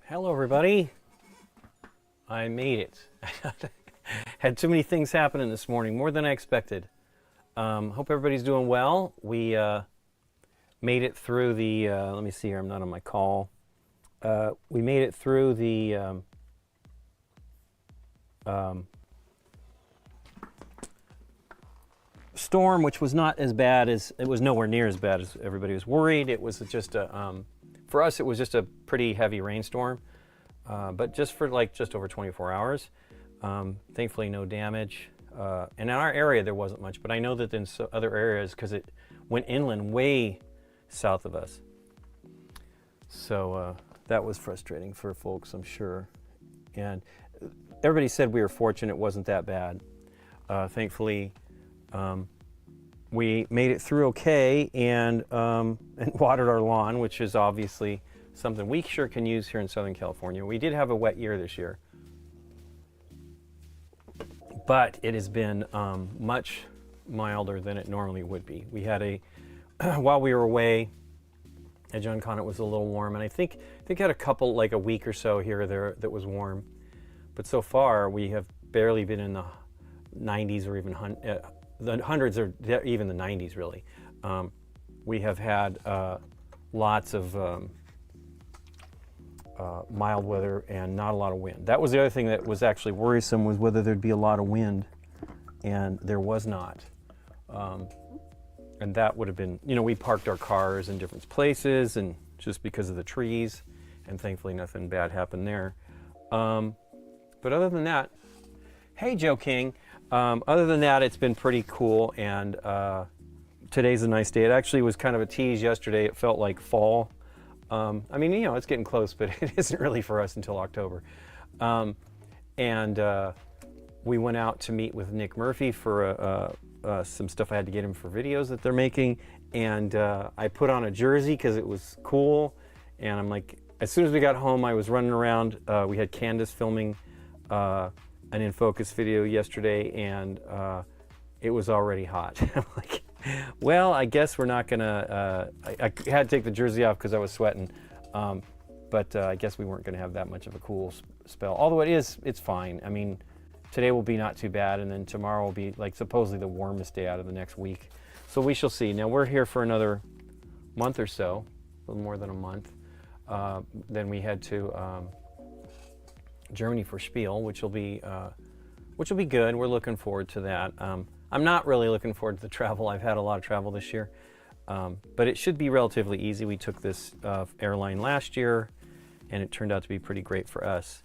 Hello everybody. I made it. Had too many things happening this morning, more than I expected. Hope everybody's doing well. We made it through the, let me see here, I'm not on my call. We made it through the storm, which was not as bad as, it was nowhere near as bad as everybody was worried. It was just a, for us, it was just a pretty heavy rainstorm, but just for like just over 24 hours. Thankfully, no damage. And in our area, there wasn't much, but I know that in other areas, because it went inland way south of us. So that was frustrating for folks, I'm sure. And everybody said we were fortunate it wasn't that bad. Thankfully, we made it through okay and watered our lawn, which is obviously something we sure can use here in Southern California. We did have a wet year this year, but it has been much milder than it normally would be. We had a, while we were away at John Con, it was a little warm, and I think had a couple, like a week or so here or there that was warm. But so far, we have barely been in the 90s or even the hundreds or even the 90s, really. We have had lots of mild weather and not a lot of wind. That was the other thing that was actually worrisome, was whether there'd be a lot of wind, and there was not. And that would have been, you know, we parked our cars in different places, and just because of the trees, and thankfully nothing bad happened there. But other than that, hey Joe King, other than that, it's been pretty cool, and today's a nice day. It actually was kind of a tease yesterday. It felt like fall. I mean, you know, it's getting close, but it isn't really for us until October. We went out to meet with Nick Murphy for some stuff I had to get him for videos that they're making, and I put on a jersey because it was cool, and I'm like, as soon as we got home, I was running around. We had Candace filming an in focus video yesterday, and it was already hot. I'm like, well, I guess we're not gonna, I had to take the jersey off because I was sweating, but I guess we weren't gonna have that much of a cool spell. Although it's fine. I mean, today will be not too bad, and then tomorrow will be like supposedly the warmest day out of the next week. So we shall see. Now we're here for another month or so, a little more than a month. Then we head to Germany for Spiel, which will be good. We're looking forward to that. I'm not really looking forward to the travel. I've had a lot of travel this year, but it should be relatively easy. We took this airline last year, and it turned out to be pretty great for us,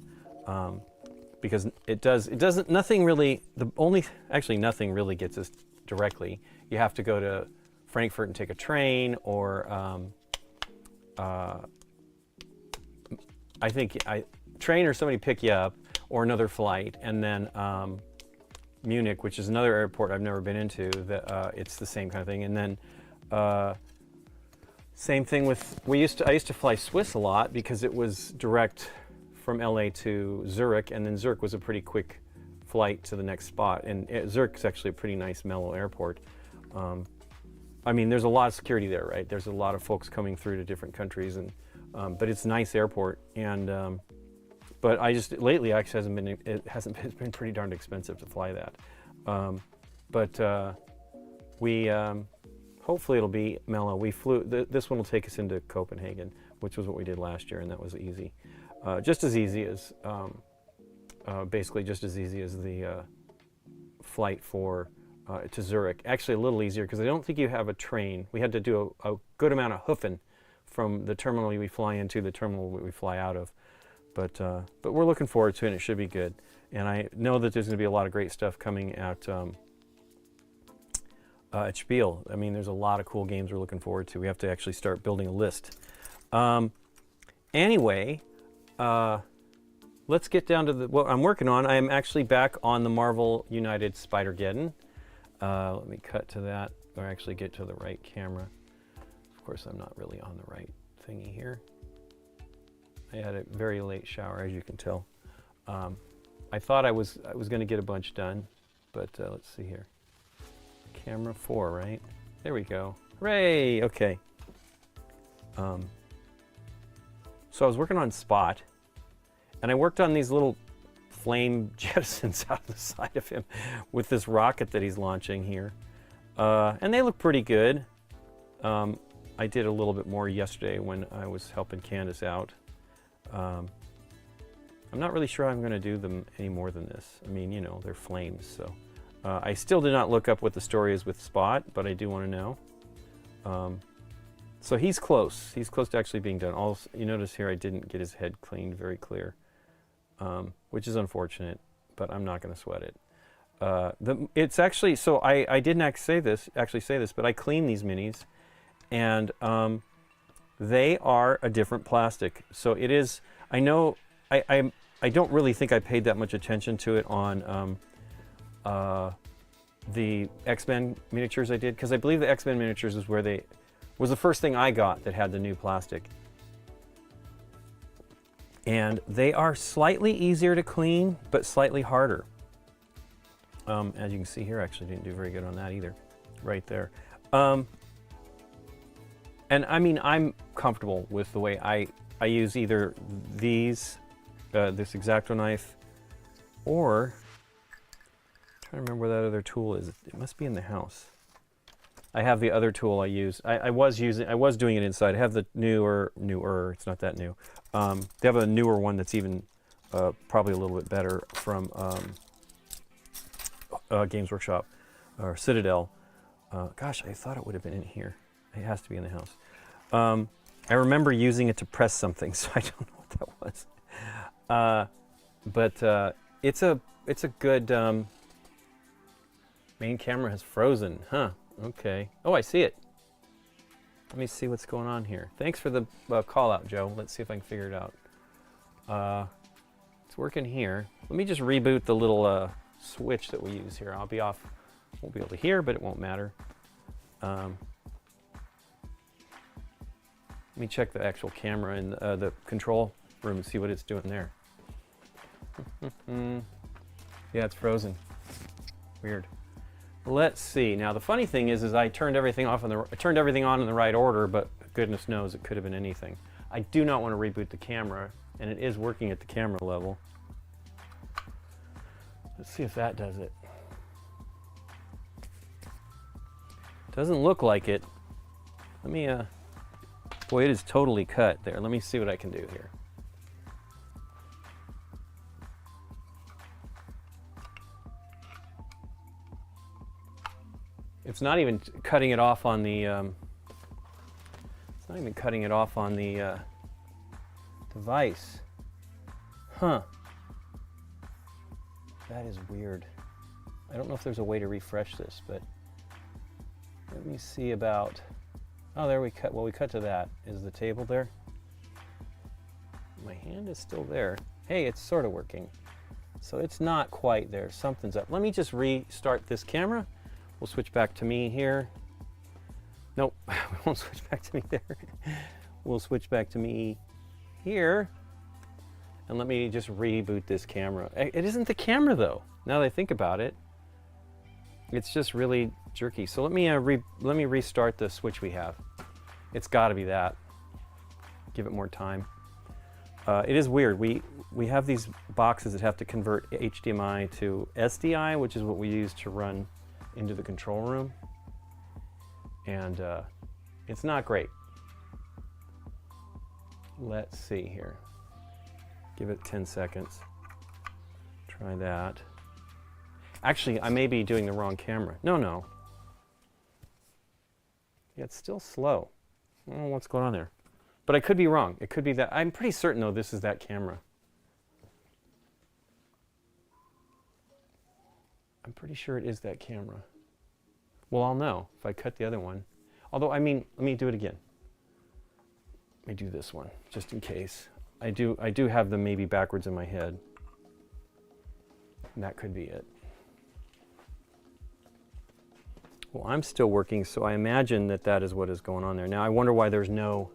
because nothing really gets us directly. You have to go to Frankfurt and take a train, or I think train or somebody pick you up, or another flight, and then Munich, which is another airport I've never been into, that it's the same kind of thing. And then same thing with, I used to fly Swiss a lot because it was direct from LA to Zurich, and then Zurich was a pretty quick flight to the next spot. And Zurich's actually a pretty nice, mellow airport. I mean, there's a lot of security there, right? There's a lot of folks coming through to different countries, and but it's a nice airport. And but lately actually it's been pretty darn expensive to fly that. We hopefully it'll be mellow. We flew, this one will take us into Copenhagen, which was what we did last year, and that was easy. Just as easy as, basically just as easy as the flight to Zurich. Actually a little easier, because I don't think you have a train. We had to do a good amount of hoofing from the terminal we fly into the terminal we fly out of. But we're looking forward to it, and it should be good. And I know that there's going to be a lot of great stuff coming at Spiel. I mean, there's a lot of cool games we're looking forward to. We have to actually start building a list. Anyway, let's get down to what I'm working on. I am actually back on the Marvel United Spider-Geddon. Let me cut to that, or actually get to the right camera. Of course, I'm not really on the right thingy here. I had a very late shower, as you can tell. I thought I was going to get a bunch done, but let's see here. Camera 4, right? There we go. Hooray! Okay. So I was working on Spot, And I worked on these little flame jettisons out of the side of him with this rocket that he's launching here. And they look pretty good. I did a little bit more yesterday when I was helping Candace out. I'm not really sure I'm going to do them any more than this. I mean, you know, they're flames, so. I still did not look up what the story is with Spot, but I do want to know. So he's close. He's close to actually being done. Also, you notice here I didn't get his head cleaned very clear, which is unfortunate, but I'm not going to sweat it. It's actually, so I didn't actually say this, but I cleaned these minis, and they are a different plastic. So it is, I know, I don't really think I paid that much attention to it on the X-Men miniatures I did, because I believe the X-Men miniatures was the first thing I got that had the new plastic. And they are slightly easier to clean, but slightly harder. As you can see here, I actually didn't do very good on that either, right there. And I mean, I'm comfortable with the way I use either these, this X-Acto knife, or I'm trying to remember where that other tool is. It must be in the house. I have the other tool I use. I was doing it inside. I have the newer, it's not that new. They have a newer one that's even probably a little bit better from Games Workshop or Citadel. Gosh, I thought it would have been in here. It has to be in the house. I remember using it to press something, so I don't know what that was. But it's a good. Main camera has frozen, huh? Okay. Oh, I see it. Let me see what's going on here. Thanks for the call out, Joe. Let's see if I can figure it out. It's working here. Let me just reboot the little switch that we use here. I'll be off. Won't be able to hear, but it won't matter. Let me check the actual camera in the control room and see what it's doing there. Yeah, it's frozen. Weird. Let's see. Now the funny thing is I turned everything off I turned everything on in the right order, but goodness knows it could have been anything. I do not want to reboot the camera, and it is working at the camera level. Let's see if that does it. Doesn't look like it. Let me boy, it is totally cut there. Let me see what I can do here. It's not even cutting it off on the. It's not even cutting it off on the device. Huh. That is weird. I don't know if there's a way to refresh this, but let me see about. Oh, there we cut. Well, we cut to that. Is the table there? My hand is still there. Hey, it's sort of working. So it's not quite there. Something's up. Let me just restart this camera. We'll switch back to me here. Nope, we won't switch back to me there. We'll switch back to me here. And let me just reboot this camera. It isn't the camera though, now that I think about it. It's just really jerky. So let me restart the switch we have. It's gotta be that. Give it more time. It is weird. We have these boxes that have to convert HDMI to SDI, which is what we use to run into the control room, and it's not great. Let's see here. Give it 10 seconds. Try that. Actually, I may be doing the wrong camera. No. Yeah, it's still slow. I don't know what's going on there. But I could be wrong. It could be that. I'm pretty certain, though, this is that camera. I'm pretty sure it is that camera. Well, I'll know if I cut the other one. Although, I mean, let me do it again. Let me do this one, just in case. I do have them maybe backwards in my head. And that could be it. Well, I'm still working, so I imagine that that is what is going on there. Now, I wonder why there's no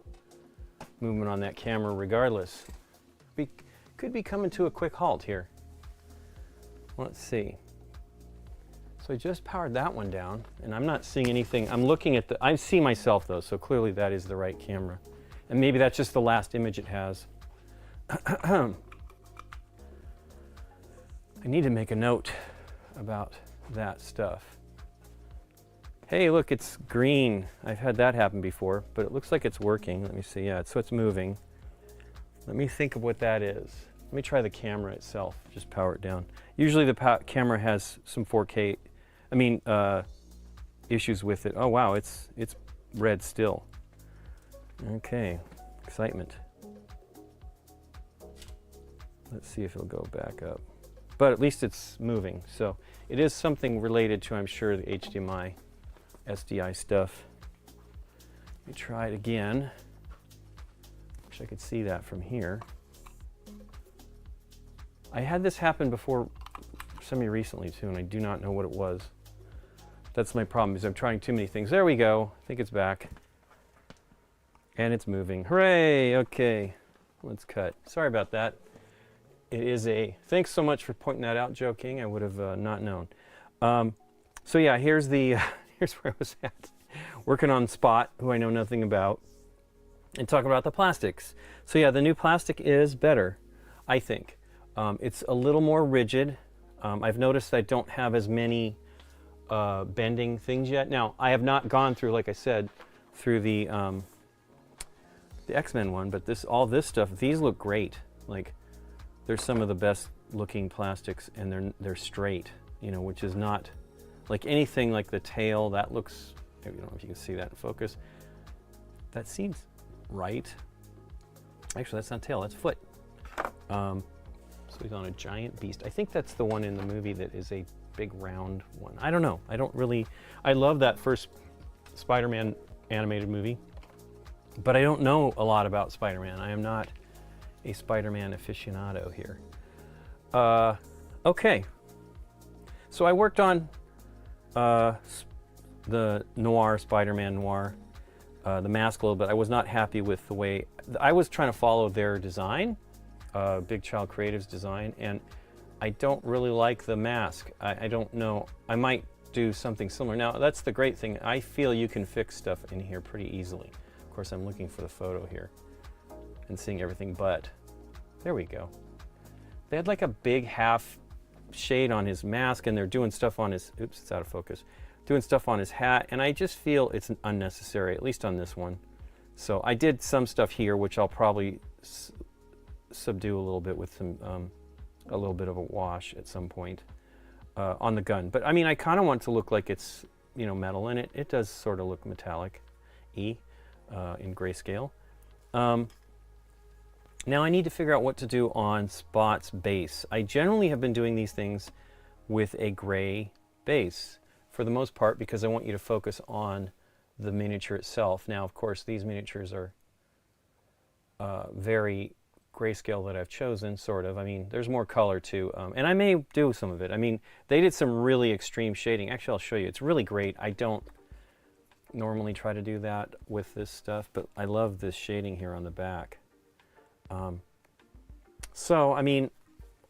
movement on that camera regardless. Could be coming to a quick halt here. Let's see. So I just powered that one down, and I'm not seeing anything. I'm looking at I see myself though, so clearly that is the right camera. And maybe that's just the last image it has. I need to make a note about that stuff. Hey, look, it's green. I've had that happen before, but it looks like it's working. Let me see. Yeah, so it's moving. Let me think of what that is. Let me try the camera itself. Just power it down. Usually the camera has some 4K, issues with it. Oh wow, it's red still. Okay, excitement. Let's see if it'll go back up. But at least it's moving. So it is something related to, I'm sure, the HDMI, SDI stuff. Let me try it again. Wish I could see that from here. I had this happen before semi-recently too, and I do not know what it was. That's my problem, is I'm trying too many things. There we go. I think it's back. And it's moving. Hooray! Okay, let's cut. Sorry about that. It is a, thanks so much for pointing that out, Joe King. I would have not known. So yeah, here's the, here's where I was at. Working on Spot, who I know nothing about, and talking about the plastics. So yeah, the new plastic is better, I think. It's a little more rigid. I've noticed I don't have as many bending things yet. Now, I have not gone through, like I said, through the X-Men one, but all this stuff, these look great. Like, they're some of the best looking plastics, and they're straight, you know, which is not like anything like the tail. That looks, I don't know if you can see that in focus. That seems right. Actually, that's not tail, that's foot. So he's on a giant beast. I think that's the one in the movie that is a big round one. I don't know. I don't really, I love that first Spider-Man animated movie, but I don't know a lot about Spider-Man. I am not a Spider-Man aficionado here. Okay. So I worked on the Noir, Spider-Man Noir, the mask a little bit. I was not happy with the way, I was trying to follow their design, Big Child Creative's design, and I don't really like the mask. I don't know, I might do something similar. Now that's the great thing, I feel you can fix stuff in here pretty easily. Of course I'm looking for the photo here and seeing everything, but there we go. They had like a big half shade on his mask, and they're doing stuff on his, oops, it's out of focus, doing stuff on his hat, and I just feel it's unnecessary, at least on this one. So I did some stuff here, which I'll probably subdue a little bit with some, a little bit of a wash at some point on the gun. But I mean, I kind of want it to look like it's, you know, metal, and it does sort of look metallic-y in grayscale. Now I need to figure out what to do on Spot's base. I generally have been doing these things with a gray base for the most part, because I want you to focus on the miniature itself. Now, of course, these miniatures are very grayscale that I've chosen, sort of. I mean, there's more color too, and I may do some of it. I mean, they did some really extreme shading. Actually, I'll show you. It's really great. I don't normally try to do that with this stuff, but I love this shading here on the back. So, I mean,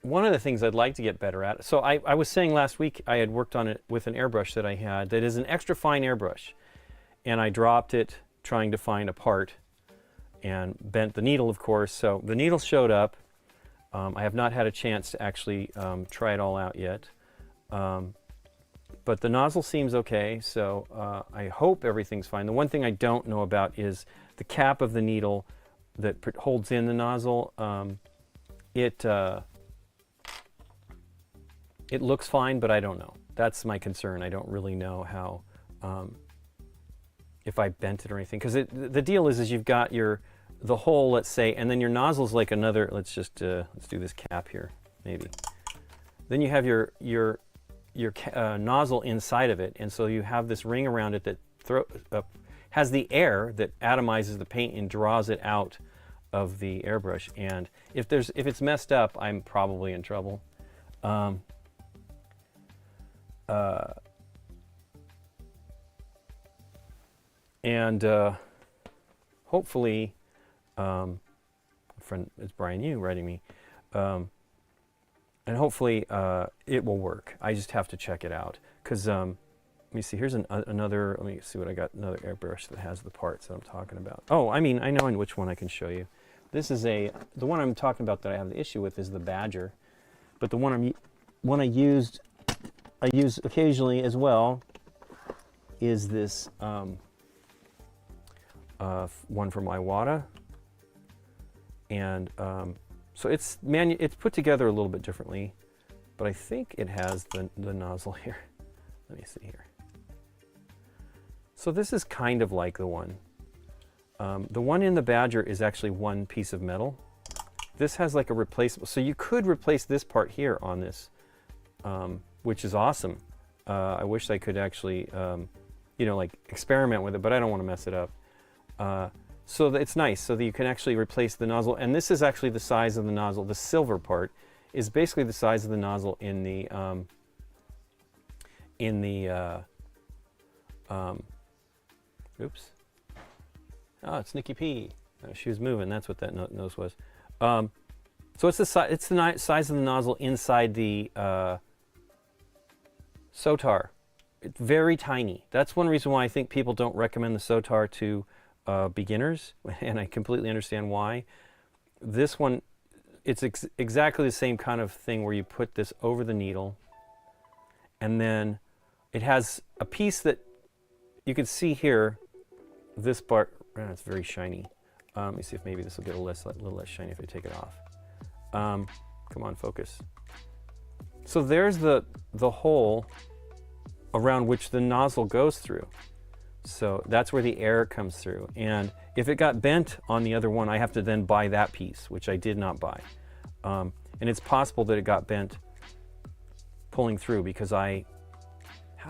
one of the things I'd like to get better at, so I was saying last week I had worked on it with an airbrush that I had that is an extra fine airbrush, and I dropped it trying to find a part and bent the needle, of course. So the needle showed up. I have not had a chance to actually try it all out yet, but the nozzle seems okay, so I hope everything's fine. The one thing I don't know about is the cap of the needle that holds in the nozzle. It looks fine, but I don't know. That's my concern. I don't really know how, if I bent it or anything. Because the deal is you've got the hole, let's say, and then your nozzle's like another, let's do this cap here, maybe. Then you have your nozzle inside of it, and so you have this ring around it that has the air that atomizes the paint and draws it out of the airbrush. And if it's messed up, I'm probably in trouble. Hopefully, friend, it's Brian Yu writing me, and hopefully it will work. I just have to check it out, because let me see, here's another, let me see what I got, another airbrush that has the parts that I'm talking about. Oh, I mean, I know in which one I can show you. This is the one I'm talking about that I have the issue with is the Badger, but the one one I use occasionally as well is this one from Iwata, and so it's put together a little bit differently, but I think it has the nozzle here. Let me see here. So this is kind of like the one. The one in the Badger is actually one piece of metal. This has like a replaceable, so you could replace this part here on this, which is awesome. I wish I could actually, you know, like experiment with it, but I don't want to mess it up. So it's nice, so that you can actually replace the nozzle, and this is actually the size of the nozzle. The silver part is basically the size of the nozzle in the oops. Oh, it's Nikki P. She was moving. That's what that nose was. So it's the size of the nozzle inside the Sotar. It's very tiny. That's one reason why I think people don't recommend the Sotar to beginners, and I completely understand why. This one, it's exactly the same kind of thing where you put this over the needle, and then it has a piece that you can see here. This part, it's very shiny. Let me see if maybe this will get a little less shiny if I take it off. Come on, focus. So there's the hole around which the nozzle goes through. So that's where the air comes through. And if it got bent on the other one, I have to then buy that piece, which I did not buy. And it's possible that it got bent pulling through because how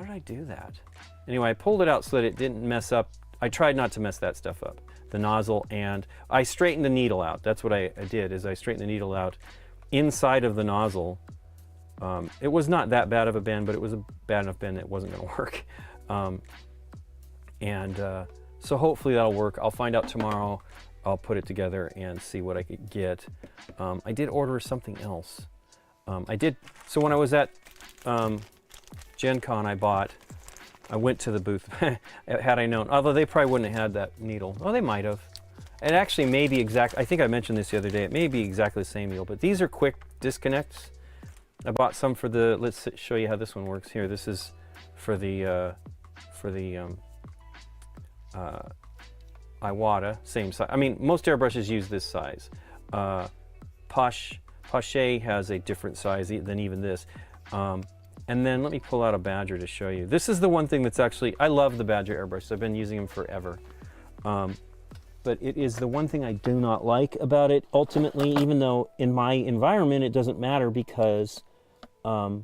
did I do that? Anyway, I pulled it out so that it didn't mess up. I tried not to mess that stuff up, the nozzle, and I straightened the needle out. That's what I did, is I straightened the needle out inside of the nozzle. It was not that bad of a bend, but it was a bad enough bend that it wasn't going to work. So hopefully that'll work. I'll find out tomorrow. I'll put it together and see what I could get. I did order something else. So when I was at Gen Con, I went to the booth, had I known, although they probably wouldn't have had that needle. Oh, they might have. It actually may be I think I mentioned this the other day, it may be exactly the same needle, but these are quick disconnects. I bought some for let's show you how this one works here. This is for the Iwata, same size. I mean, most airbrushes use this size. Pache has a different size than even this. And then let me pull out a Badger to show you. This is the one thing that's actually, I love the Badger airbrush. I've been using them forever. But it is the one thing I do not like about it, ultimately, even though in my environment it doesn't matter because I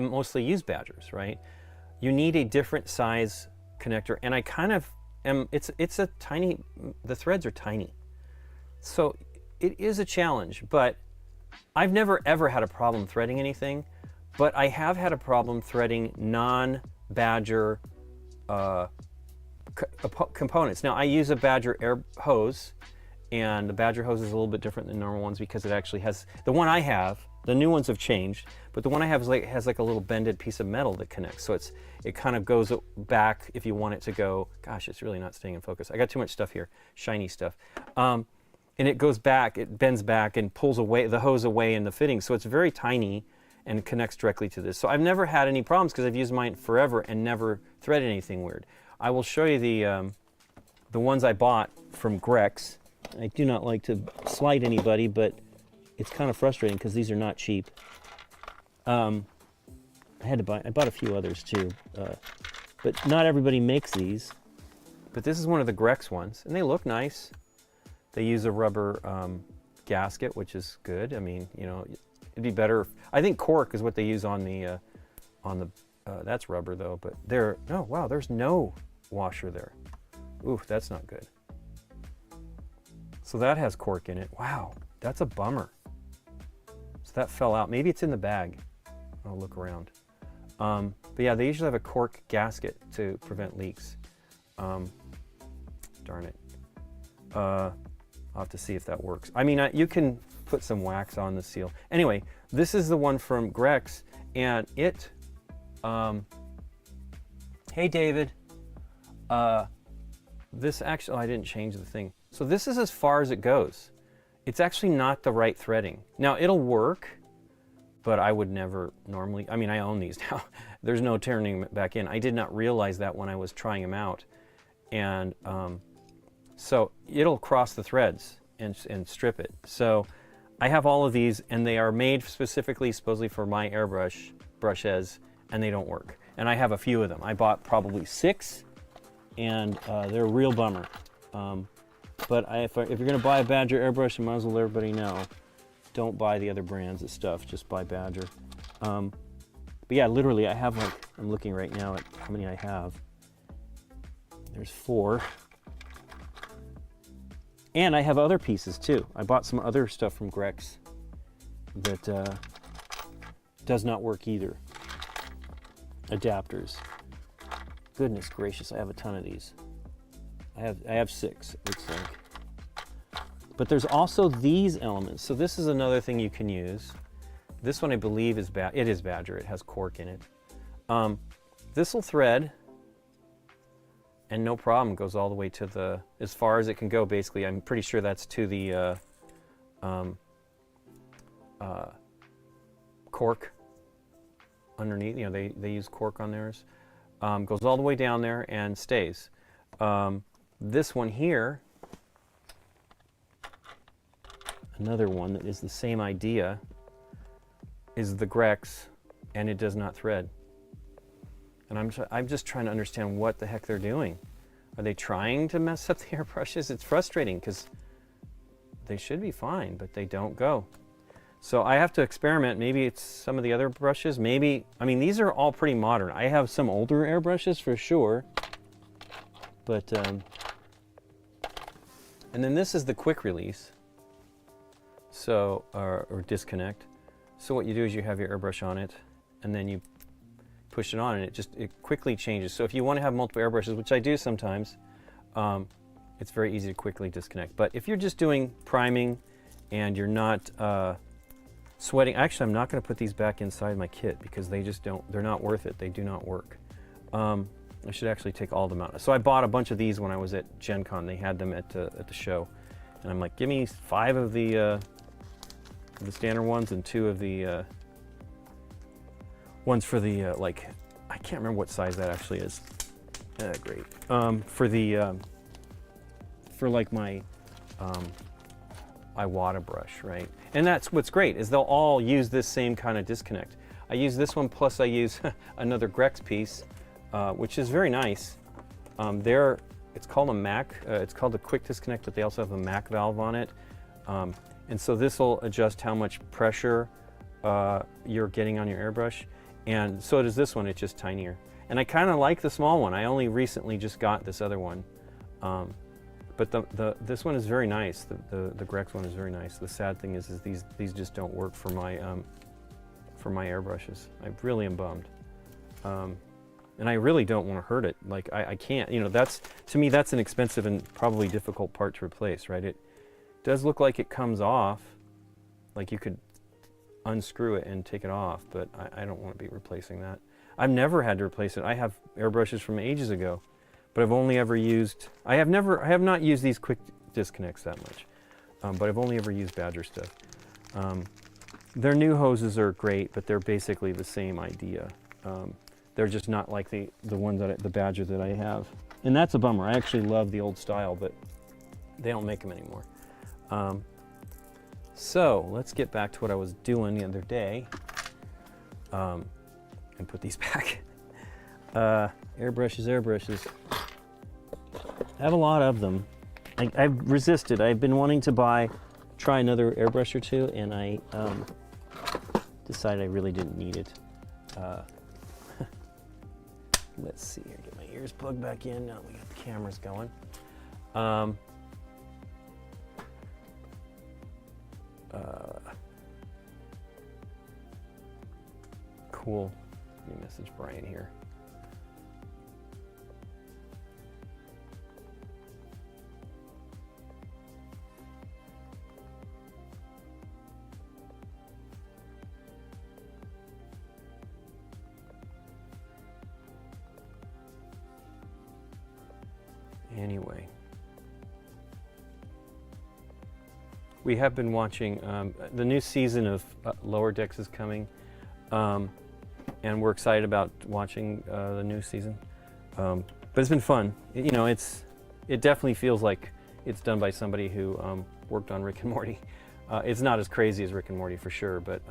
mostly use Badgers, right? You need a different size connector, and I kind of am, it's a tiny, the threads are tiny. So it is a challenge, but I've never ever had a problem threading anything, but I have had a problem threading non-Badger components. Now I use a Badger air hose, and the Badger hose is a little bit different than normal ones because it actually has, the one I have, the new ones have changed, but the one I have has like a little bended piece of metal that connects, so it kind of goes back if you want it to go. Gosh, it's really not staying in focus. I got too much stuff here, shiny stuff. And it goes back, it bends back and pulls away the hose away in the fitting, so it's very tiny and connects directly to this. So I've never had any problems because I've used mine forever and never threaded anything weird. I will show you the ones I bought from Grex. I do not like to slight anybody, but it's kind of frustrating because these are not cheap. I bought a few others too, but not everybody makes these. But this is one of the Grex ones, and they look nice. They use a rubber gasket, which is good. I mean, you know, it'd be better. I think cork is what they use on the that's rubber though, but oh wow, there's no washer there. Oof, that's not good. So that has cork in it. Wow, that's a bummer. So that fell out. Maybe it's in the bag. I'll look around. But yeah, they usually have a cork gasket to prevent leaks. Darn it. I'll have to see if that works. I mean, you can put some wax on the seal. Anyway, this is the one from Grex, and it, hey David, this actually, oh, I didn't change the thing. So this is as far as it goes. it's actually not the right threading. Now it'll work, but I would never normally, I mean, I own these now. There's no turning them back in. I did not realize that when I was trying them out. And so it'll cross the threads and strip it. So I have all of these, and they are made specifically, supposedly for my airbrush brushes, and they don't work. And I have a few of them. I bought probably 6, and they're a real bummer. But if you're going to buy a Badger airbrush, I might as well let everybody know, don't buy the other brands of stuff, just buy Badger. But yeah, literally, I have like, I'm looking right now at how many I have. There's 4. And I have other pieces too. I bought some other stuff from Grex that does not work either. Adapters. Goodness gracious, I have a ton of these. I have 6, it looks like. But there's also these elements. So this is another thing you can use. This one I believe is it is Badger. It has cork in it. This will thread, and no problem, goes all the way to the, as far as it can go, basically. I'm pretty sure that's to the cork underneath. You know, they use cork on theirs. Goes all the way down there and stays. This one here, another one that is the same idea, is the Grex, and it does not thread. And I'm just trying to understand what the heck they're doing. Are they trying to mess up the airbrushes? It's frustrating because they should be fine, but they don't go. So I have to experiment. Maybe it's some of the other brushes. Maybe, I mean, these are all pretty modern. I have some older airbrushes for sure. But, and then this is the quick release. So, or disconnect. So what you do is you have your airbrush on it, and then you push it on, and it quickly changes. So if you want to have multiple airbrushes, which I do sometimes, it's very easy to quickly disconnect. But if you're just doing priming and you're not sweating, actually I'm not going to put these back inside my kit because they just don't, they're not worth it. They do not work. I should actually take all of them out. So I bought a bunch of these when I was at Gen Con. They had them at the show. And I'm like, give me 5 of the standard ones and 2 of the ones for the, like, I can't remember what size that actually is. Great. For like my Iwata brush, right? And that's what's great, is they'll all use this same kind of disconnect. I use this one, plus I use another Grex piece, which is very nice. It's called a MAC, it's called a quick disconnect, but they also have a MAC valve on it. And so this will adjust how much pressure you're getting on your airbrush. And so does this one, it's just tinier. And I kind of like the small one. I only recently just got this other one. But this one is very nice. The Grex one is very nice. The sad thing is these just don't work for my airbrushes. I really am bummed. And I really don't want to hurt it. Like I can't, you know, to me that's an expensive and probably difficult part to replace, right? It does look like it comes off, like you could unscrew it and take it off, but I don't want to be replacing that. I've never had to replace it. I have airbrushes from ages ago, but I've only ever used, I have not used these quick disconnects that much, but I've only ever used Badger stuff. Their new hoses are great, but they're basically the same idea. They're just not like the ones the Badger that I have. And that's a bummer. I actually love the old style, but they don't make them anymore. So let's get back to what I was doing the other day, and put these back. Airbrushes. I have a lot of them. I've resisted. I've been wanting to try another airbrush or two, and I decided I really didn't need it. Let's see here, get my ears plugged back in. Now we got the cameras going. Cool. Let me message Brian here. Anyway, we have been watching, the new season of Lower Decks is coming, and we're excited about watching the new season. But it's been fun. You know, it definitely feels like it's done by somebody who worked on Rick and Morty. It's not as crazy as Rick and Morty for sure, but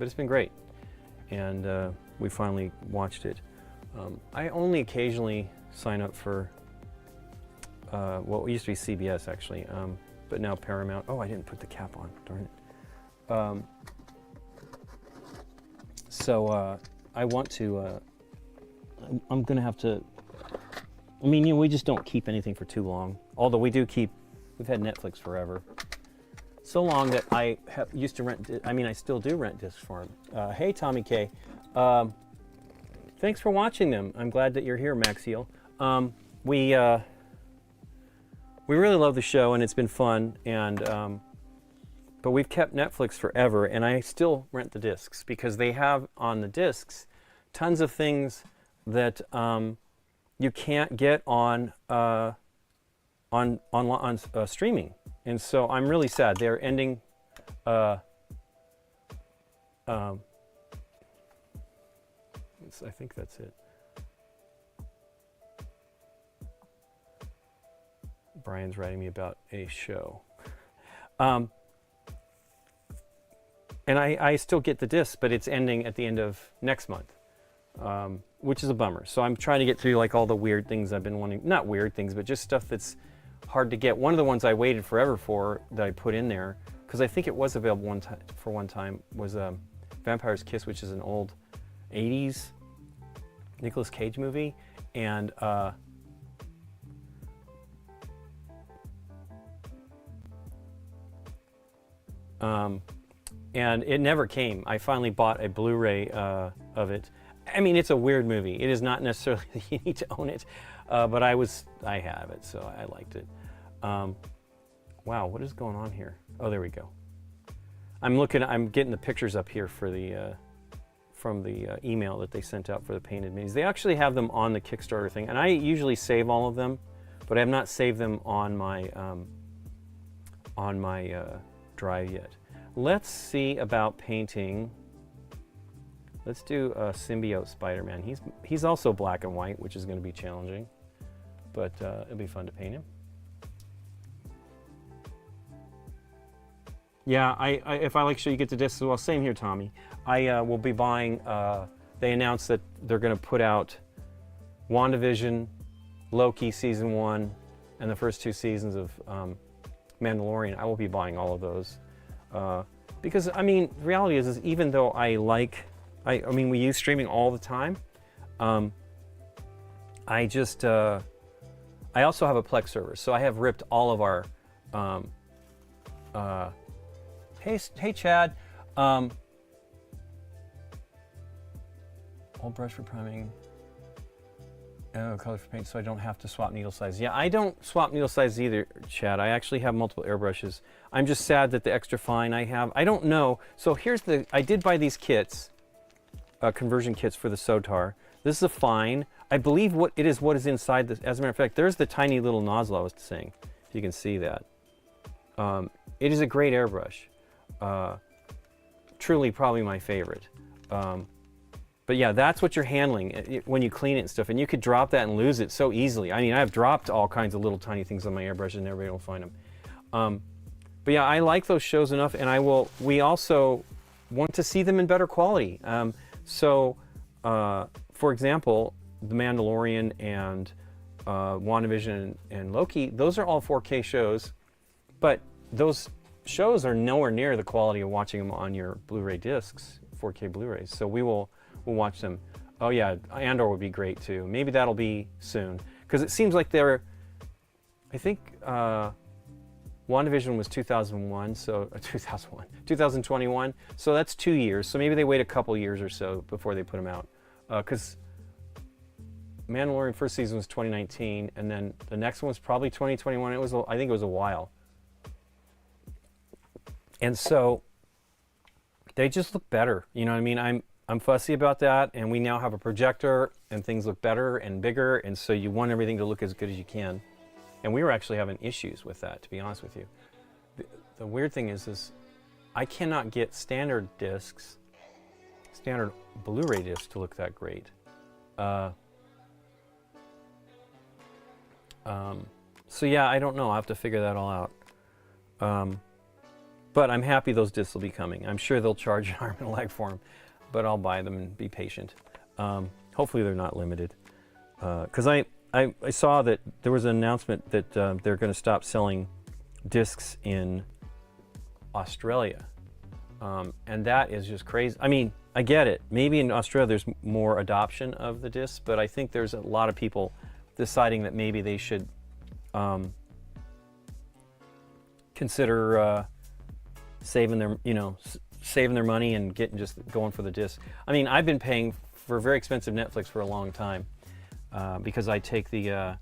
it's been great. And we finally watched it. I only occasionally sign up for, well, it used to be CBS actually, but now Paramount. Oh, I didn't put the cap on, darn it. So I want to, I'm gonna have to, I mean, you know, we just don't keep anything for too long. Although we do keep, we've had Netflix forever. So long that I used to rent, I mean, I still do rent discs for them. Hey, Tommy K. Thanks for watching them. I'm glad that you're here, Maxiel. We really love the show, and it's been fun. And but we've kept Netflix forever, and I still rent the discs because they have on the discs tons of things that you can't get on streaming. And so I'm really sad. They're ending. I think that's it. Brian's writing me about a show. And I still get the disc, but it's ending at the end of next month, which is a bummer. So I'm trying to get through like all the weird things I've been wanting. Not weird things, but just stuff that's hard to get. One of the ones I waited forever for that I put in there, because I think it was available one time, was Vampire's Kiss, which is an old 80s Nicolas Cage movie. And and it never came. I finally bought a Blu-ray of it. I mean, it's a weird movie. It is not necessarily that you need to own it, but I have it, so I liked it. Wow, what is going on here? Oh, there we go. I'm getting the pictures up here for the from the email that they sent out for the painted minis. They actually have them on the Kickstarter thing, and I usually save all of them, but I have not saved them on my drive yet. Let's see about painting. Let's do a Symbiote Spider-Man. He's also black and white, which is going to be challenging, but it'll be fun to paint him. Yeah, if I like show you get the discs as well. Same here, Tommy. I will be buying. They announced that they're going to put out WandaVision, Loki season 1, and the first 2 seasons of Mandalorian. I will be buying all of those because I mean, the reality is even though I mean, we use streaming all the time. I also have a Plex server, so I have ripped all of our. Hey, Chad. Old brush for priming. Oh, color for paint, so I don't have to swap needle size. Yeah, I don't swap needle size either, Chad. I actually have multiple airbrushes. I'm just sad that the extra fine I have. I don't know. So here's I did buy these kits. Conversion kits for the Sotar. This is a fine. I believe what is inside this. As a matter of fact, there's the tiny little nozzle I was saying. If you can see that. It is a great airbrush. Truly, probably my favorite. But yeah, that's what you're handling when you clean it and stuff. And you could drop that and lose it so easily. I mean, I've dropped all kinds of little tiny things on my airbrush and everybody will find them. But yeah, I like those shows enough, and we also want to see them in better quality. So, for example, The Mandalorian and WandaVision and Loki, those are all 4K shows, but those shows are nowhere near the quality of watching them on your Blu-ray discs, 4K Blu-rays. So we'll watch them. Oh yeah, Andor would be great too. Maybe that'll be soon, because it seems like I think WandaVision was 2001, so 2021. So that's 2 years. So maybe they wait a couple years or so before they put them out, because Mandalorian first season was 2019, and then the next one was probably 2021. I think it was a while. And so they just look better. You know what I mean? I'm fussy about that, and we now have a projector, and things look better and bigger, and so you want everything to look as good as you can. And we were actually having issues with that, to be honest with you. the weird thing is I cannot get standard discs, standard Blu-ray discs to look that great. So yeah, I don't know. I'll have to figure that all out. But I'm happy those discs will be coming. I'm sure they'll charge an arm and a leg for them, but I'll buy them and be patient. Hopefully they're not limited. Because I saw that there was an announcement that they're going to stop selling discs in Australia. And that is just crazy. I mean, I get it. Maybe in Australia there's more adoption of the discs, but I think there's a lot of people deciding that maybe they should consider saving their money and just going for the disc. I mean, I've been paying for very expensive Netflix for a long time because I take the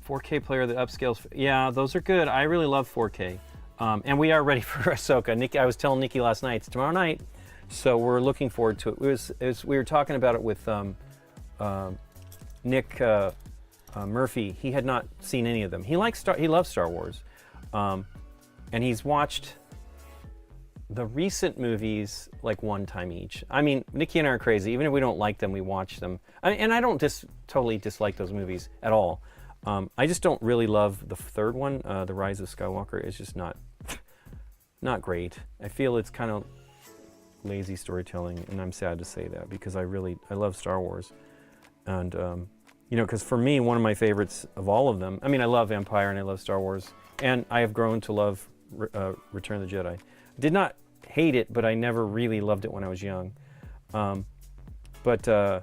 4K player that upscales. Yeah, those are good. I really love 4K. And we are ready for Ahsoka. I was telling Nikki last night, it's tomorrow night, so we're looking forward to it. We were talking about it with Nick Murphy. He had not seen any of them. He loves Star Wars, and he's watched the recent movies like one time each. I mean, Nikki and I are crazy. Even if we don't like them, we watch them. And I don't totally dislike those movies at all. I just don't really love the third one, The Rise of Skywalker. It's just not great. I feel it's kind of lazy storytelling, and I'm sad to say that because I love Star Wars. And, because for me, one of my favorites of all of them, I mean, I love Empire and I love Star Wars, and I have grown to love Return of the Jedi. Did not hate it, but I never really loved it when I was young. But I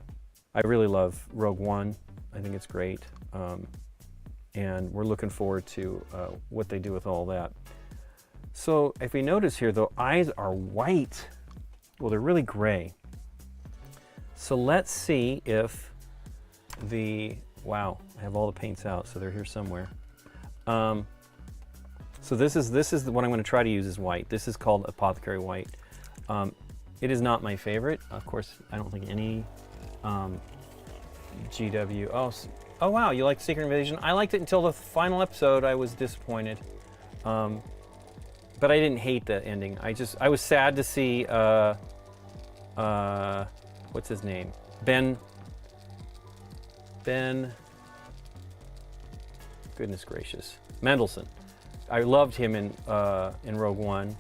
really love Rogue One. I think it's great. And we're looking forward to what they do with all that. So if we notice here, the eyes are white. Well, they're really gray. So let's see if wow, I have all the paints out, so they're here somewhere. So this is what I'm going to try to use is white. This is called Apothecary White. It is not my favorite. Of course, I don't think any GW. Oh wow, you like Secret Invasion? I liked it until the final episode. I was disappointed. But I didn't hate the ending. I was sad to see what's his name? Ben, goodness gracious, Mendelsohn. I loved him in Rogue One,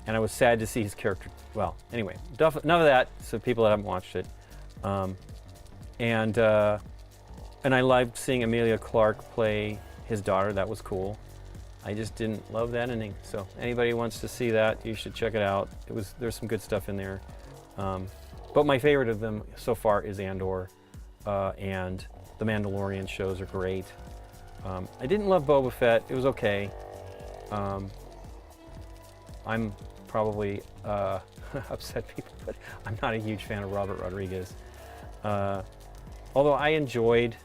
and I was sad to see his character. Well, anyway, none of that. So people that haven't watched it, and I liked seeing Emilia Clarke play his daughter. That was cool. I just didn't love that ending. So anybody who wants to see that, you should check it out. There's some good stuff in there. But my favorite of them so far is Andor, and the Mandalorian shows are great. I didn't love Boba Fett. It was okay. I'm probably upset people, but I'm not a huge fan of Robert Rodriguez. Although I enjoyed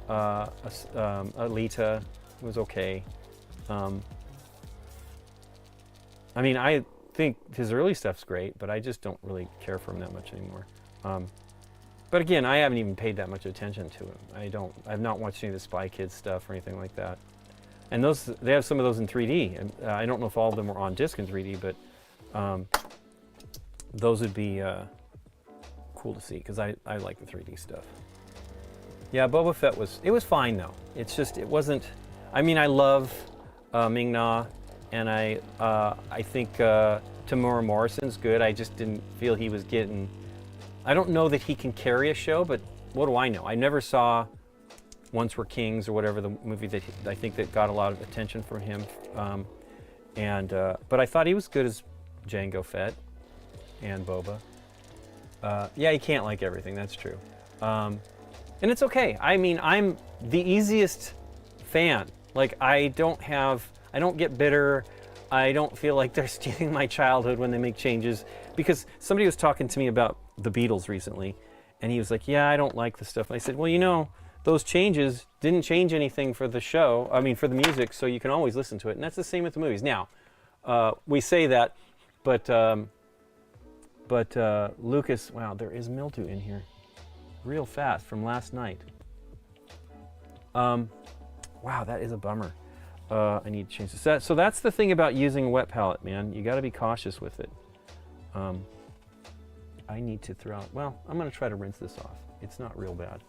Alita. It was okay. I mean, I think his early stuff's great, but I just don't really care for him that much anymore. But again, I haven't even paid that much attention to him. I've not watched any of the Spy Kids stuff or anything like that. And they have some of those in 3D. And I don't know if all of them were on disc in 3D, but those would be cool to see because I like the 3D stuff. Yeah, Boba Fett was fine though. It's just, it wasn't, I mean, I love Ming-Na, and I think Tamura Morrison's good. I just didn't feel he was getting, I don't know that he can carry a show, but what do I know? I never saw Once Were Kings or whatever, the movie that I think that got a lot of attention from him. But I thought he was good as Jango Fett and Boba. Yeah, you can't like everything, that's true. And it's okay. I mean, I'm the easiest fan. Like, I don't get bitter. I don't feel like they're stealing my childhood when they make changes. Because somebody was talking to me about the Beatles recently, and he was like, yeah, I don't like the stuff. And I said, well, you know, those changes didn't change anything for the show, for the music, so you can always listen to it. And that's the same with the movies. Now, we say that, but Lucas, wow, there is mildew in here real fast from last night. Wow, that is a bummer. I need to change the set. So that's the thing about using a wet palette, man. You got to be cautious with it. I need to throw out, well, I'm going to try to rinse this off. It's not real bad.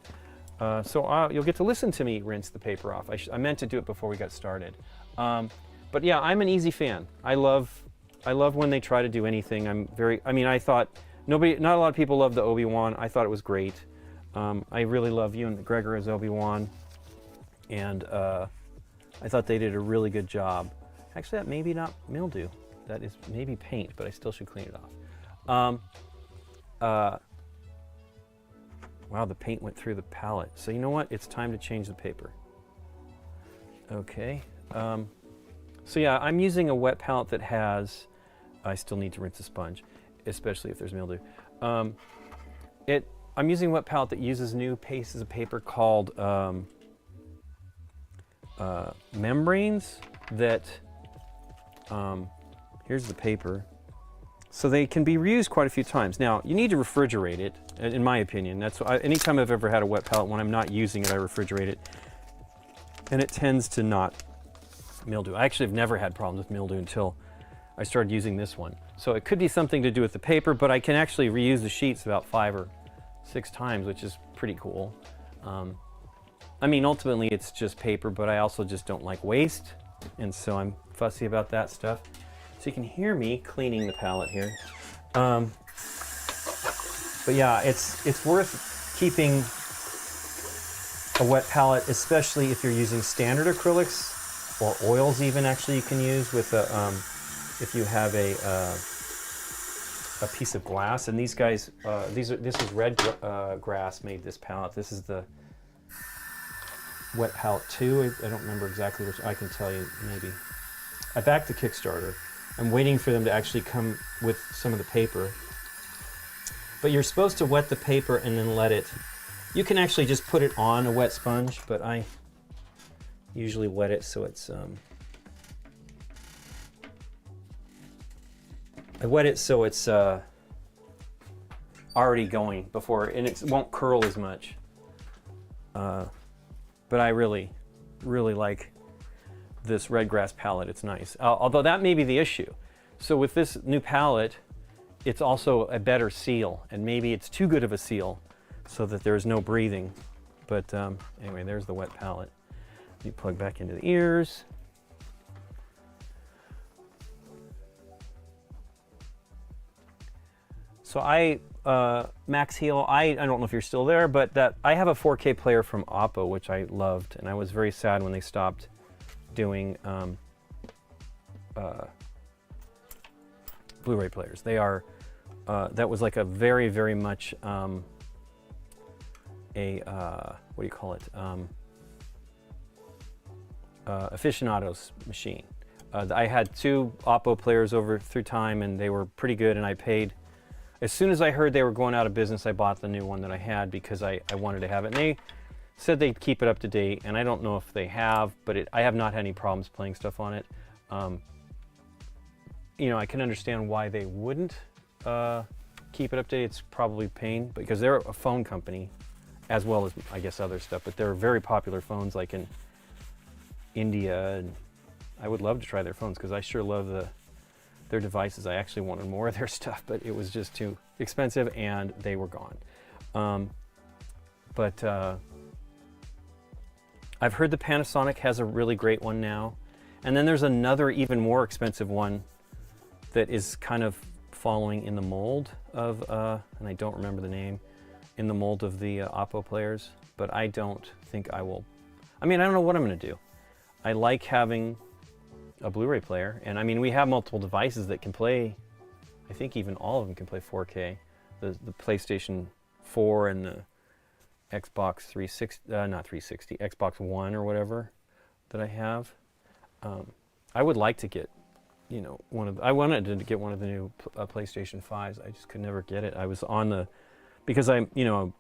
So you'll get to listen to me rinse the paper off. I meant to do it before we got started. But yeah, I'm an easy fan. I love when they try to do anything. I thought not a lot of people love the Obi-Wan. I thought it was great. I really love Ewan McGregor as Obi-Wan. And I thought they did a really good job. Actually, that may be not mildew. That is maybe paint, but I still should clean it off. Wow, the paint went through the palette. So you know what? It's time to change the paper. Okay. So yeah, I'm using a wet palette that has, I still need to rinse the sponge, especially if there's mildew. I'm using a wet palette that uses new pieces of paper called membranes that, here's the paper. So they can be reused quite a few times. Now, you need to refrigerate it, in my opinion. That's anytime I've ever had a wet palette, when I'm not using it, I refrigerate it. And it tends to not mildew. I actually have never had problems with mildew until I started using this one. So it could be something to do with the paper, but I can actually reuse the sheets about 5 or 6 times, which is pretty cool. I mean, ultimately it's just paper, but I also just don't like waste. And so I'm fussy about that stuff. So you can hear me cleaning the palette here. But yeah, it's worth keeping a wet palette, especially if you're using standard acrylics or oils even actually you can use with if you have a piece of glass. And these guys, this is Red Grass made this palette. This is the wet palette 2. I don't remember exactly which. I can tell you maybe. I backed the Kickstarter. I'm waiting for them to actually come with some of the paper. But you're supposed to wet the paper and then let it. You can actually just put it on a wet sponge, but I usually wet it so it's I wet it so it's already going before, and it won't curl as much. But I really like this Red Grass palette. It's nice. Although that may be the issue. So with this new palette, it's also a better seal, and maybe it's too good of a seal so that there's no breathing. But anyway, there's the wet palette. You plug back into the ears. So Max Heel, I don't know if you're still there, but I have a 4K player from Oppo, which I loved, and I was very sad when they stopped doing Blu-ray players. They are, that was like a very, very much what do you call it? Aficionado's machine. I had 2 Oppo players through time, and they were pretty good, and I paid. As soon as I heard they were going out of business, I bought the new one that I had because I wanted to have it. And they said they'd keep it up to date, and I don't know if they have, but I have not had any problems playing stuff on it. You know, I can understand why they wouldn't keep it up to date. It's probably pain because they're a phone company, as well as I guess other stuff. But they're very popular phones, like in India, and I would love to try their phones because I sure love their devices. I actually wanted more of their stuff, but it was just too expensive, and they were gone. I've heard the Panasonic has a really great one now. And then there's another even more expensive one that is kind of following in the mold of, and I don't remember the name, in the mold of the Oppo players, but I don't think I will. I mean, I don't know what I'm gonna do. I like having a Blu-ray player, and I mean, we have multiple devices that can play, I think even all of them can play 4K. The PlayStation 4 and the Xbox 360, not 360, Xbox One or whatever that I have. I would like to get, you know, I wanted to get one of the new PlayStation 5s. I just could never get it. I was on because I'm, you know, a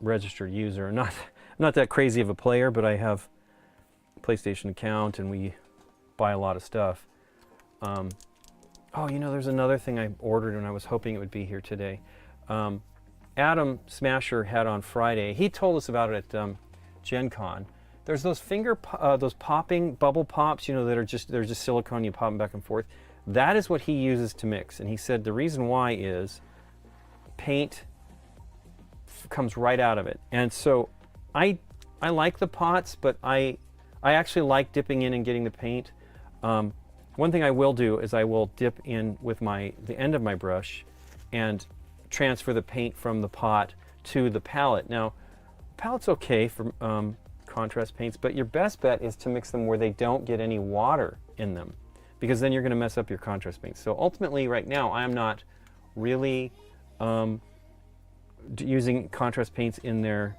registered user, not that crazy of a player, but I have a PlayStation account and we buy a lot of stuff. Oh, you know, there's another thing I ordered and I was hoping it would be here today. Adam Smasher had on Friday, he told us about it at Gen Con, There's those those popping bubble pops, you know, that are they're just silicone. You pop them back and forth. That is what he uses to mix, and he said the reason why is paint comes right out of it. And so I like the pots, but I actually like dipping in and getting the paint. One thing I will do is I will dip in with the end of my brush and transfer the paint from the pot to the palette. Now, palette's okay for contrast paints, but your best bet is to mix them where they don't get any water in them, because then you're going to mess up your contrast paints. So ultimately, right now, I am not really using contrast paints in their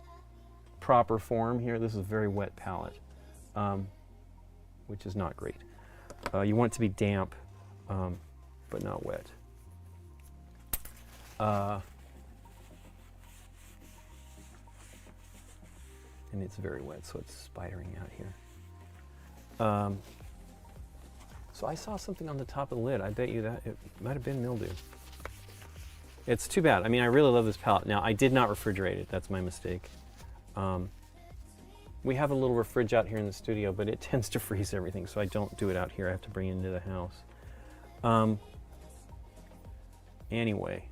proper form here. This is a very wet palette, which is not great. You want it to be damp, but not wet. And it's very wet, so it's spidering out here. So I saw something on the top of the lid. I bet you that it might have been mildew. It's too bad. I mean, I really love this palette. Now, I did not refrigerate it. That's my mistake. We have a little refrige out here in the studio, but it tends to freeze everything, so I don't do it out here. I have to bring it into the house. Anyway.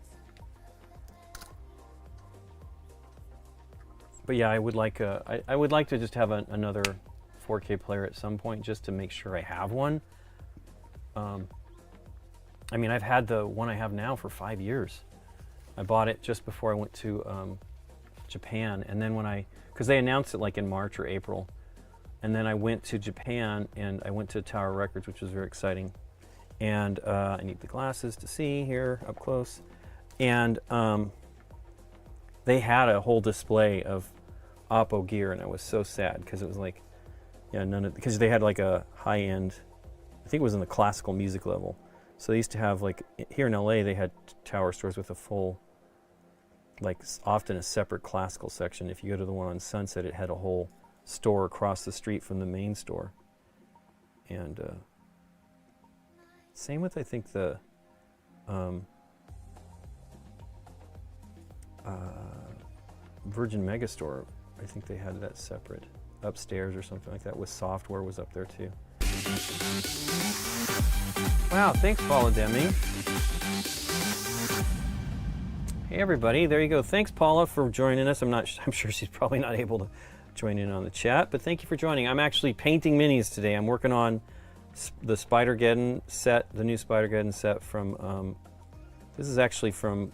But yeah, I would like to just have another 4K player at some point, just to make sure I have one. I mean, I've had the one I have now for 5 years. I bought it just before I went to Japan, and then because they announced it like in March or April, and then I went to Japan and I went to Tower Records, which was very exciting. And I need the glasses to see here up close. And they had a whole display of Oppo gear, and I was so sad because it was like, yeah, because they had like a high-end, I think it was in the classical music level. So they used to have, like, here in LA, they had Tower stores with a full, like, often a separate classical section. If you go to the one on Sunset, it had a whole store across the street from the main store. And same with, I think, the Virgin Megastore. I think they had that separate upstairs or something like that, with software was up there too. Wow, thanks, Paula Deming. Hey everybody, there you go. Thanks, Paula, for joining us. I'm sure she's probably not able to join in on the chat, but thank you for joining. I'm actually painting minis today. I'm working on the Spider-Geddon set, the new Spider-Geddon set from, this is actually from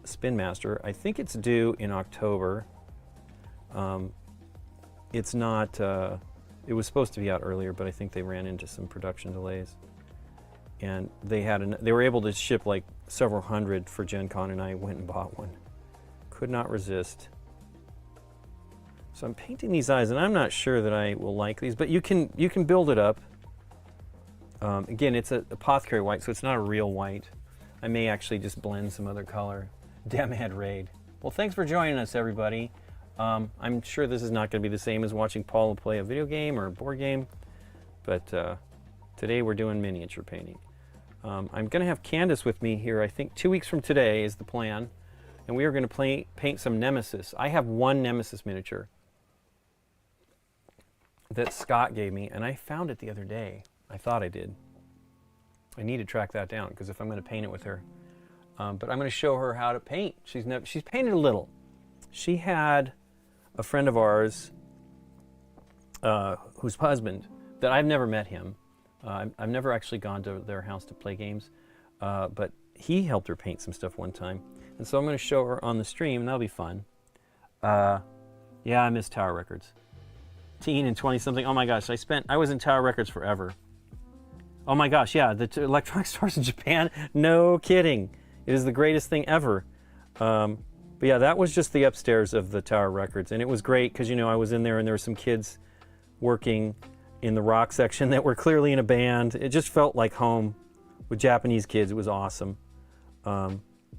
Spin Master. I think it's due in October. It's not, it was supposed to be out earlier, but I think they ran into some production delays. And they were able to ship like several hundred for Gen Con, and I went and bought one. Could not resist. So I'm painting these eyes, and I'm not sure that I will like these, but you can build it up. Again, it's a apothecary white, so it's not a real white. I may actually just blend some other color. Damhead Raid. Well, thanks for joining us, everybody. I'm sure this is not going to be the same as watching Paula play a video game or a board game, but today we're doing miniature painting. I'm going to have Candace with me here, I think 2 weeks from today is the plan, and we are going to paint some Nemesis. I have one Nemesis miniature that Scott gave me, and I found it the other day. I thought I did. I need to track that down, because if I'm going to paint it with her. But I'm going to show her how to paint. She's painted a little. She had a friend of ours whose husband, that I've never met him. I've never actually gone to their house to play games, but he helped her paint some stuff one time. And so I'm going to show her on the stream, and that'll be fun. Yeah, I miss Tower Records. Teen and 20-something. Oh my gosh, I was in Tower Records forever. Oh my gosh, yeah, the electronic stores in Japan. No kidding. It is the greatest thing ever. But yeah, that was just the upstairs of the Tower Records, and it was great because, you know, I was in there and there were some kids working in the rock section that were clearly in a band. It just felt like home with Japanese kids. It was awesome.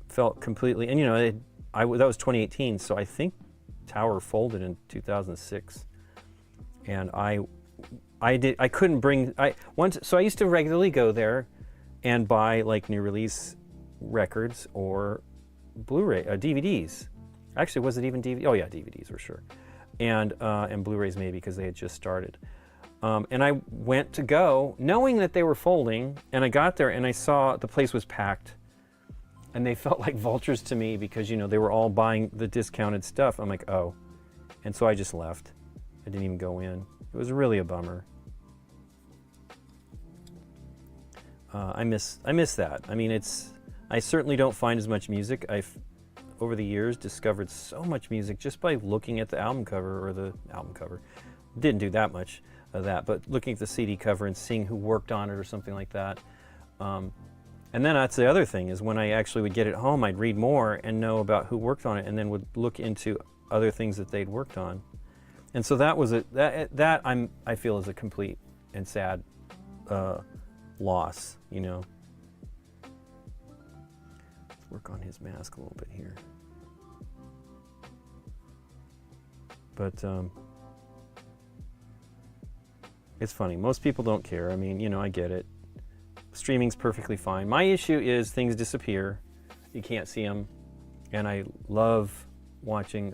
Felt completely, and you know, that was 2018, so I think Tower folded in 2006, and I couldn't bring, so I used to regularly go there and buy like new release records or Blu-ray, DVDs. Actually, was it even DVD? Oh yeah, DVDs for sure. and Blu-rays maybe because they had just started. And I went to go knowing that they were folding, and I got there and I saw the place was packed, and they felt like vultures to me because, you know, they were all buying the discounted stuff. I'm like, oh. And so I just left. I didn't even go in. It was really a bummer. I miss that. I mean, I certainly don't find as much music. I've, over the years, discovered so much music just by looking at the album cover, or the album cover. Didn't do that much of that, but looking at the CD cover and seeing who worked on it or something like that. And then that's the other thing, is when I actually would get it home, I'd read more and know about who worked on it, and then would look into other things that they'd worked on. And so that was I feel is a complete and sad loss, you know. Let's work on his mask a little bit here. But it's funny. Most people don't care. I mean, you know, I get it. Streaming's perfectly fine. My issue is things disappear. You can't see them. And I love watching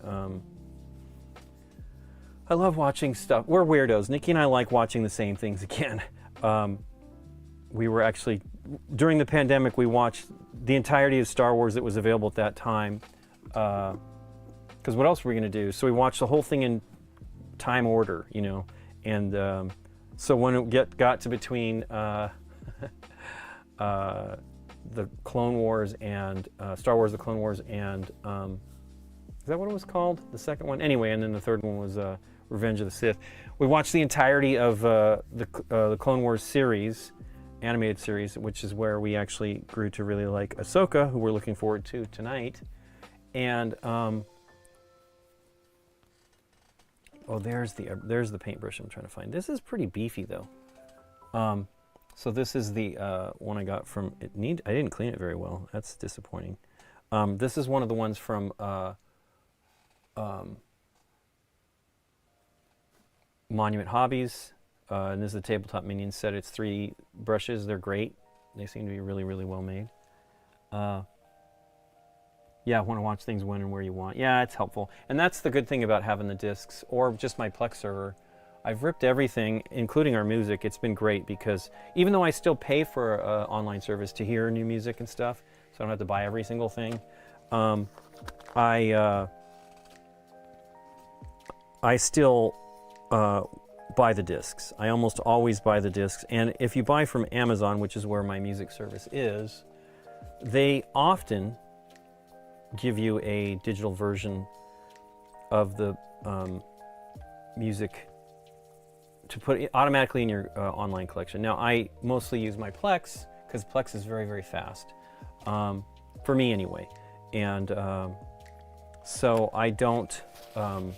stuff. We're weirdos. Nikki and I like watching the same things again. We were actually, during the pandemic, we watched the entirety of Star Wars that was available at that time. Because what else were we going to do? So we watched the whole thing in time order, you know. And so when it got to between the Clone Wars and Star Wars, the Clone Wars, and is that what it was called? The second one? Anyway, and then the third one was Revenge of the Sith. We watched the entirety of the Clone Wars series, animated series, which is where we actually grew to really like Ahsoka, who we're looking forward to tonight. And oh, there's the paintbrush I'm trying to find. This is pretty beefy though. So this is the one I got from I didn't clean it very well. That's disappointing. This is one of the ones from Monument Hobbies, and this is the Tabletop Minions set. It's 3 brushes. They're great. They seem to be really, really well made. Yeah, I want to watch things when and where you want. Yeah, it's helpful. And that's the good thing about having the discs, or just my Plex server. I've ripped everything, including our music. It's been great because even though I still pay for an online service to hear new music and stuff, so I don't have to buy every single thing, I still buy the discs. I almost always buy the discs. And if you buy from Amazon, which is where my music service is, they often give you a digital version of the music to put it automatically in your online collection. Now, I mostly use my Plex because Plex is very, very fast, for me anyway. And so I don't, I'm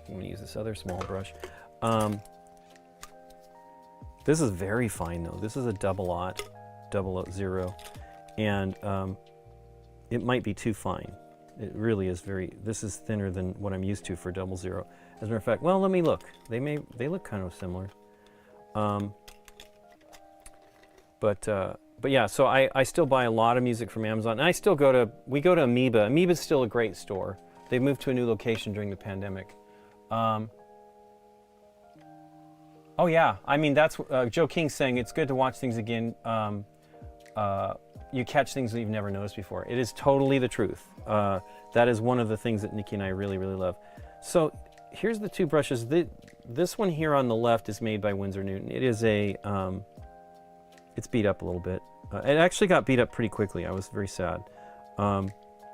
going to use this other small brush. This is very fine though. This is a 000, and it might be too fine. It really is this is thinner than what I'm used to for 00. As a matter of fact, well, let me look. They look kind of similar. But yeah, so I still buy a lot of music from Amazon, and we go to Amoeba. Amoeba's still a great store. They moved to a new location during the pandemic. Oh yeah, I mean, that's Joe King saying it's good to watch things again. You catch things that you've never noticed before. It is totally the truth. That is one of the things that Nikki and I really, really love. So here's the 2 brushes. This one here on the left is made by Winsor Newton. It is it's beat up a little bit. It actually got beat up pretty quickly. I was very sad. And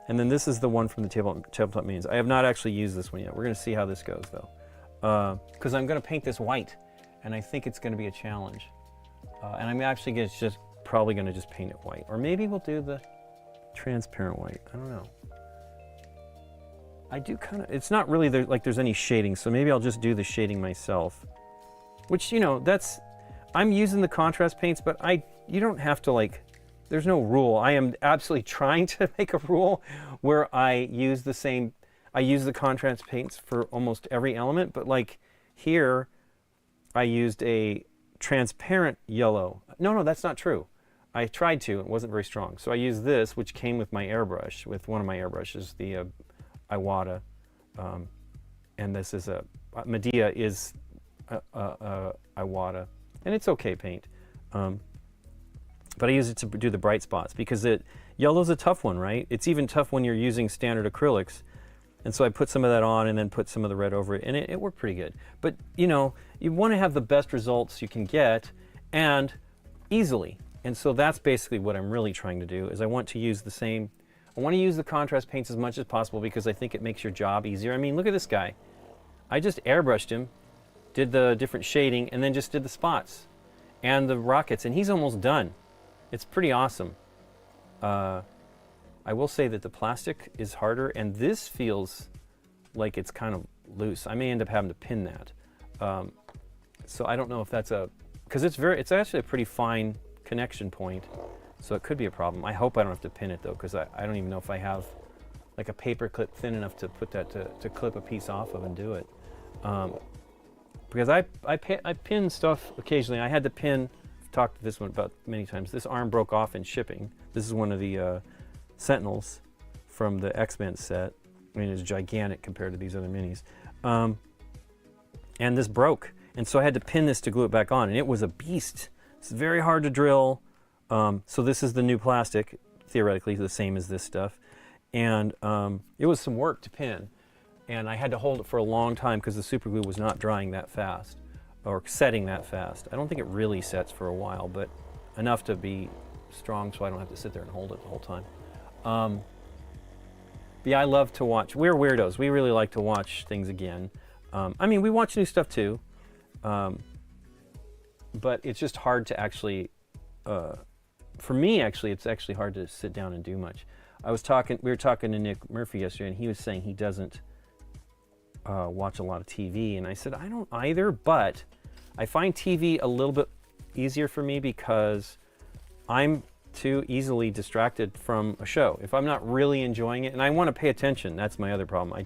then this is the one from the Tabletop Minions. I have not actually used this one yet. We're going to see how this goes though. Because I'm going to paint this white, and I think it's going to be a challenge. And I'm actually probably going to just paint it white. Or maybe we'll do the transparent white. I don't know. I do kind of, it's not really like there's any shading, so maybe I'll just do the shading myself. Which, you know, I'm using the contrast paints, but you don't have to there's no rule. I am absolutely trying to make a rule where I use the contrast paints for almost every element, but like here, I used a transparent yellow. No, that's not true. I tried to, it wasn't very strong. So I used this, which came with my airbrush, with one of my airbrushes, the Iwata And this is a Medea is Iwata, and it's okay paint. But I use it to do the bright spots because yellow's a tough one, right? It's even tough when you're using standard acrylics. And so I put some of that on and then put some of the red over it, and it worked pretty good. But you know, you want to have the best results you can get and easily. And so that's basically what I'm really trying to do is I want to use the contrast paints as much as possible because I think it makes your job easier. I mean, look at this guy. I just airbrushed him, did the different shading, and then just did the spots and the rockets, and he's almost done. It's pretty awesome. I will say that the plastic is harder, and this feels like it's kind of loose. I may end up having to pin that. So I don't know if that's because it's actually a pretty fine connection point, so it could be a problem. I hope I don't have to pin it though, because I don't even know if I have like a paper clip thin enough to put that to clip a piece off of and do it. Because I pin stuff occasionally. I had to pin. I've talked to this one about many times. This arm broke off in shipping. This is one of the Sentinels from the X-Men set. I mean, it's gigantic compared to these other minis. And this broke. And so I had to pin this to glue it back on. And it was a beast. It's very hard to drill. So this is the new plastic, theoretically the same as this stuff. And it was some work to pin. And I had to hold it for a long time because the super glue was not drying that fast or setting that fast. I don't think it really sets for a while, but enough to be strong so I don't have to sit there and hold it the whole time. But yeah, I love to watch. We're weirdos. We really like to watch things again. I mean, we watch new stuff too, but it's just hard to actually, for me actually, it's actually hard to sit down and do much. We were talking to Nick Murphy yesterday, and he was saying he doesn't watch a lot of TV, and I said, I don't either, but I find TV a little bit easier for me because I'm too easily distracted from a show. If I'm not really enjoying it, and I want to pay attention, that's my other problem.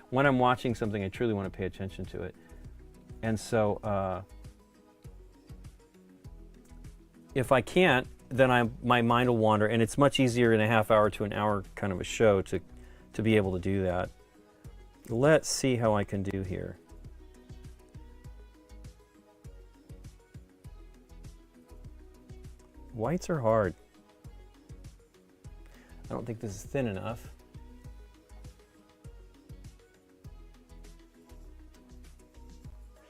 When I'm watching something, I truly want to pay attention to it. And so if I can't, then my mind will wander, and it's much easier in a half hour to an hour kind of a show to be able to do that. Let's see how I can do here. Whites are hard. I don't think this is thin enough.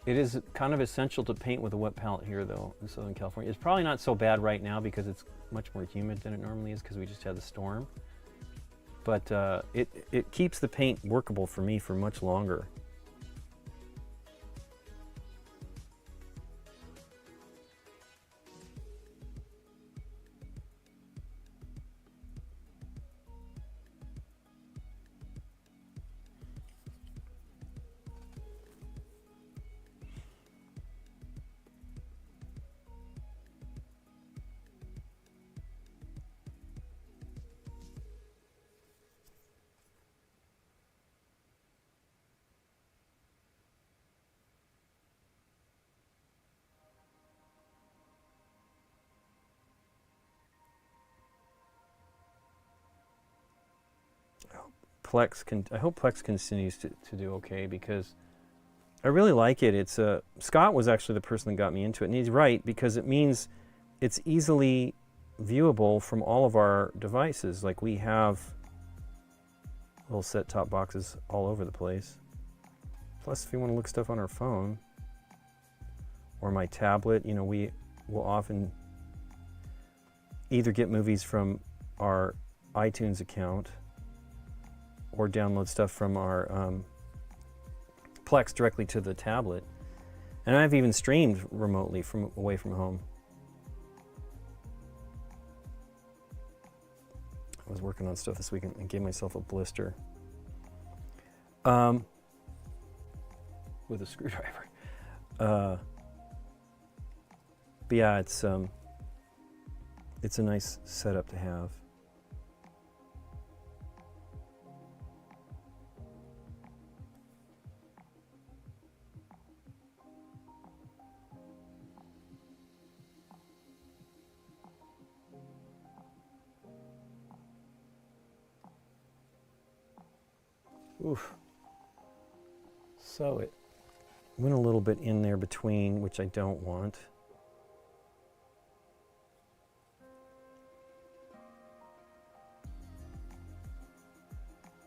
It is kind of essential to paint with a wet palette here, though, in Southern California. It's probably not so bad right now because it's much more humid than it normally is because we just had the storm. But it keeps the paint workable for me for much longer. I hope Plex continues to do okay because I really like it. Scott was actually the person that got me into it, and he's right because it means it's easily viewable from all of our devices. Like we have little set-top boxes all over the place. Plus, if you want to look stuff on our phone or my tablet, you know, we will often either get movies from our iTunes account or download stuff from our Plex directly to the tablet. And I've even streamed remotely away from home. I was working on stuff this weekend and gave myself a blister with a screwdriver. But yeah, it's a nice setup to have. Oof. So it went a little bit in there between, which I don't want.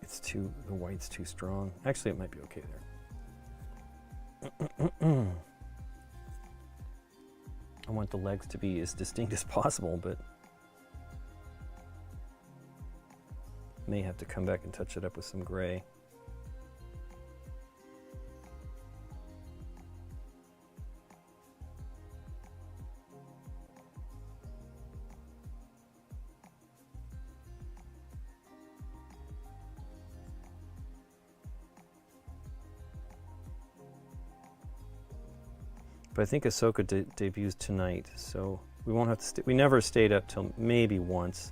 It's too, the white's too strong. Actually, it might be okay there. I want the legs to be as distinct as possible, but may have to come back and touch it up with some gray. But I think Ahsoka debuts tonight, so we won't have to. We never stayed up till maybe once,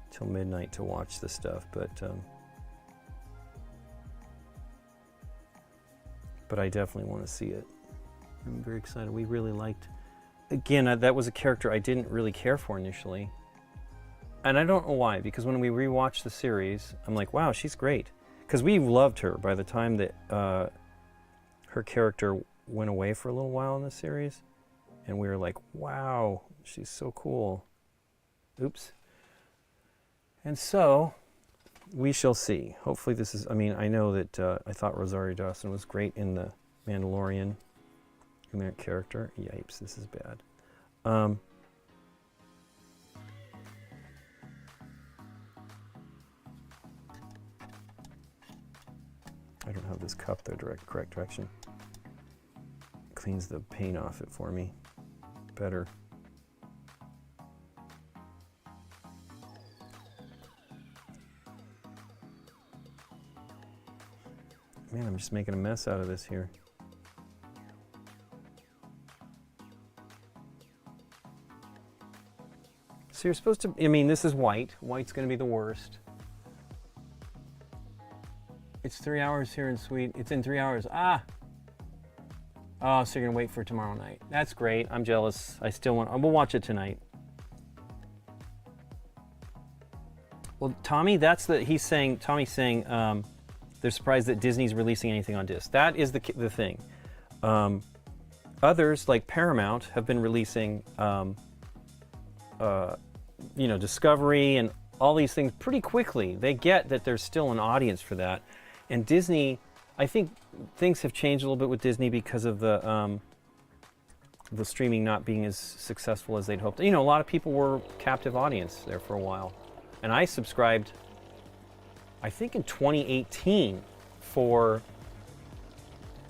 till midnight to watch the stuff. But I definitely want to see it. I'm very excited. We really liked. Again, that was a character I didn't really care for initially, and I don't know why. Because when we rewatched the series, I'm like, wow, she's great. Because we loved her by the time that her character went away for a little while in the series, and we were like, wow, she's so cool. Oops. And so we shall see. Hopefully this is, I mean, I know that I thought Rosario Dawson was great in The Mandalorian, in that character. Yipes, this is bad. I don't have this cup the correct direction. Cleans the paint off it for me better. Man, I'm just making a mess out of this here. So you're supposed to, I mean, this is white. White's going to be the worst. It's 3 hours here in Sweden. It's in 3 hours. Ah! Oh, so you're going to wait for tomorrow night. That's great. I'm jealous. I still want, we'll watch it tonight. Well, Tommy, that's the, Tommy's saying they're surprised that Disney's releasing anything on disc. That is the thing. Others, like Paramount, have been releasing, you know, Discovery and all these things pretty quickly. They get that there's still an audience for that. And Disney, I think things have changed a little bit with Disney because of the streaming not being as successful as they'd hoped. You know, a lot of people were captive audience there for a while. And I subscribed, I think in 2018 for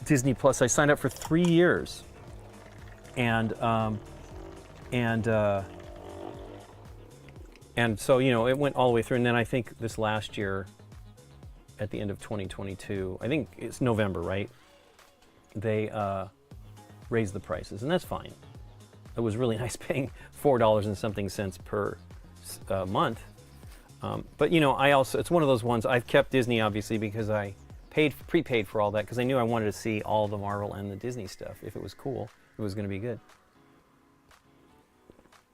Disney Plus. I signed up for 3 years. And so, you know, it went all the way through. And then I think this last year, at the end of 2022, I think it's November, right? They raised the prices, and that's fine. It was really nice paying $4 and something cents per month. But you know, I also, it's one of those ones, I've kept Disney obviously because I prepaid for all that because I knew I wanted to see all the Marvel and the Disney stuff. If it was cool, it was going to be good.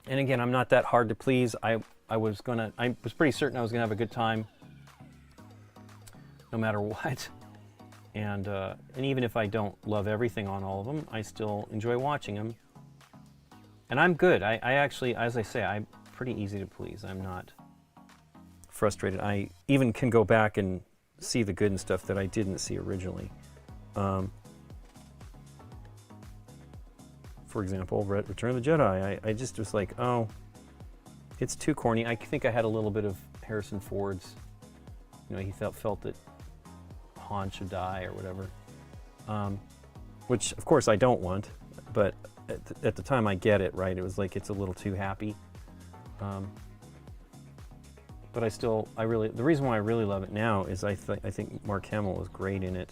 And again, I'm not that hard to please. I was pretty certain I was gonna have a good time no matter what. And even if I don't love everything on all of them, I still enjoy watching them. And I'm good. I actually, as I say, I'm pretty easy to please. I'm not frustrated. I even can go back and see the good and stuff that I didn't see originally. For example, Return of the Jedi. I just was like, oh, it's too corny. I think I had a little bit of Harrison Ford's, you know, he felt that Han should die or whatever, which of course I don't want, but at the time I get it, right? It was like it's a little too happy, but the reason why I really love it now is I think Mark Hamill was great in it,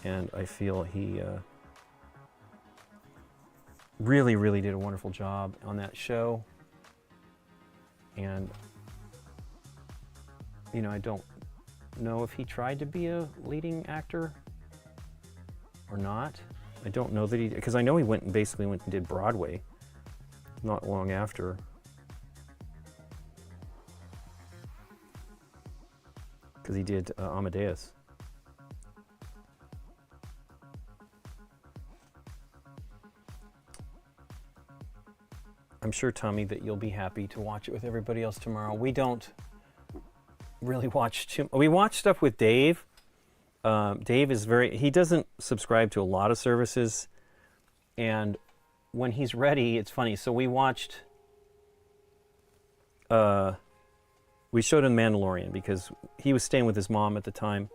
and I feel he really did a wonderful job on that show. And you know, I don't know if he tried to be a leading actor or not. I don't know that he, because I know he basically went and did Broadway not long after. Because he did Amadeus. I'm sure, Tommy, that you'll be happy to watch it with everybody else tomorrow. We don't really watch too. We watch stuff with Dave. Dave is he doesn't subscribe to a lot of services, and when he's ready, it's funny. So we watched. We showed him Mandalorian because he was staying with his mom at the time,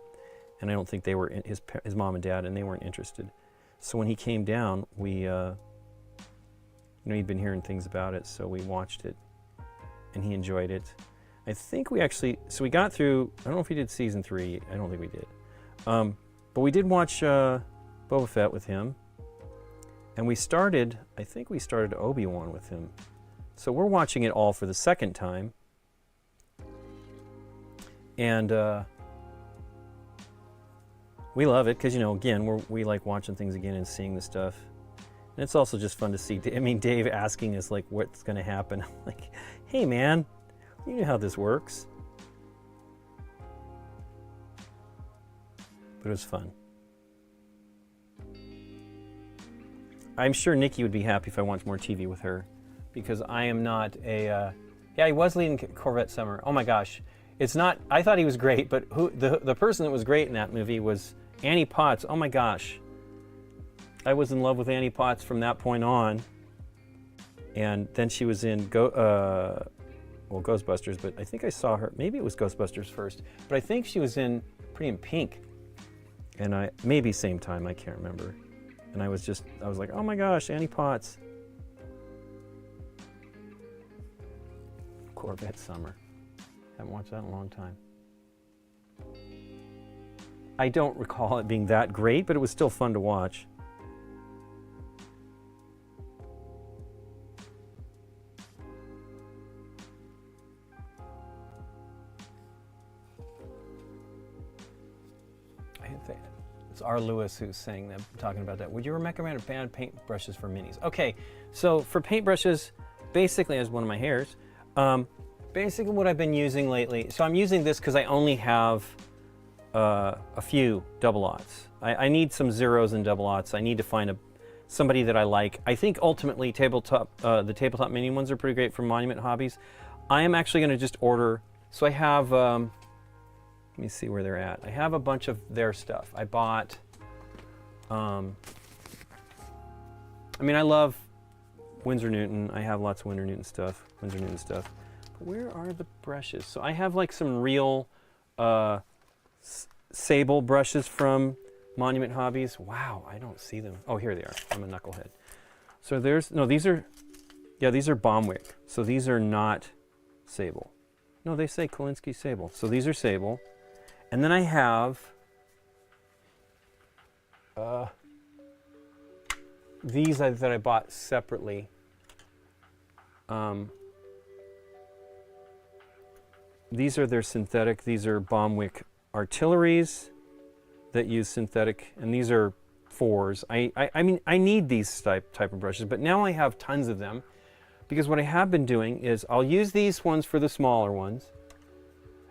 and I don't think they were his mom and dad, and they weren't interested. So when he came down, we, he'd been hearing things about it, so we watched it, and he enjoyed it. I think we actually, so we got through. I don't know if we did season 3. I don't think we did, but we did watch Boba Fett with him, and we started. I think we started Obi-Wan with him. So we're watching it all for the second time. And we love it because, again, we like watching things again and seeing the stuff. And it's also just fun to see, Dave asking us, like, what's going to happen. I'm like, hey, man, you know how this works. But it was fun. I'm sure Nikki would be happy if I watched more TV with her, because I am not a... yeah, he was leading Corvette Summer. Oh, my gosh. It's not... I thought he was great, but the person that was great in that movie was Annie Potts. Oh, my gosh. I was in love with Annie Potts from that point on. And then she was in Ghostbusters, but I think I saw her... Maybe it was Ghostbusters first, but I think she was in Pretty in Pink. And maybe same time, I can't remember. And I was like, oh, my gosh, Annie Potts. Corvette Summer. Haven't watched that in a long time. I don't recall it being that great, but it was still fun to watch. It's R. Lewis who's saying that, talking about that. Would you recommend bad paint brushes for minis? Okay, so for paint brushes, basically as one of my hairs, basically what I've been using lately, so I'm using this because I only have a few double aughts. I need some zeros and double aughts. I need to find somebody that I like. I think ultimately the tabletop mini ones are pretty great for Monument Hobbies. I am actually going to just order, so I have, let me see where they're at. I have a bunch of their stuff. I bought, I love Winsor Newton. I have lots of Winsor Newton stuff. Where are the brushes? So I have like some real sable brushes from Monument Hobbies. Wow, I don't see them. Oh, here they are. I'm a knucklehead. So these are Baumwick. So these are not sable. No, they say Kolinsky sable. So these are sable. And then I have these that I bought separately. These are their synthetic. These are Baumwick artilleries that use synthetic, and these are 4s. I need these type of brushes, but now I have tons of them, because what I have been doing is I'll use these ones for the smaller ones,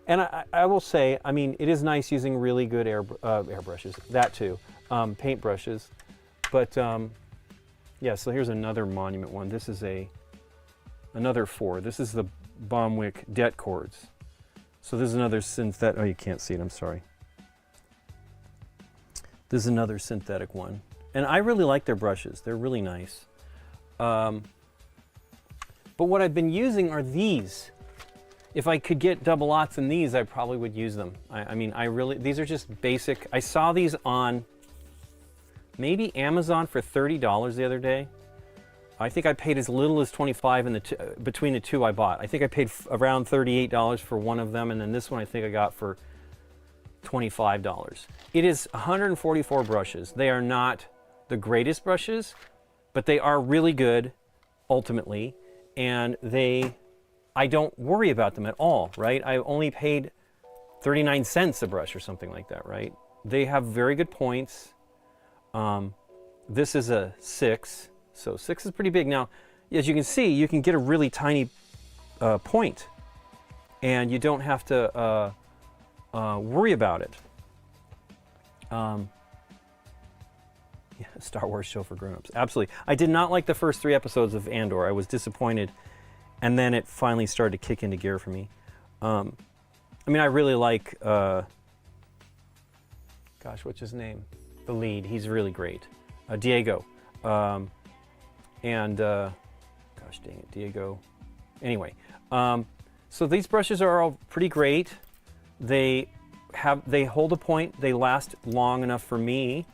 and I will say, it is nice using really good airbrushes, that too, paint brushes, but yeah. So here's another Monument one. This is another 4. This is the Baumwick det cords. So there's another synthetic. Oh, you can't see it. I'm sorry. This is another synthetic one, and I really like their brushes. They're really nice. But what I've been using are these. If I could get double aughts in these, I probably would use them. These are just basic. I saw these on maybe Amazon for $30 the other day. I think I paid as little as $25 between the two I bought. I think I paid around $38 for one of them, and then this one I think I got for $25. It is 144 brushes. They are not the greatest brushes, but they are really good ultimately, and I don't worry about them at all, right? I only paid 39 cents a brush or something like that, right? They have very good points. This is a 6. So 6 is pretty big. Now, as you can see, you can get a really tiny point, and you don't have to worry about it. Yeah, Star Wars show for grown-ups. Absolutely. I did not like the first 3 episodes of Andor. I was disappointed, and then it finally started to kick into gear for me. I mean, I really like, gosh, what's his name? The lead. He's really great. Diego. Gosh dang it, Diego. Anyway, so these brushes are all pretty great. They hold a point. They last long enough for me,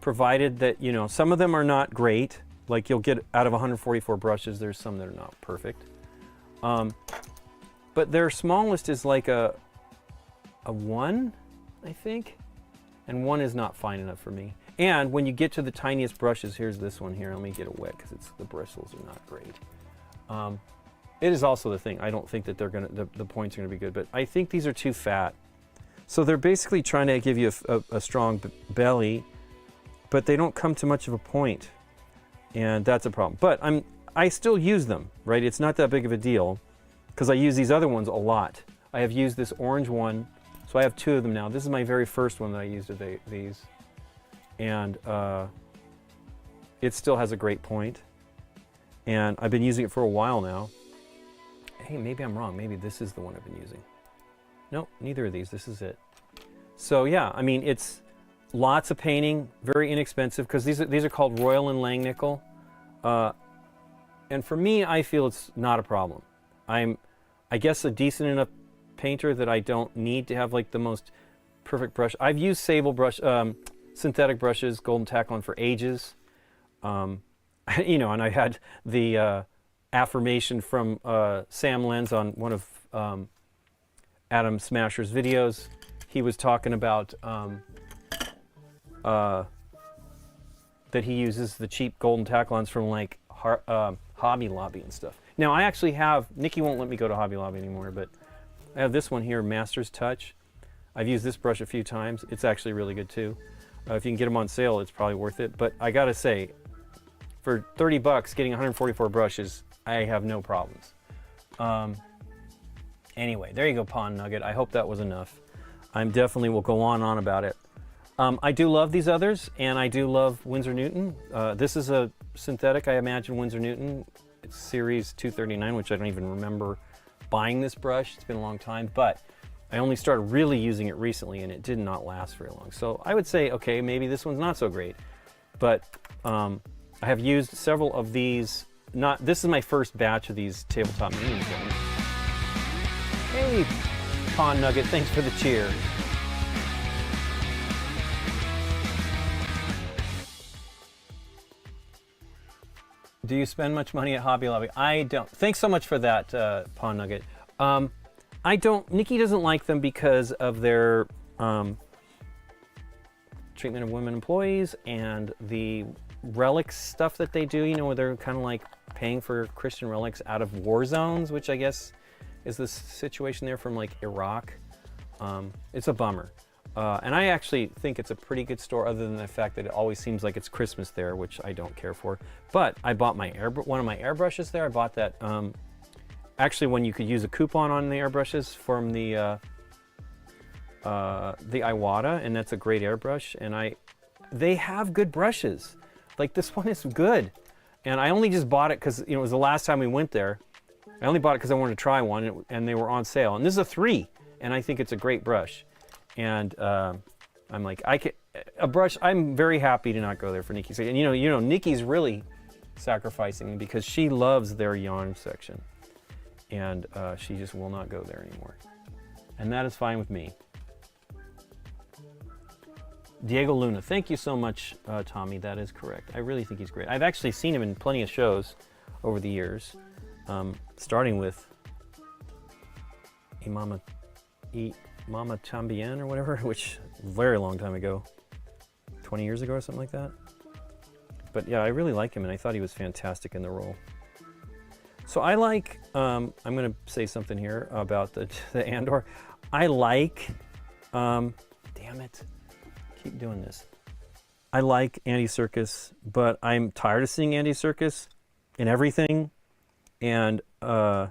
provided that, you know, some of them are not great. Like you'll get out of 144 brushes, there's some that are not perfect. But their smallest is like a 1, I think, and 1 is not fine enough for me. And when you get to the tiniest brushes, here's this one here. Let me get it wet because the bristles are not great. It is also the thing. I don't think that they're gonna the points are gonna be good, but I think these are too fat. So they're basically trying to give you a strong belly, but they don't come to much of a point, and that's a problem. But I still use them, right? It's not that big of a deal because I use these other ones a lot. I have used this orange one, so I have 2 of them now. This is my very first one that I used of these, and it still has a great point, and I've been using it for a while now. Hey, maybe I'm wrong. Maybe this is the one I've been using. Nope, neither of these. This is it. So yeah, I mean, it's lots of painting, very inexpensive, because these are called Royal and Langnickel. And for me, I feel it's not a problem. I'm, I guess, a decent enough painter that I don't need to have like the most perfect brush. I've used sable brush, synthetic brushes, Golden Taklon for ages. You know, and I had the affirmation from Sam Lenz on one of Adam Smasher's videos. He was talking about that he uses the cheap Golden Taklons from like Hobby Lobby and stuff. Now I actually have, Nikki won't let me go to Hobby Lobby anymore, but I have this one here, Master's Touch. I've used this brush a few times. It's actually really good too. If you can get them on sale, it's probably worth it. But I gotta say, for 30 bucks, getting 144 brushes, I have no problems. Anyway, there you go, Pond Nugget. I hope that was enough. I definitely will go on about it. I do love these others, and I do love Winsor Newton. This is a synthetic, I imagine, Winsor Newton. It's Series 239, which I don't even remember buying this brush. It's been a long time, but I only started really using it recently, and it did not last very long. So I would say, okay, maybe this one's not so great. But I have used several of these. This is my first batch of these tabletop minis. Hey, Pond Nugget, thanks for the cheer. Do you spend much money at Hobby Lobby? I don't. Thanks so much for that, Pond Nugget. I don't. Nikki doesn't like them because of their treatment of women employees and the relics stuff that they do. You know, where they're kind of like paying for Christian relics out of war zones, which I guess is the situation there from like Iraq. It's a bummer. And I actually think it's a pretty good store, other than the fact that it always seems like it's Christmas there, which I don't care for. But I bought my one of my airbrushes there. I bought that actually when you could use a coupon on the airbrushes from the Iwata, and that's a great airbrush. And they have good brushes. Like this one is good. And I only just bought it because it was the last time we went there. I only bought it because I wanted to try one, and they were on sale. And this is a 3, and I think it's a great brush. And I'm like, a brush. I'm very happy to not go there for Nikki's sake. And you know, Nikki's really sacrificing because she loves their yarn section, and she just will not go there anymore. And that is fine with me. Diego Luna, thank you so much, Tommy. That is correct. I really think he's great. I've actually seen him in plenty of shows over the years, starting with Mama Tambien or whatever, which very long time ago, 20 years ago or something like that. But yeah, I really like him, and I thought he was fantastic in the role. So I like, I'm going to say something here about the Andor. I like, damn it, keep doing this. I like Andy Serkis, but I'm tired of seeing Andy Serkis in everything, and I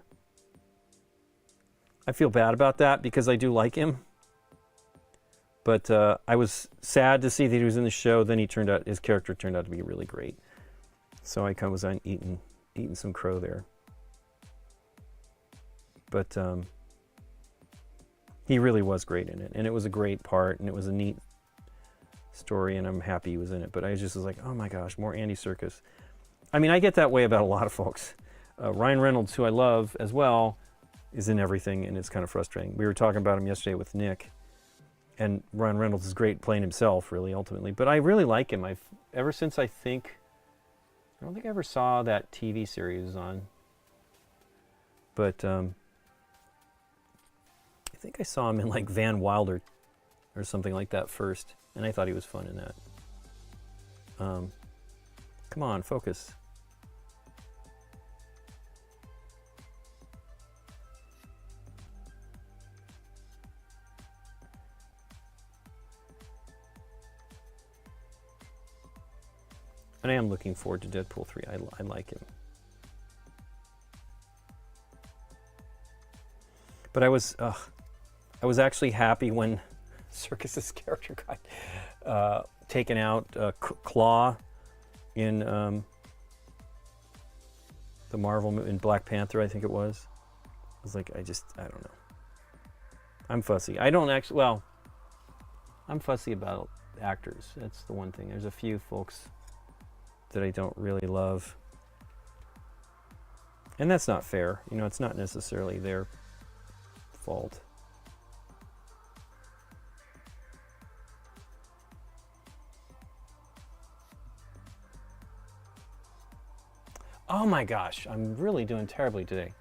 feel bad about that because I do like him. But I was sad to see that he was in the show. Then his character turned out to be really great. So I kind of was on eating some crow there. But he really was great in it, and it was a great part, and it was a neat story, and I'm happy he was in it. But I just was like, oh my gosh, more Andy Serkis. I mean, I get that way about a lot of folks. Ryan Reynolds, who I love as well, is in everything, and it's kind of frustrating. We were talking about him yesterday with Nick, and Ryan Reynolds is great playing himself, really, ultimately. But I really like him. Ever since I don't think I ever saw that TV series he was on. But I think I saw him in like Van Wilder or something like that first, and I thought he was fun in that. Come on, focus. And I am looking forward to Deadpool 3. I like him. But I was actually happy when Serkis's character got taken out. Claw in the Marvel movie, in Black Panther, I think it was. I was like, I don't know. I'm fussy. I'm fussy about actors. That's the one thing. There's a few folks that I don't really love. And that's not fair. You know, it's not necessarily their fault. Oh my gosh, I'm really doing terribly today.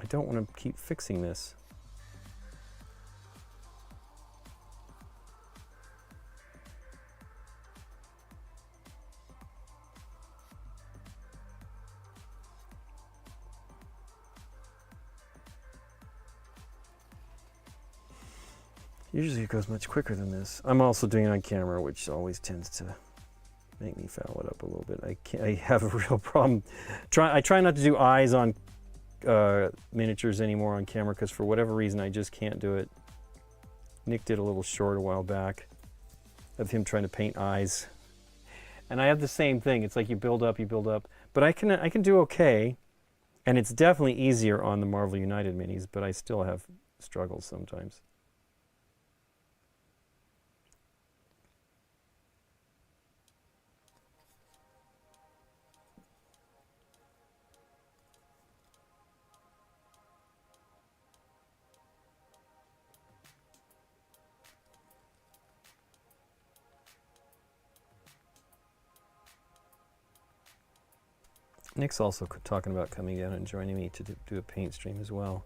I don't want to keep fixing this. Usually it goes much quicker than this. I'm also doing it on camera, which always tends to make me foul it up a little bit. I have a real problem. I try not to do eyes on miniatures anymore on camera because for whatever reason I just can't do it. Nick did a little short a while back of him trying to paint eyes. And I have the same thing. It's like you build up. But I can do okay. And it's definitely easier on the Marvel United minis, but I still have struggles sometimes. Nick's also talking about coming down and joining me to do a paint stream as well.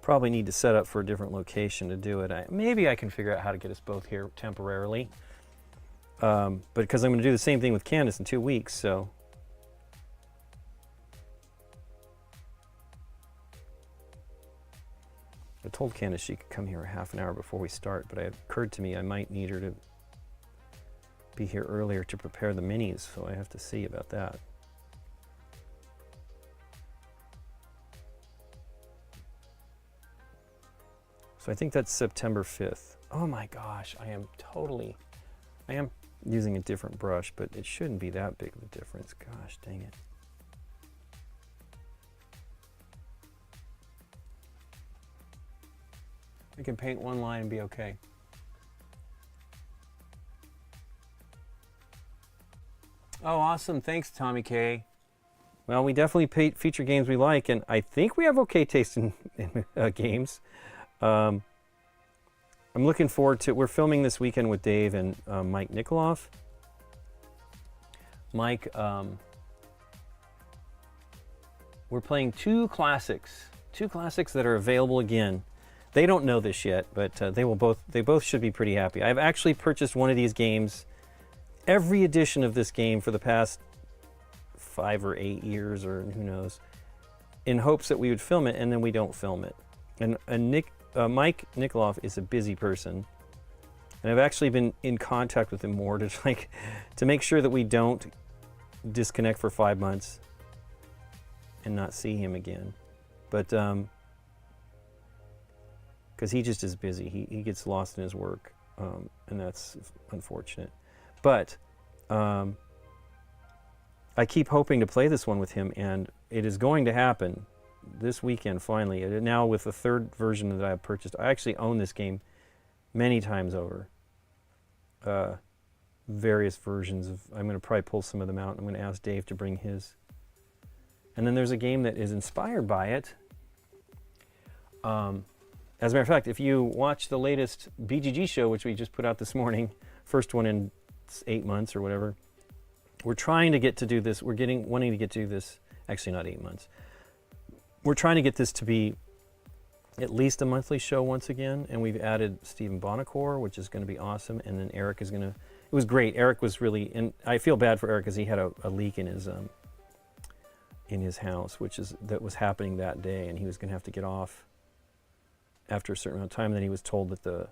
Probably need to set up for a different location to do it. Maybe I can figure out how to get us both here temporarily. But because I'm going to do the same thing with Candace in 2 weeks, so. I told Candace she could come here a half an hour before we start, but it occurred to me I might need her to be here earlier to prepare the minis, so I have to see about that. So I think that's September 5th. Oh my gosh, I am using a different brush, but it shouldn't be that big of a difference. Gosh, dang it. I can paint one line and be okay. Oh, awesome. Thanks, Tommy K. Well, we definitely feature games we like, and I think we have okay taste in games. I'm looking forward to, we're filming this weekend with Dave and Mike Nikoloff. Mike, we're playing two classics that are available again. They don't know this yet, but they both should be pretty happy. I've actually purchased one of these games, every edition of this game for the past 5 or 8 years, or who knows, in hopes that we would film it, and then we don't film it. And Mike Nikoloff is a busy person, and I've actually been in contact with him more to make sure that we don't disconnect for 5 months and not see him again. But because because he just is busy. He gets lost in his work, and that's unfortunate. But I keep hoping to play this one with him, and it is going to happen this weekend finally. Now with the third version that I have purchased, I actually own this game many times over. Various versions of, I'm going to probably pull some of them out. I'm going to ask Dave to bring his. And then there's a game that is inspired by it. As a matter of fact, if you watch the latest BGG show, which we just put out this morning, first one in 8 months or whatever, we're trying to get to do this. We're wanting to get to this, actually not 8 months. We're trying to get this to be at least a monthly show once again, and we've added Stephen Bonacore, which is going to be awesome, and then Eric is going to, it was great. Eric was really, and I feel bad for Eric because he had a leak in his house, that was happening that day, and he was going to have to get off after a certain amount of time. And then he was told that the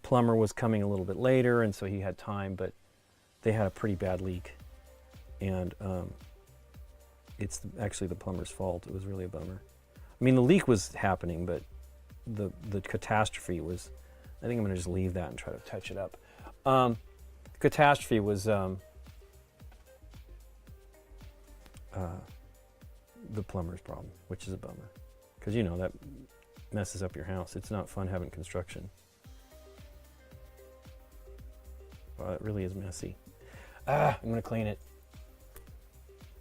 plumber was coming a little bit later, and so he had time, but they had a pretty bad leak, and it's actually the plumber's fault. It was really a bummer. I mean, the leak was happening, but the catastrophe was, I think I'm going to just leave that and try to touch it up. Catastrophe was the plumber's problem, which is a bummer, because you know that messes up your house. It's not fun having construction. Well, it really is messy. I'm going to clean it.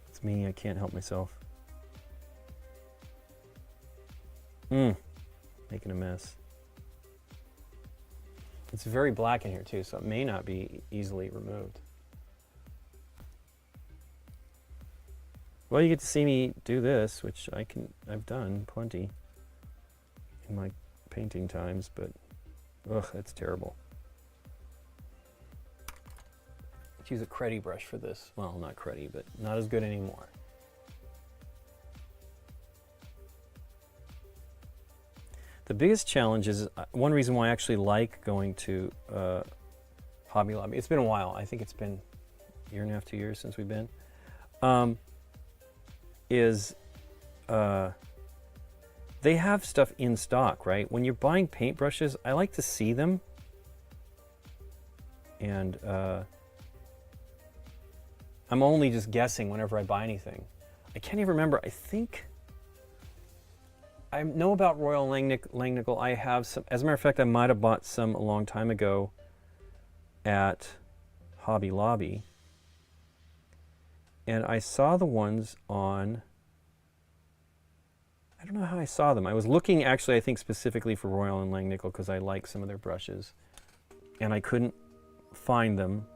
It's me, I can't help myself. Making a mess. It's very black in here too, so it may not be easily removed. Well, you get to see me do this, which I've done plenty in my painting times, but ugh, that's terrible. Let's use a Creddy brush for this. Well, not Creddy, but not as good anymore. The biggest challenge is, one reason why I actually like going to Hobby Lobby, it's been a while, I think it's been a year and a half, 2 years since we've been, they have stuff in stock, right? When you're buying paintbrushes, I like to see them, and I'm only just guessing whenever I buy anything. I can't even remember, I know about Royal Langnickel. I have some, as a matter of fact, I might have bought some a long time ago at Hobby Lobby. And I saw the ones on, I don't know how I saw them. I was looking actually, I think specifically for Royal and Langnickel because I like some of their brushes. And I couldn't find them.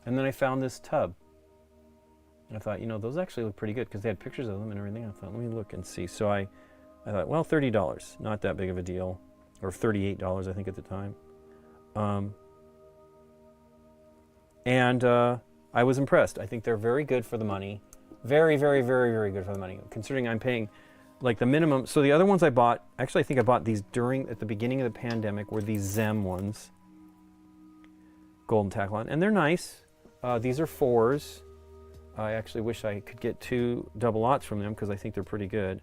And then I found this tub. And I thought, you know, those actually look pretty good because they had pictures of them and everything. I thought, let me look and see. So I thought, well, $30, not that big of a deal, or $38, I think, at the time. I was impressed. I think they're very good for the money. Very, very, very, very good for the money, considering I'm paying like the minimum. So the other ones I bought, actually I think I bought these at the beginning of the pandemic, were these Zem ones, Golden Taklon, and they're nice. These are 4s. I actually wish I could get 2 double aughts from them because I think they're pretty good.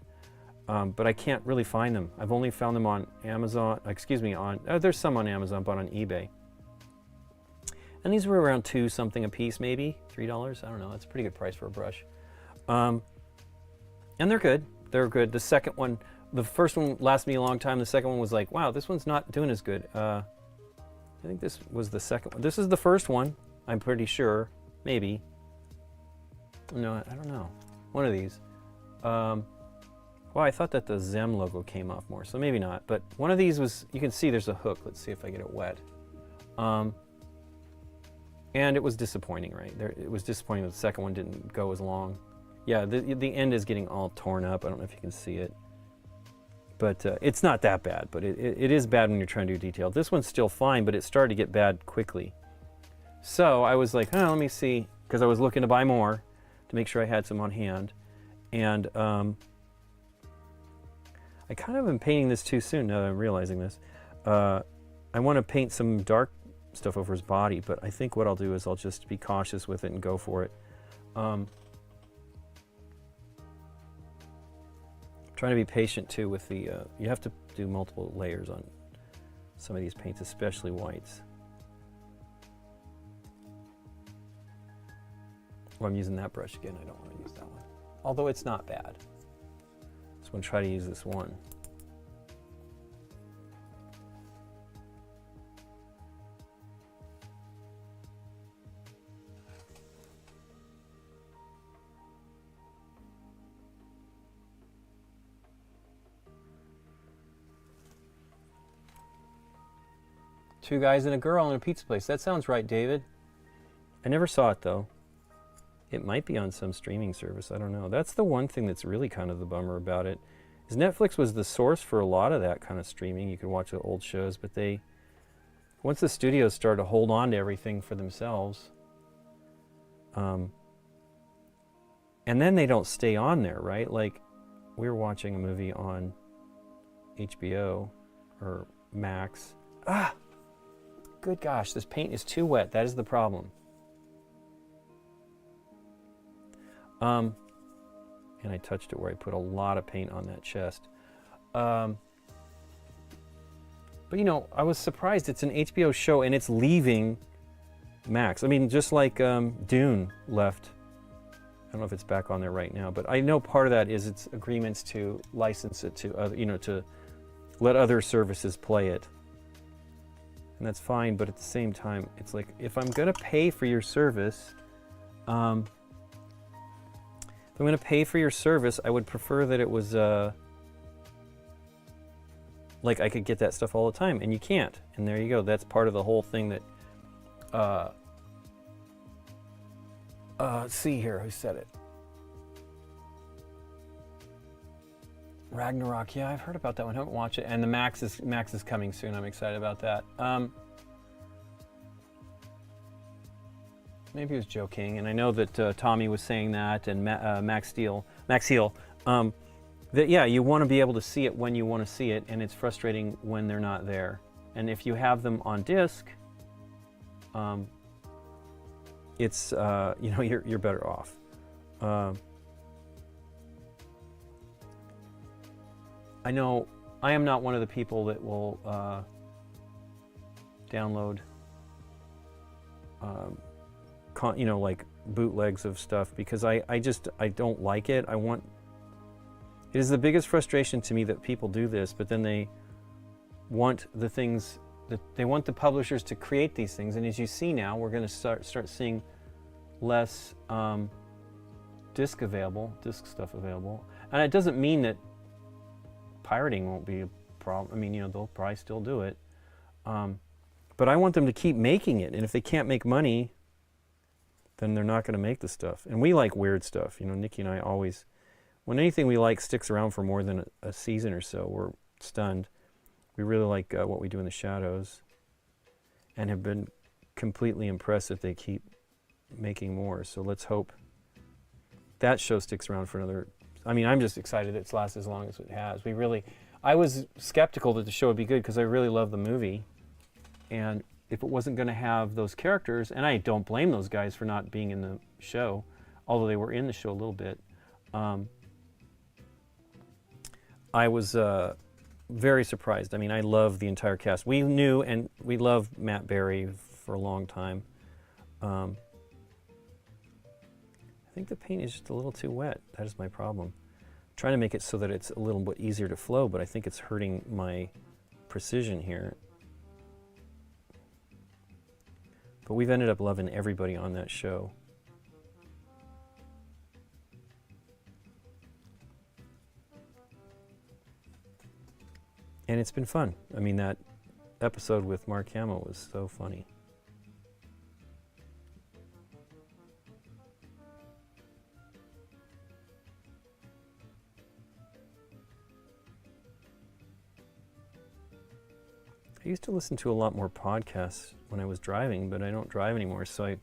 But I can't really find them. I've only found them on Amazon, there's some on Amazon, but on eBay. And these were around $2 something a piece, maybe $3. I don't know. That's a pretty good price for a brush. And they're good. They're good. The second one, the first one lasted me a long time. The second one was like, wow, this one's not doing as good. I think this was the second one. This is the first one, I'm pretty sure. Maybe. No, I don't know. One of these. Well, I thought that the Zem logo came off more, so maybe not. But one of these was, you can see there's a hook. Let's see if I get it wet. And it was disappointing, right? It was disappointing that the second one didn't go as long. Yeah, the end is getting all torn up. I don't know if you can see it. But it's not that bad, but it is bad when you're trying to do detail. This one's still fine, but it started to get bad quickly. So I was like, oh, let me see, because I was looking to buy more to make sure I had some on hand. And I kind of am painting this too soon now that I'm realizing this. I want to paint some dark stuff over his body, but I think what I'll do is I'll just be cautious with it and go for it. Trying to be patient too with the, you have to do multiple layers on some of these paints, especially whites. Well, I'm using that brush again. I don't want to use that one. Although it's not bad. Just want to try to use this one. Two guys and a girl in a pizza place. That sounds right, David. I never saw it, though. It might be on some streaming service. I don't know. That's the one thing that's really kind of the bummer about it, is Netflix was the source for a lot of that kind of streaming. You could watch the old shows, but once the studios started to hold on to everything for themselves, and then they don't stay on there, right? Like, we were watching a movie on HBO or Max. Good gosh, this paint is too wet. That is the problem. And I touched it where I put a lot of paint on that chest. But you know, I was surprised. It's an HBO show and it's leaving Max. I mean, just like Dune left. I don't know if it's back on there right now, but I know part of that is its agreements to license it to other, to let other services play it. And that's fine, but at the same time, it's like, if I'm going to pay for your service, if I'm going to pay for your service, I would prefer that it was, like I could get that stuff all the time, and you can't. And there you go. That's part of the whole thing that, let's see here, who said it? Ragnarok, yeah, I've heard about that one. I haven't watched it. And the Max is coming soon. I'm excited about that. Maybe he was joking, and I know that Tommy was saying that, and Max Heel, that yeah, you want to be able to see it when you want to see it, and it's frustrating when they're not there. And if you have them on disc, it's you know, you're better off. I know I am not one of the people that will download, you know, like bootlegs of stuff, because I don't like it. It is the biggest frustration to me that people do this, but then they want the things that they want the publishers to create these things. And as you see now, we're going to start seeing less disc stuff available. And it doesn't mean that pirating won't be a problem. I mean, you know, they'll probably still do it. But I want them to keep making it. And if they can't make money, then they're not going to make the stuff. And we like weird stuff. You know, Nikki and I always, when anything we like sticks around for more than a season or so, we're stunned. We really like what we do in the shadows, and have been completely impressed that they keep making more. So let's hope that show sticks around for another. I mean, I'm just excited it's lasted as long as it has. I was skeptical that the show would be good because I really love the movie. And if it wasn't going to have those characters, and I don't blame those guys for not being in the show, although they were in the show a little bit, I was very surprised. I mean, I love the entire cast. We knew, and we loved Matt Berry for a long time. I think the paint is just a little too wet. That is my problem. I'm trying to make it so that it's a little bit easier to flow, but I think it's hurting my precision here. But we've ended up loving everybody on that show. And it's been fun. I mean, that episode with Mark Hamill was so funny. I used to listen to a lot more podcasts when I was driving, but I don't drive anymore, so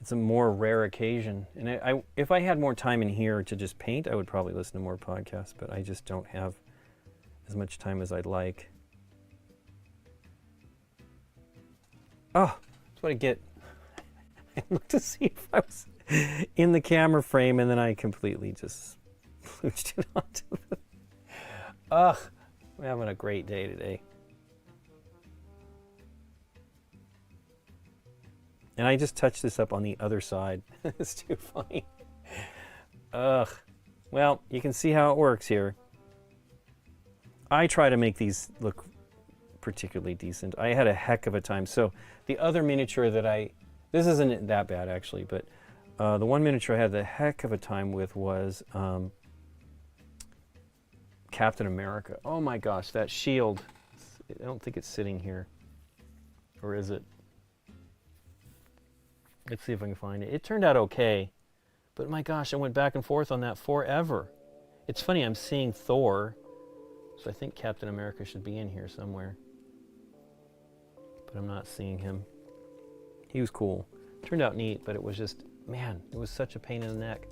it's a more rare occasion. And if I had more time in here to just paint, I would probably listen to more podcasts, but I just don't have as much time as I'd like. Oh, that's what I get. I looked to see if I was in the camera frame, and then I completely just plooched it onto the... Ugh, we're having a great day today. And I just touched this up on the other side. It's too funny. Ugh. Well, you can see how it works here. I try to make these look particularly decent. I had a heck of a time. So the other miniature that this isn't that bad actually, but the one miniature I had the heck of a time with was Captain America. Oh my gosh, that shield. I don't think it's sitting here. Or is it? Let's see if I can find it. It turned out okay. But my gosh, I went back and forth on that forever. It's funny, I'm seeing Thor. So I think Captain America should be in here somewhere. But I'm not seeing him. He was cool. Turned out neat, but it was just, man, it was such a pain in the neck.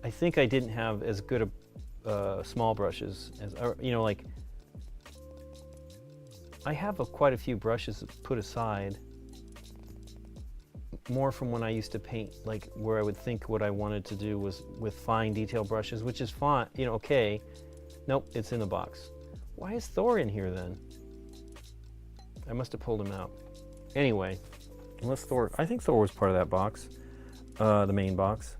I think I didn't have as good a small brushes as, you know, like, I have quite a few brushes put aside, more from when I used to paint, like where I would think what I wanted to do was with fine detail brushes, which is fine, you know, okay. Nope, it's in the box. Why is Thor in here then? I must have pulled him out. Anyway, unless Thor, I think Thor was part of that box, the main box.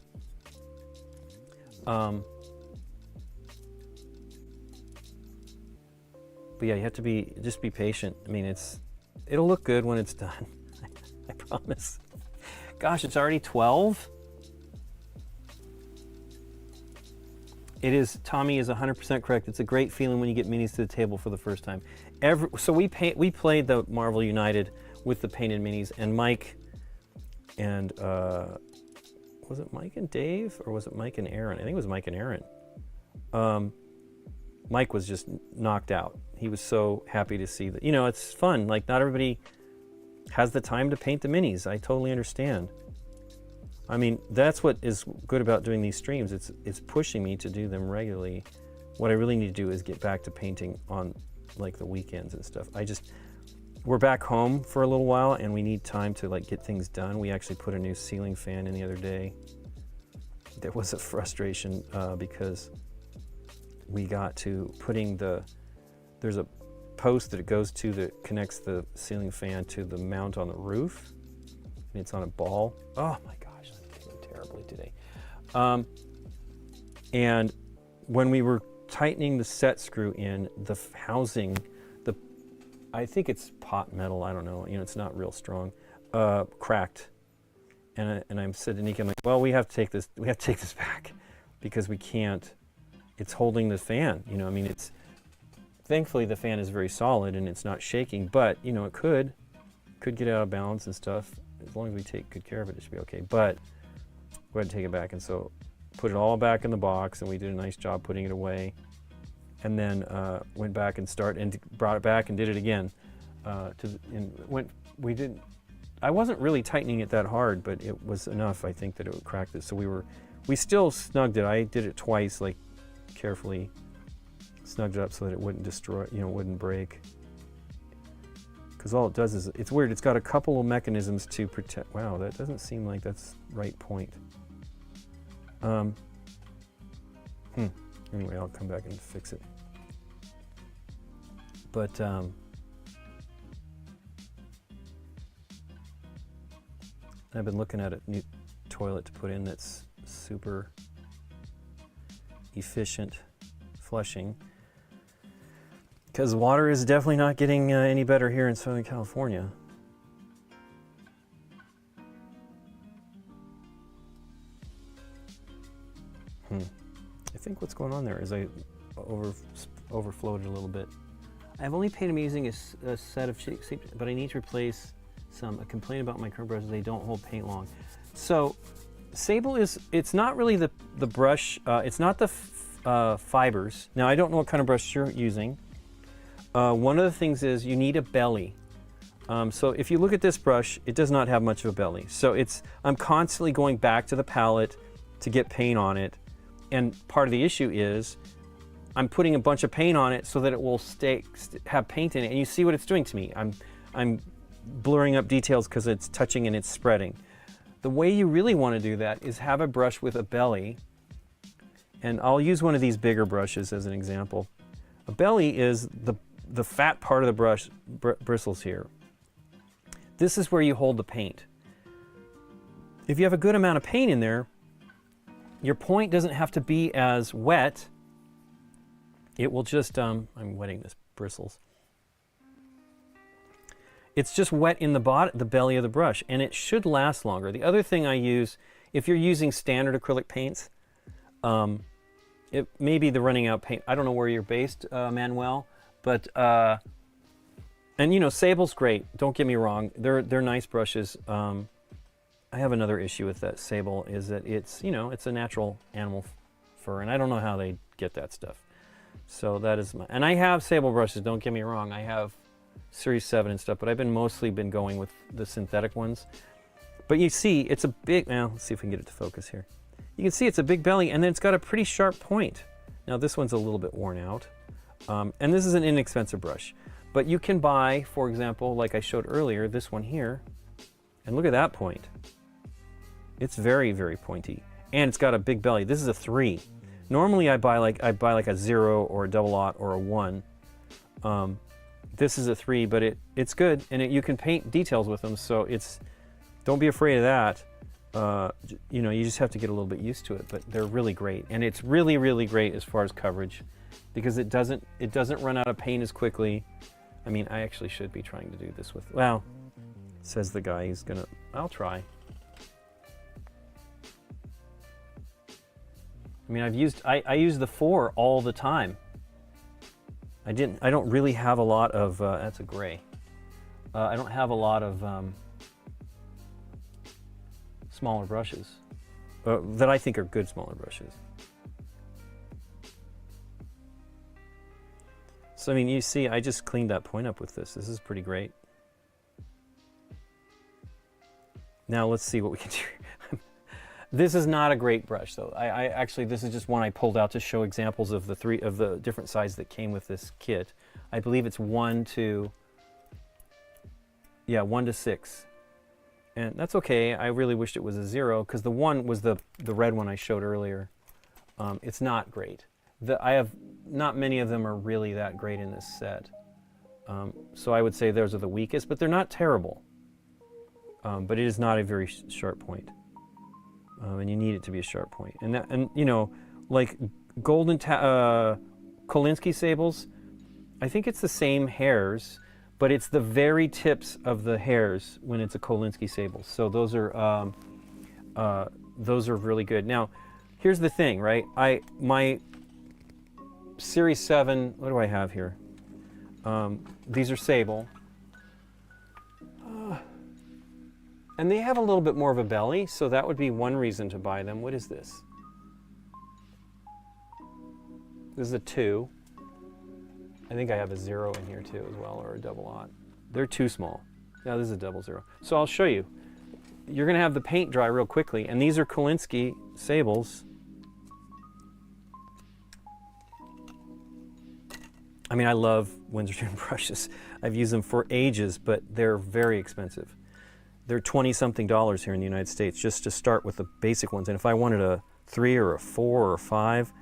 But yeah, you have to just be patient. I mean, it'll look good when it's done. I promise. Gosh, it's already 12? It is, Tommy is 100% correct. It's a great feeling when you get minis to the table for the first time. So we played the Marvel United with the painted minis, and Mike and, was it Mike and Dave, or was it Mike and Aaron? I think it was Mike and Aaron. Mike was just knocked out. He was so happy to see that. You know, it's fun. Like, not everybody has the time to paint the minis. I totally understand. I mean, that's what is good about doing these streams. It's pushing me to do them regularly. What I really need to do is get back to painting on like the weekends and stuff. We're back home for a little while and we need time to like get things done. We actually put a new ceiling fan in the other day. There was a frustration because we got to putting there's a post that it goes to that connects the ceiling fan to the mount on the roof. And it's on a ball. Oh my gosh, I'm feeling terribly today. And when we were tightening the set screw in, the housing, I think it's pot metal, I don't know, you know, it's not real strong, cracked. And I'm said to Nika, I'm like, well, we have to take this back because we can't, it's holding the fan, you know, I mean, thankfully the fan is very solid and it's not shaking, but you know, it could get out of balance and stuff. As long as we take good care of it, it should be okay. But go ahead and take it back. And so put it all back in the box and we did a nice job putting it away. And then went back and brought it back and did it again. I wasn't really tightening it that hard, but it was enough, I think, that it would crack this. So we still snugged it. I did it twice, like carefully snugged it up so that it wouldn't destroy, you know, wouldn't break. Because all it does is, it's weird, it's got a couple of mechanisms to protect. Wow, that doesn't seem like that's right point. Anyway, I'll come back and fix it. But I've been looking at a new toilet to put in that's super efficient flushing. Because water is definitely not getting any better here in Southern California. I think what's going on there is I overflowed it a little bit. I've only painted them using a set of shapes, but I need to replace some. A complaint about my current brushes, they don't hold paint long. So Sable it's not really the brush, it's not the fibers. Now I don't know what kind of brush you're using. One of the things is you need a belly. So if you look at this brush, it does not have much of a belly. So I'm constantly going back to the palette to get paint on it. And part of the issue is I'm putting a bunch of paint on it so that it will have paint in it. And you see what it's doing to me. I'm blurring up details because it's touching and it's spreading. The way you really want to do that is have a brush with a belly. And I'll use one of these bigger brushes as an example. A belly is the fat part of the brush bristles here. This is where you hold the paint. if you have a good amount of paint in there, your point doesn't have to be as wet. It will just, I'm wetting this bristles. It's just wet in the belly of the brush, and it should last longer. The other thing I use, if you're using standard acrylic paints, it may be the running out paint. I don't know where you're based, Manuel, but, and you know, Sable's great. Don't get me wrong. They're nice brushes. I have another issue with that Sable is that it's, you know, it's a natural animal fur, and I don't know how they get that stuff. So that is my, and I have Sable brushes, don't get me wrong. I have Series 7 and stuff, but I've mostly been going with the synthetic ones. But you see, it's a big, well, let's see if we can get it to focus here. You can see it's a big belly, and then it's got a pretty sharp point. Now this one's a little bit worn out. And this is an inexpensive brush. But you can buy, for example, like I showed earlier, this one here, and look at that point. It's very, very pointy, and it's got a big belly. This is a 3. Normally I buy like a 0 or a 00 or a 1. This is a 3, but it's good, and you can paint details with them. So don't be afraid of that. You know, you just have to get a little bit used to it. But they're really great, and it's really, really great as far as coverage, because it doesn't run out of paint as quickly. I mean, I actually should be trying to do this with. Well, says the guy he's gonna. I'll try. I mean, I use the 4 all the time. I don't really have a lot of, that's a gray. I don't have a lot of smaller brushes that I think are good smaller brushes. So, I mean, you see, I just cleaned that point up with this. This is pretty great. Now let's see what we can do. This is not a great brush, though. I actually, this is just one I pulled out to show examples of the different sizes that came with this kit. I believe it's 1 to 6, and that's okay. I really wished it was a 0, because the 1 was the red one I showed earlier. It's not great. I have not many of them are really that great in this set. So I would say those are the weakest, but they're not terrible. But it is not a very sharp point. And you need it to be a sharp point. And you know, like golden Kolinsky sables, I think it's the same hairs, but it's the very tips of the hairs when it's a Kolinsky sable. So those are really good. Now, here's the thing, right? My Series 7, what do I have here? These are sable. And they have a little bit more of a belly, so that would be one reason to buy them. What is this? This is a 2. I think I have a 0 in here too as well, or a 00. They're too small. No, this is a 00. So I'll show you. You're gonna have the paint dry real quickly, and these are Kolinsky sables. I mean, I love Winsor Newton brushes. I've used them for ages, but they're very expensive. They're $20-something here in the United States just to start with the basic ones. And if I wanted a 3 or a 4 or a 5,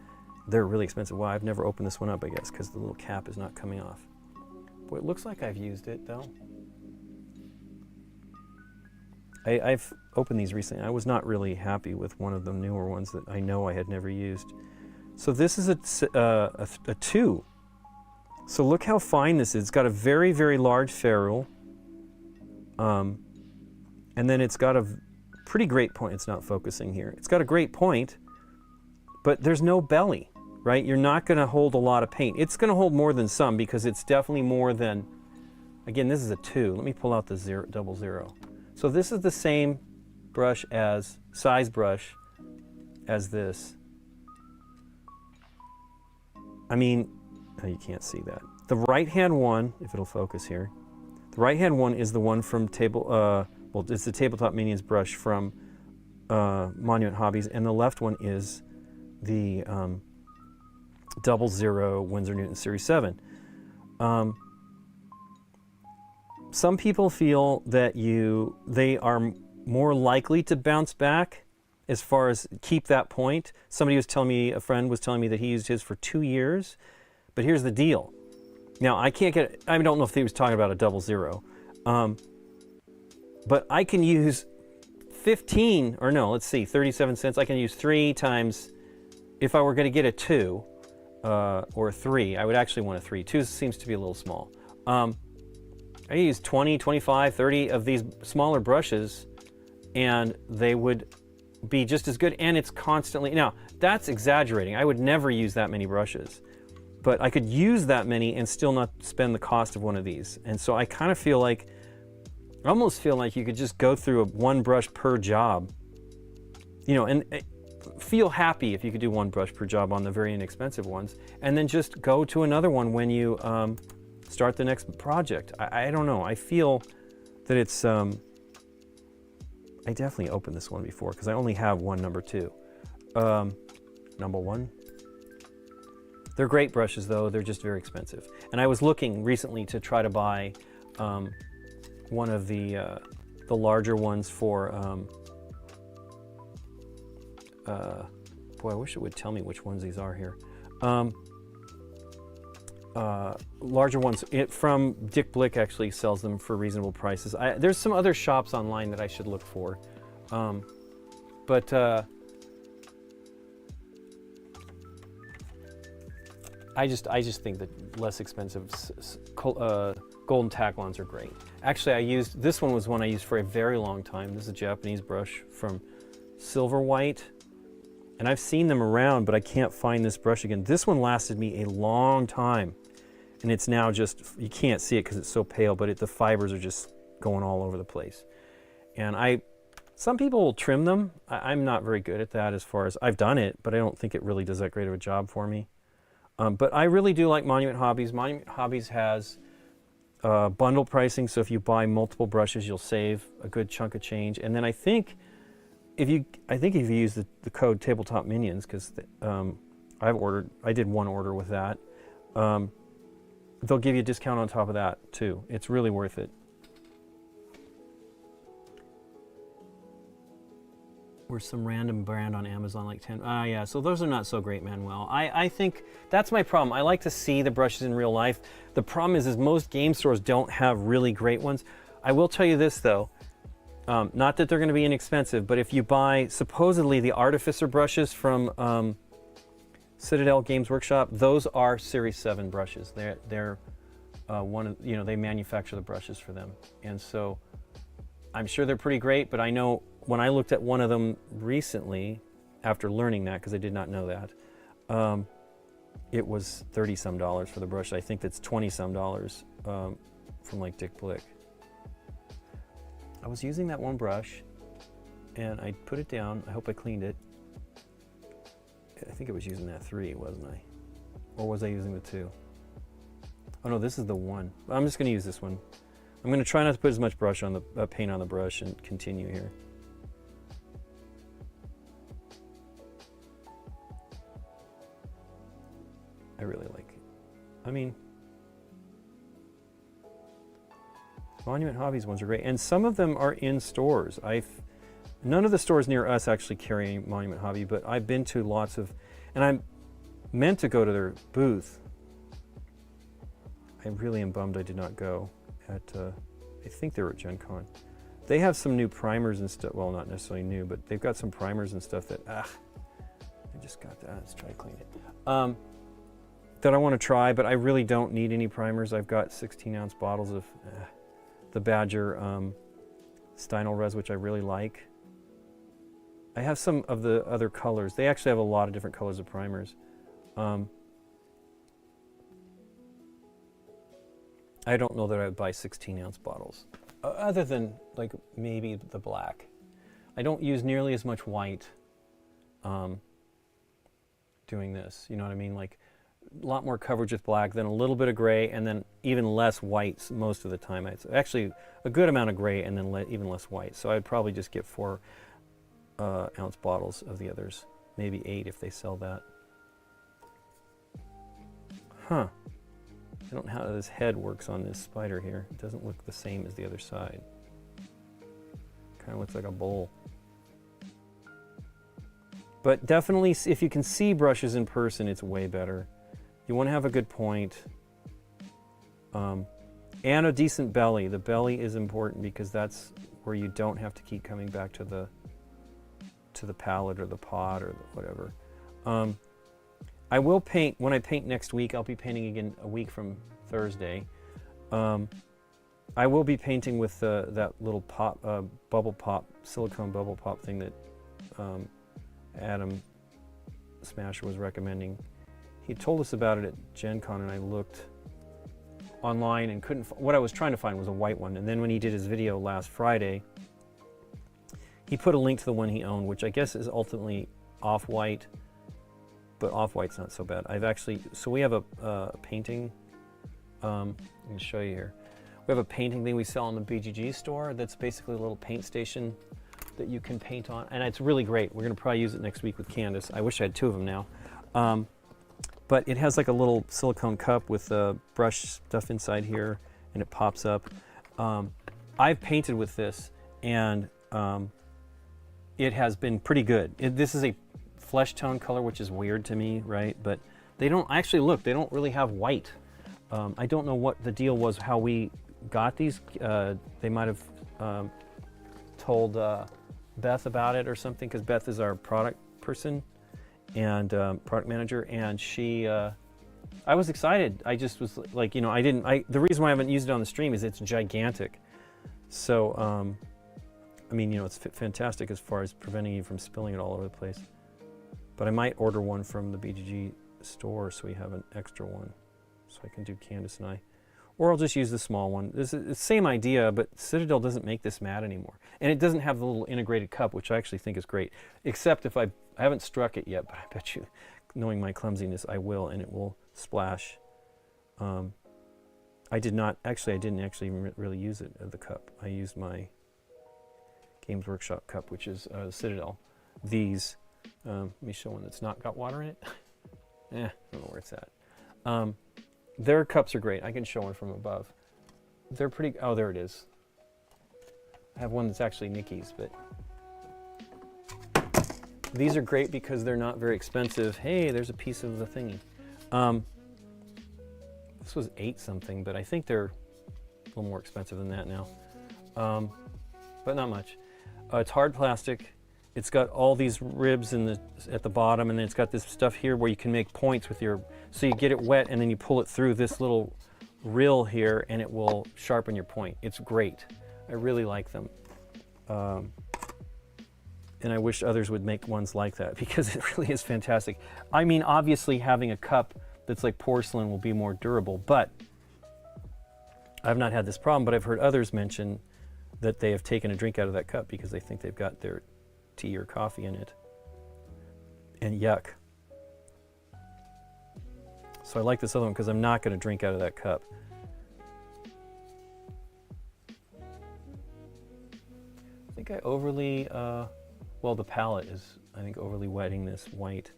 they're really expensive. Well, I've never opened this one up, I guess, because the little cap is not coming off. Boy, it looks like I've used it, though. I've opened these recently. I was not really happy with one of the newer ones that I know I had never used. So this is a 2. So look how fine this is. It's got a very, very large ferrule. And then it's got a pretty great point. It's not focusing here. It's got a great point, but there's no belly, right? You're not going to hold a lot of paint. It's going to hold more than some, because it's definitely more than, again, this is a 2. Let me pull out the 00. So this is the same brush size brush as this. I mean, oh, you can't see that. The right-hand one, if it'll focus here, the right-hand one is the one from well, it's the Tabletop Minions brush from Monument Hobbies, and the left one is the 00 Winsor Newton Series 7. Some people feel that they are more likely to bounce back as far as keep that point. A friend was telling me that he used his for 2 years, but here's the deal. Now, I don't know if he was talking about a 00. But I can use 15, or no, let's see, 37 cents. I can use 3 times, if I were going to get a 2 or a 3, I would actually want a 3. 2 seems to be a little small. I use 20, 25, 30 of these smaller brushes, and they would be just as good, and it's constantly, now that's exaggerating. I would never use that many brushes, but I could use that many and still not spend the cost of one of these. And so I kind of feel like, I almost feel like you could just go through one brush per job, you know, and feel happy if you could do one brush per job on the very inexpensive ones, and then just go to another one when you start the next project. I don't know, I feel that it's, I definitely opened this one before because I only have one number 2. Number 1. They're great brushes though, they're just very expensive. And I was looking recently to try to buy one of the larger ones for, boy, I wish it would tell me which ones these are here. Larger ones from Dick Blick actually sells them for reasonable prices. There's some other shops online that I should look for, but I just think that less expensive golden Taklons are great. Actually, this one was one I used for a very long time. This is a Japanese brush from Silver White. And I've seen them around, but I can't find this brush again. This one lasted me a long time. And it's now just, you can't see it because it's so pale, but the fibers are just going all over the place. And some people will trim them. I'm not very good at that as far as, I've done it, but I don't think it really does that great of a job for me. But I really do like Monument Hobbies. Monument Hobbies has bundle pricing, so if you buy multiple brushes, you'll save a good chunk of change. And then I think if you use the code Tabletop Minions, because I did one order with that, they'll give you a discount on top of that too. It's really worth it. Or some random brand on Amazon like 10. Yeah, so those are not so great, Manuel. I think that's my problem. I like to see the brushes in real life. The problem is most game stores don't have really great ones. I will tell you this though, not that they're going to be inexpensive, but if you buy supposedly the Artificer brushes from Citadel Games Workshop, those are Series 7 brushes. They're they manufacture the brushes for them, and so I'm sure they're pretty great. But I know when I looked at one of them recently, after learning that, because I did not know that, it was $30-some for the brush. I think that's $20-some from like Dick Blick. I was using that one brush, and I put it down. I hope I cleaned it. I think I was using that 3, wasn't I? Or was I using the 2? Oh no, this is the 1. I'm just going to use this one. I'm going to try not to put as much brush on the paint on the brush and continue here. I really like it. I mean, Monument Hobbies ones are great, and some of them are in stores. None of the stores near us actually carry any Monument Hobby, but I've been to lots of, and I'm meant to go to their booth. I really am bummed I did not go at, I think they were at Gen Con. They have some new primers and stuff, well, not necessarily new, but they've got some primers and stuff that, I just got that, let's try to clean it. That I want to try, but I really don't need any primers. I've got 16-ounce bottles of the Badger Stynel Res, which I really like. I have some of the other colors. They actually have a lot of different colors of primers. I don't know that I would buy 16-ounce bottles, other than like maybe the black. I don't use nearly as much white doing this, you know what I mean? Like a lot more coverage with black, then a little bit of gray, and then even less whites most of the time. It's actually a good amount of gray and then even less white. So I'd probably just get 4-ounce bottles of the others, maybe 8 if they sell that. Huh. I don't know how this head works on this spider here. It doesn't look the same as the other side. Kind of looks like a bowl. But definitely, if you can see brushes in person, it's way better. You want to have a good point. And a decent belly. The belly is important because that's where you don't have to keep coming back to the palette or the pot or whatever. I will paint, when I paint next week, I'll be painting again a week from Thursday. I will be painting with that little pop, bubble pop, silicone bubble pop thing that Adam Smasher was recommending. He told us about it at Gen Con, and I looked online and couldn't, what I was trying to find was a white one. And then when he did his video last Friday, he put a link to the one he owned, which I guess is ultimately off-white, but off-white's not so bad. I've actually, so we have a painting, let me show you here. We have a painting thing we sell on the BGG store that's basically a little paint station that you can paint on, and it's really great. We're gonna probably use it next week with Candace. I wish I had 2 of them now. But it has like a little silicone cup with brush stuff inside here, and it pops up. I've painted with this, and it has been pretty good. This is a flesh tone color, which is weird to me, right? But they don't actually look, they don't really have white. I don't know what the deal was, how we got these. They might have told Beth about it or something, because Beth is our product person and product manager, and she, I was excited. I just was like, you know, the reason why I haven't used it on the stream is it's gigantic. So, I mean, you know, it's fantastic as far as preventing you from spilling it all over the place. But I might order one from the BGG store so we have an extra one, so I can do Candace and I. Or I'll just use the small one. It's the same idea, but Citadel doesn't make this mat anymore. And it doesn't have the little integrated cup, which I actually think is great. Except if I haven't struck it yet, but I bet you, knowing my clumsiness, I will, and it will splash. I didn't actually really use it as the cup. I used my Games Workshop cup, which is Citadel. These, let me show one that's not got water in it. I don't know where it's at. Their cups are great. I can show one from above. They're pretty, oh, there it is. I have one that's actually Nikki's, but these are great because they're not very expensive. Hey, there's a piece of the thingy. This was 8 something, but I think they're a little more expensive than that now. But not much. It's hard plastic. It's got all these ribs at the bottom, and then it's got this stuff here where you can make points with your, so you get it wet and then you pull it through this little rill here and it will sharpen your point. It's great. I really like them. And I wish others would make ones like that because it really is fantastic. I mean, obviously having a cup that's like porcelain will be more durable, but I've not had this problem, but I've heard others mention that they have taken a drink out of that cup because they think they've got their tea or coffee in it, and yuck. So I like this other one because I'm not going to drink out of that cup. I think I overly, well, the palette is, I think, overly wetting this white.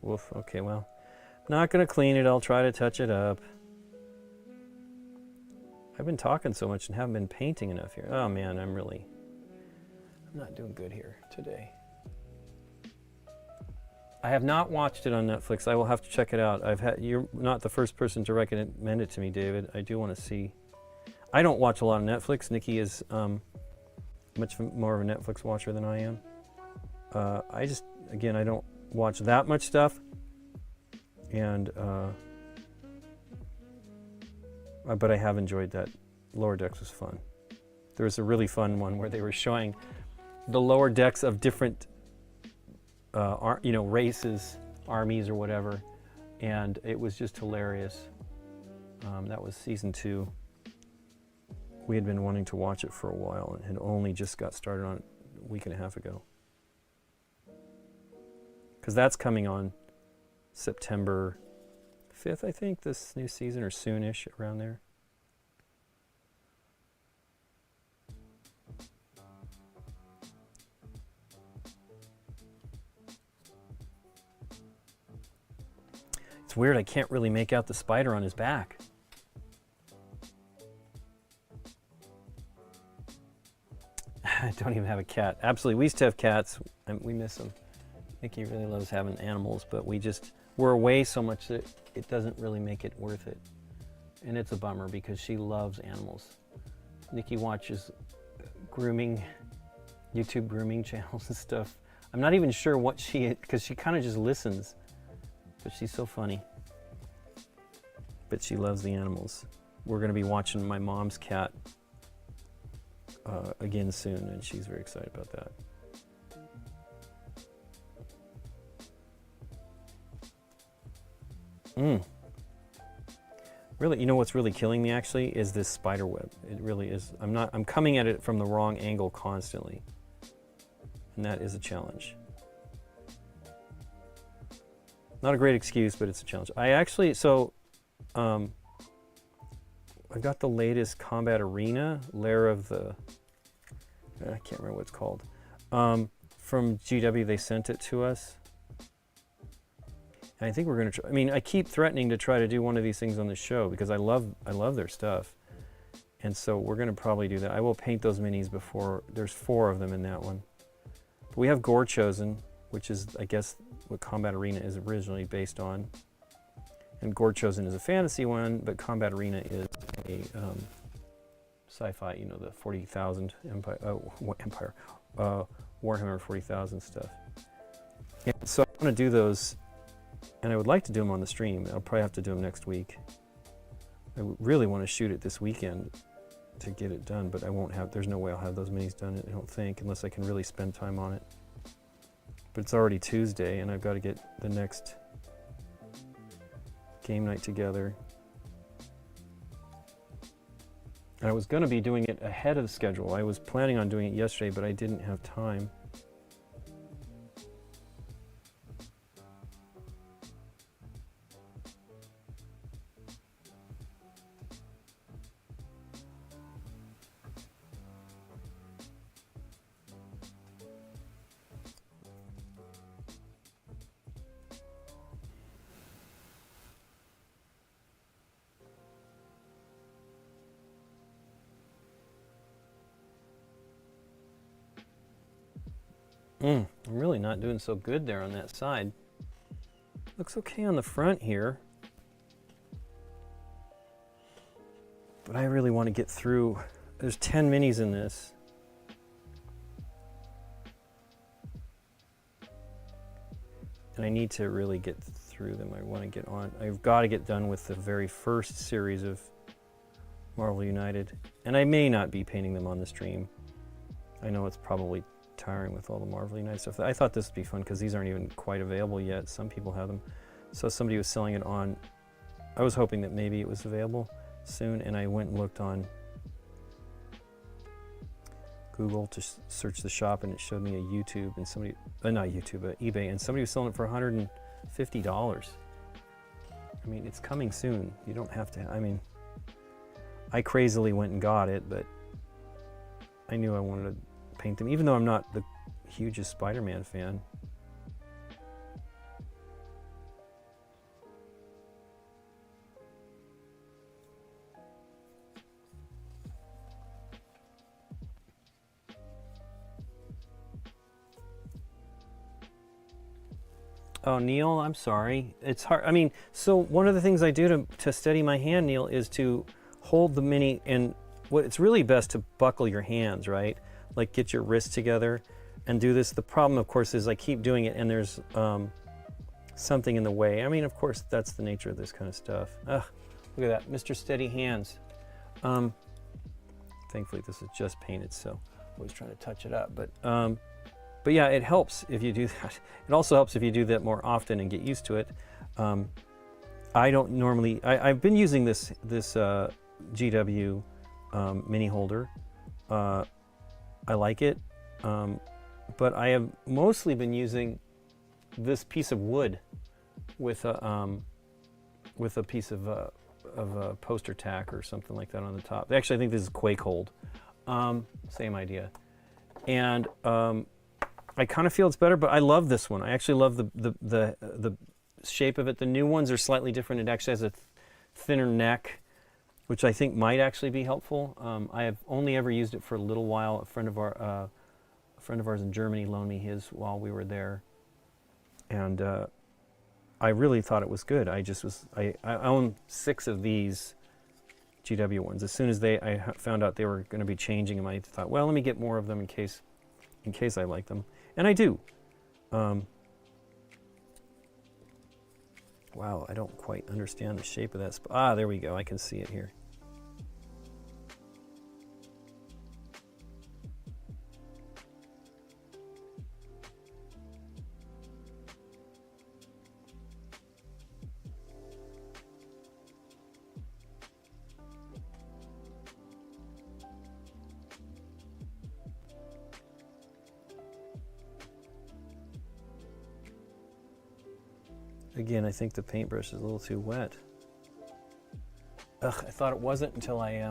Woof, okay, well, not gonna clean it, I'll try to touch it up. I've been talking so much and haven't been painting enough here. Oh man, I'm not doing good here today. I have not watched it on Netflix. I will have to check it out. You're not the first person to recommend it to me, David. I do want to see. I don't watch a lot of Netflix. Nikki is much more of a Netflix watcher than I am. Again, I don't watch that much stuff, and but I have enjoyed that. Lower Decks was fun. There was a really fun one where they were showing the lower decks of different races, armies or whatever, and it was just hilarious. That was season 2. We had been wanting to watch it for a while and had only just got started on it a week and a half ago. Because that's coming on September 5th, I think, this new season, or soonish, around there. It's weird, I can't really make out the spider on his back. I don't even have a cat. Absolutely, we used to have cats, and we miss them. Nikki really loves having animals, but we're away so much that it doesn't really make it worth it. And it's a bummer because she loves animals. Nikki watches grooming, YouTube grooming channels and stuff. I'm not even sure what because she kind of just listens, but she's so funny. But she loves the animals. We're gonna be watching my mom's cat again soon, and she's very excited about that. Really, you know what's really killing me actually is this spider web. It really is. I'm coming at it from the wrong angle constantly. And that is a challenge. Not a great excuse, but it's a challenge. I've got the latest Combat Arena, Lair of the, I can't remember what it's called. From GW, they sent it to us. And I think we're going to try, I mean, I keep threatening to try to do one of these things on the show because I love their stuff. And so we're going to probably do that. I will paint those minis before, there's 4 of them in that one. But we have Gore Chosen, which is, I guess, what Combat Arena is originally based on. And Gore Chosen is a fantasy one, but Combat Arena is a sci-fi, you know, the 40,000 Warhammer 40,000 stuff. Yeah, so I want to do those. And I would like to do them on the stream. I'll probably have to do them next week. I really want to shoot it this weekend to get it done, but I won't have, there's no way I'll have those minis done, I don't think, unless I can really spend time on it. But it's already Tuesday, and I've got to get the next game night together. And I was going to be doing it ahead of the schedule. I was planning on doing it yesterday, but I didn't have time. I'm really not doing so good there on that side. Looks okay on the front here. But I really want to get through. There's 10 minis in this. And I need to really get through them. I want to get on. I've got to get done with the very first series of Marvel United. And I may not be painting them on the stream. I know it's probably tiring with all the Marvel United stuff. I thought this would be fun because these aren't even quite available yet. Some people have them. So somebody was selling it on, I was hoping that maybe it was available soon, and I went and looked on Google to search the shop, and it showed me a YouTube and somebody, not YouTube, eBay, and somebody was selling it for $150. I mean, it's coming soon. You don't have to, I mean, I crazily went and got it, but I knew I wanted to paint them, even though I'm not the hugest Spider-Man fan. Oh, Neil, I'm sorry. It's hard. I mean, so one of the things I do to steady my hand, Neil, is to hold the mini, and what it's really best to buckle your hands, right? Like get your wrists together and do this. The problem, of course, is I keep doing it and there's something in the way. I mean, of course, that's the nature of this kind of stuff. Ugh, look at that, Mr. Steady Hands. Thankfully, this is just painted, so I was trying to touch it up. But yeah, it helps if you do that. It also helps if you do that more often and get used to it. I don't normally, I've been using this GW mini holder. I like it, but I have mostly been using this piece of wood with a piece of a poster tack or something like that on the top. Actually, I think this is Quake Hold. Same idea. And I kind of feel it's better, but I love this one. I actually love the shape of it. The new ones are slightly different. It actually has a thinner neck. which I think might actually be helpful. I have only ever used it for a little while. A friend of ours in Germany loaned me his while we were there, and I really thought it was good. I own 6 of these GW ones. As soon as I found out they were going to be changing them, I thought, well, let me get more of them in case I like them, and I do. Wow, I don't quite understand the shape of that. There we go. I can see it here. Again, I think the paintbrush is a little too wet. Ugh, I thought it wasn't until I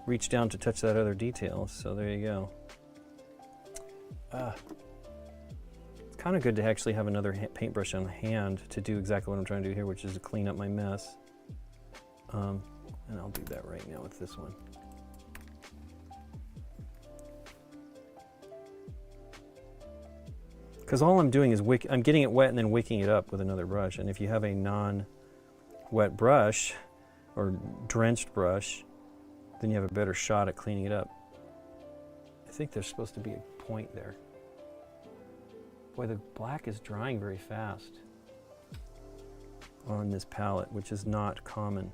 reached down to touch that other detail, so there you go. It's kind of good to actually have another paintbrush on hand to do exactly what I'm trying to do here, which is to clean up my mess. And I'll do that right now with this one. Because all I'm doing is I'm getting it wet and then wicking it up with another brush. And if you have a non-wet brush or drenched brush, then you have a better shot at cleaning it up. I think there's supposed to be a point there. Boy, the black is drying very fast on this palette, which is not common.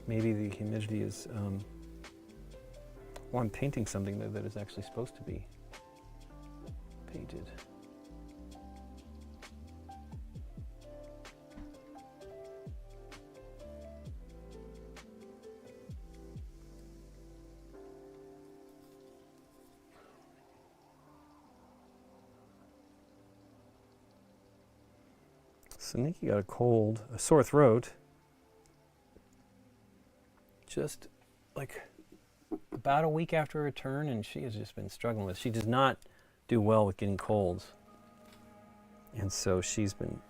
Maybe the humidity is, well, I'm painting something that is actually supposed to be painted. So Nikki got a sore throat. Just like about a week after her return, and she has just been struggling with it. She does not do well with getting colds, and so she's been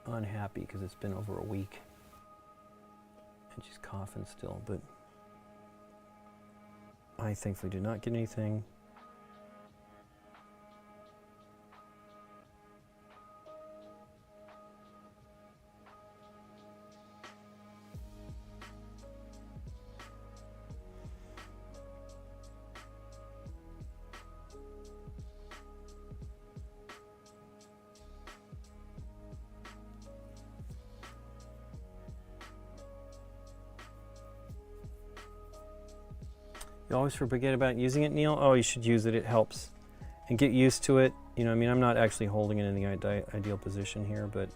unhappy because it's been over a week and she's coughing still, but I thankfully did not get anything. You always forget about using it, Neil? Oh, you should use it. It helps. And get used to it. You know, I mean, I'm not actually holding it in the ideal position here, but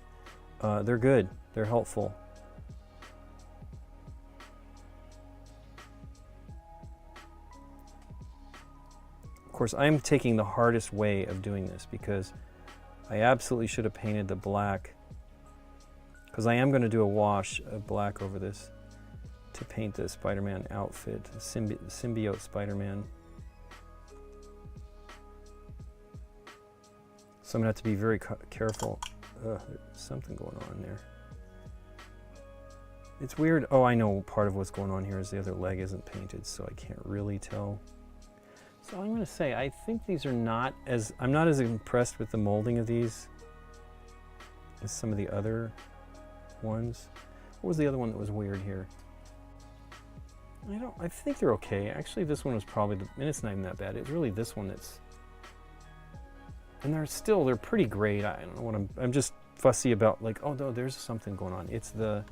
they're good. They're helpful. Of course, I'm taking the hardest way of doing this because I absolutely should have painted the black, because I am going to do a wash of black over this to paint the Spider-Man outfit, the symbiote Spider-Man. So I'm gonna have to be very careful. There's something going on there. It's weird. Oh, I know part of what's going on here is the other leg isn't painted, so I can't really tell. So I'm gonna say, I think these are not as, I'm not as impressed with the molding of these as some of the other ones. What was the other one that was weird here? I think they're okay. Actually, this one was probably, and it's not even that bad. It's really this one that's, and they're pretty great. I don't know what I'm just fussy about, like, oh no, there's something going on. It's the,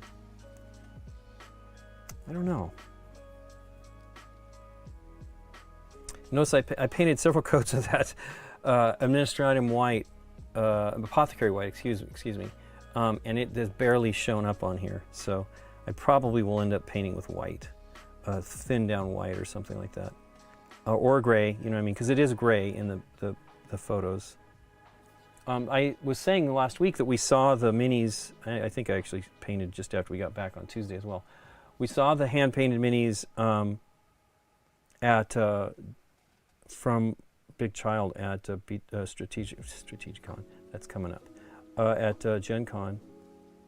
I don't know. Notice I painted several coats of that administratum white, apothecary white, excuse me, and it has barely shown up on here. So I probably will end up painting with white. Thin down white or something like that, or gray, you know what I mean, because it is gray in the photos. I was saying last week that we saw the minis. I think I actually painted just after we got back on Tuesday as well. We saw the hand painted minis from big child at Strategicon. That's coming up. At Gen Con,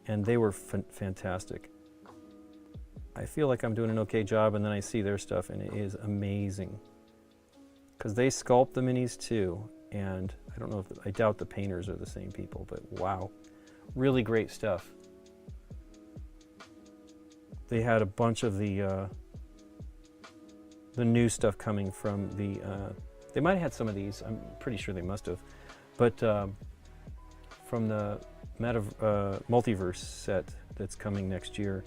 and they were fantastic. I feel like I'm doing an okay job, and then I see their stuff, and it is amazing. Because they sculpt the minis too, and I don't know if, I doubt the painters are the same people, but wow. Really great stuff. They had a bunch of the new stuff coming from the, they might have had some of these, I'm pretty sure they must have, but from the multiverse set that's coming next year.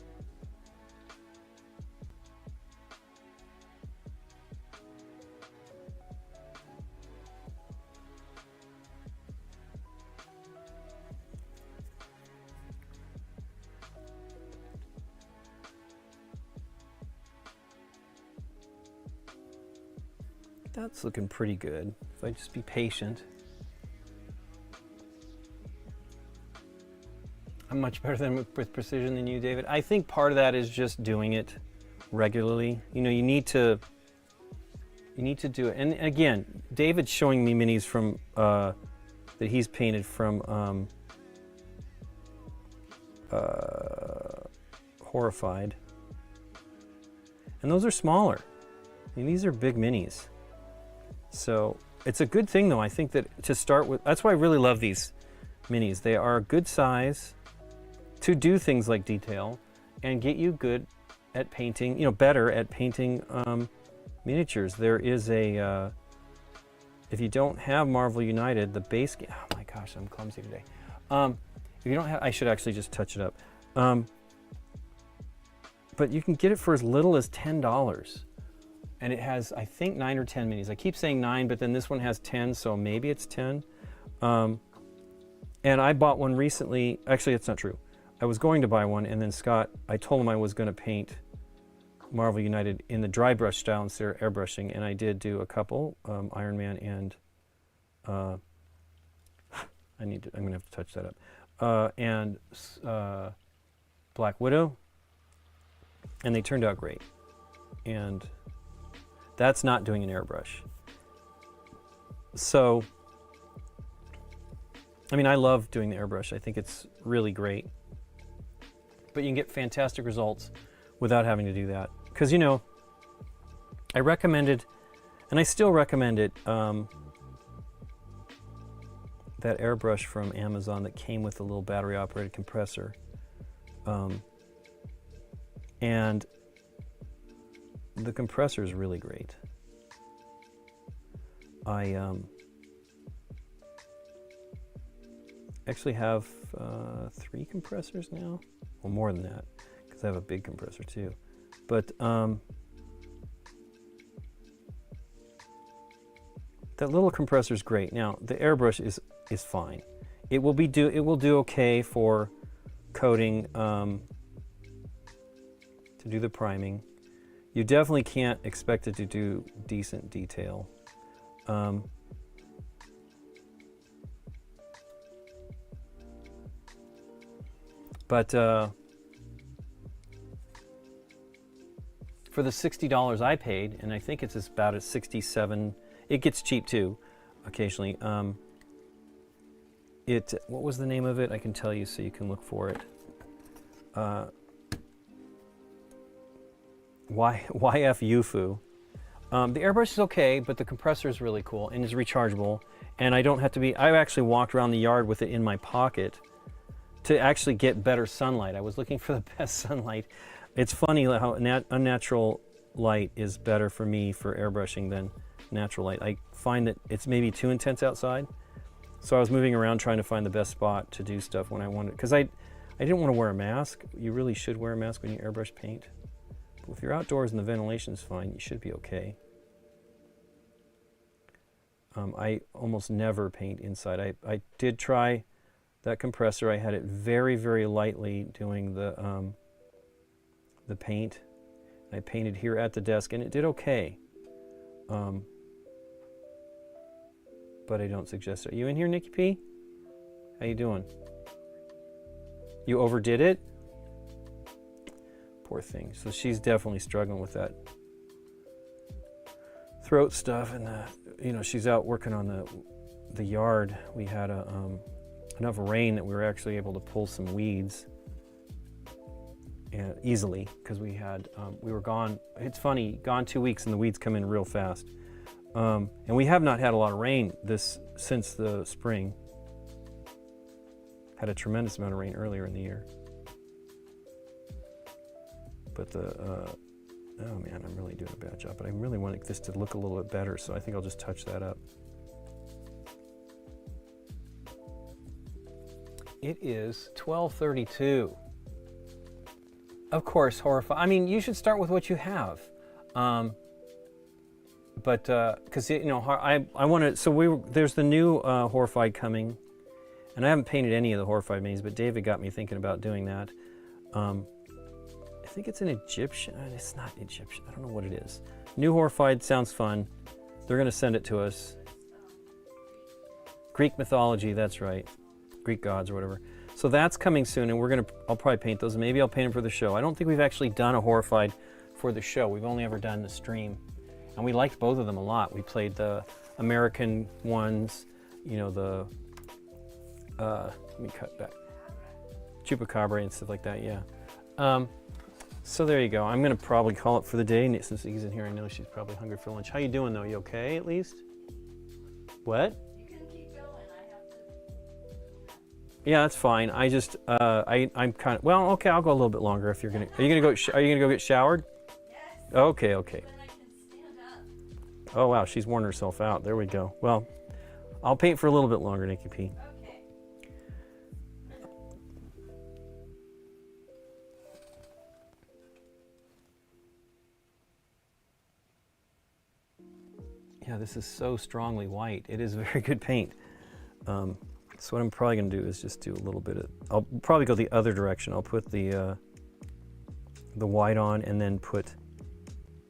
That's looking pretty good, if I just be patient. I'm much better with precision than you, David. I think part of that is just doing it regularly. You know, you need to do it. And again, David's showing me minis from that he's painted from Horrified, and those are smaller. I mean, these are big minis. So it's a good thing, though. I think that to start with, that's why I really love these minis. They are a good size to do things like detail and get you good at painting, you know, better at painting miniatures. There is a, if you don't have Marvel United, the base game, oh my gosh, I'm clumsy today. If you don't have, I should actually just touch it up. But you can get it for as little as $10. And it has, I think, 9 or 10 minis. I keep saying 9, but then this one has 10, so maybe it's 10. And I bought one recently. Actually, it's not true. I was going to buy one, and then Scott, I told him I was going to paint Marvel United in the dry brush style instead of airbrushing, and I did do a couple, Iron Man and, I'm going to have to touch that up, and Black Widow, and they turned out great. And that's not doing an airbrush. So, I mean, I love doing the airbrush. I think it's really great. But you can get fantastic results without having to do that. Because, you know, I recommended, and I still recommend it, that airbrush from Amazon that came with a little battery-operated compressor. And the compressor is really great. I actually have 3 compressors now. Well, more than that, because I have a big compressor too. But that little compressor is great. Now the airbrush is fine. It will do okay for coating, to do the priming. You definitely can't expect it to do decent detail. But for the $60 I paid, and I think it's about at 67, it gets cheap too, occasionally. What was the name of it? I can tell you so you can look for it. YF UFU. The airbrush is okay, but the compressor is really cool and is rechargeable. And I don't have to be, I actually walked around the yard with it in my pocket to actually get better sunlight. I was looking for the best sunlight. It's funny how unnatural light is better for me for airbrushing than natural light. I find that it's maybe too intense outside. So I was moving around trying to find the best spot to do stuff when I wanted, because I didn't want to wear a mask. You really should wear a mask when you airbrush paint. If you're outdoors and the ventilation is fine, you should be okay. I almost never paint inside. I did try that compressor. I had it very, very lightly doing the paint. I painted here at the desk, and it did okay. But I don't suggest it. Are you in here, Nikki P? How you doing? You overdid it? Poor thing. So she's definitely struggling with that throat stuff, and you know, she's out working on the yard. We had enough rain that we were actually able to pull some weeds easily, because we were gone. It's funny, gone 2 weeks and the weeds come in real fast. And we have not had a lot of rain since the spring. Had a tremendous amount of rain earlier in the year. But oh man, I'm really doing a bad job. But I really want this to look a little bit better, so I think I'll just touch that up. It is 12:32. Of course, horrifying. I mean, you should start with what you have. But because you know, I want to. So there's the new Horrified coming, and I haven't painted any of the Horrified minis, but David got me thinking about doing that. I think it's an Egyptian. It's not Egyptian. I don't know what it is. New Horrified sounds fun. They're gonna send it to us. Greek mythology. That's right. Greek gods or whatever. So that's coming soon, and I'll probably paint those. Maybe I'll paint them for the show. I don't think we've actually done a Horrified for the show. We've only ever done the stream. And we liked both of them a lot. We played the American ones, you know, let me cut back. Chupacabra and stuff like that, yeah. So there you go. I'm gonna probably call it for the day. Since Iggy's in here, I know she's probably hungry for lunch. How you doing though? You okay at least? What? You can keep going. I have to. Yeah, that's fine. I just, I'm kind of, well, okay, I'll go a little bit longer if you're gonna, are you gonna go get showered? Yes. Okay, okay. Then I can stand up. Oh wow, she's worn herself out. There we go. Well, I'll paint for a little bit longer, Nikki P. Okay. Yeah, this is so strongly white. It is very good paint. So what I'm probably gonna do is just do a little bit of, I'll probably go the other direction. I'll put the white on and then put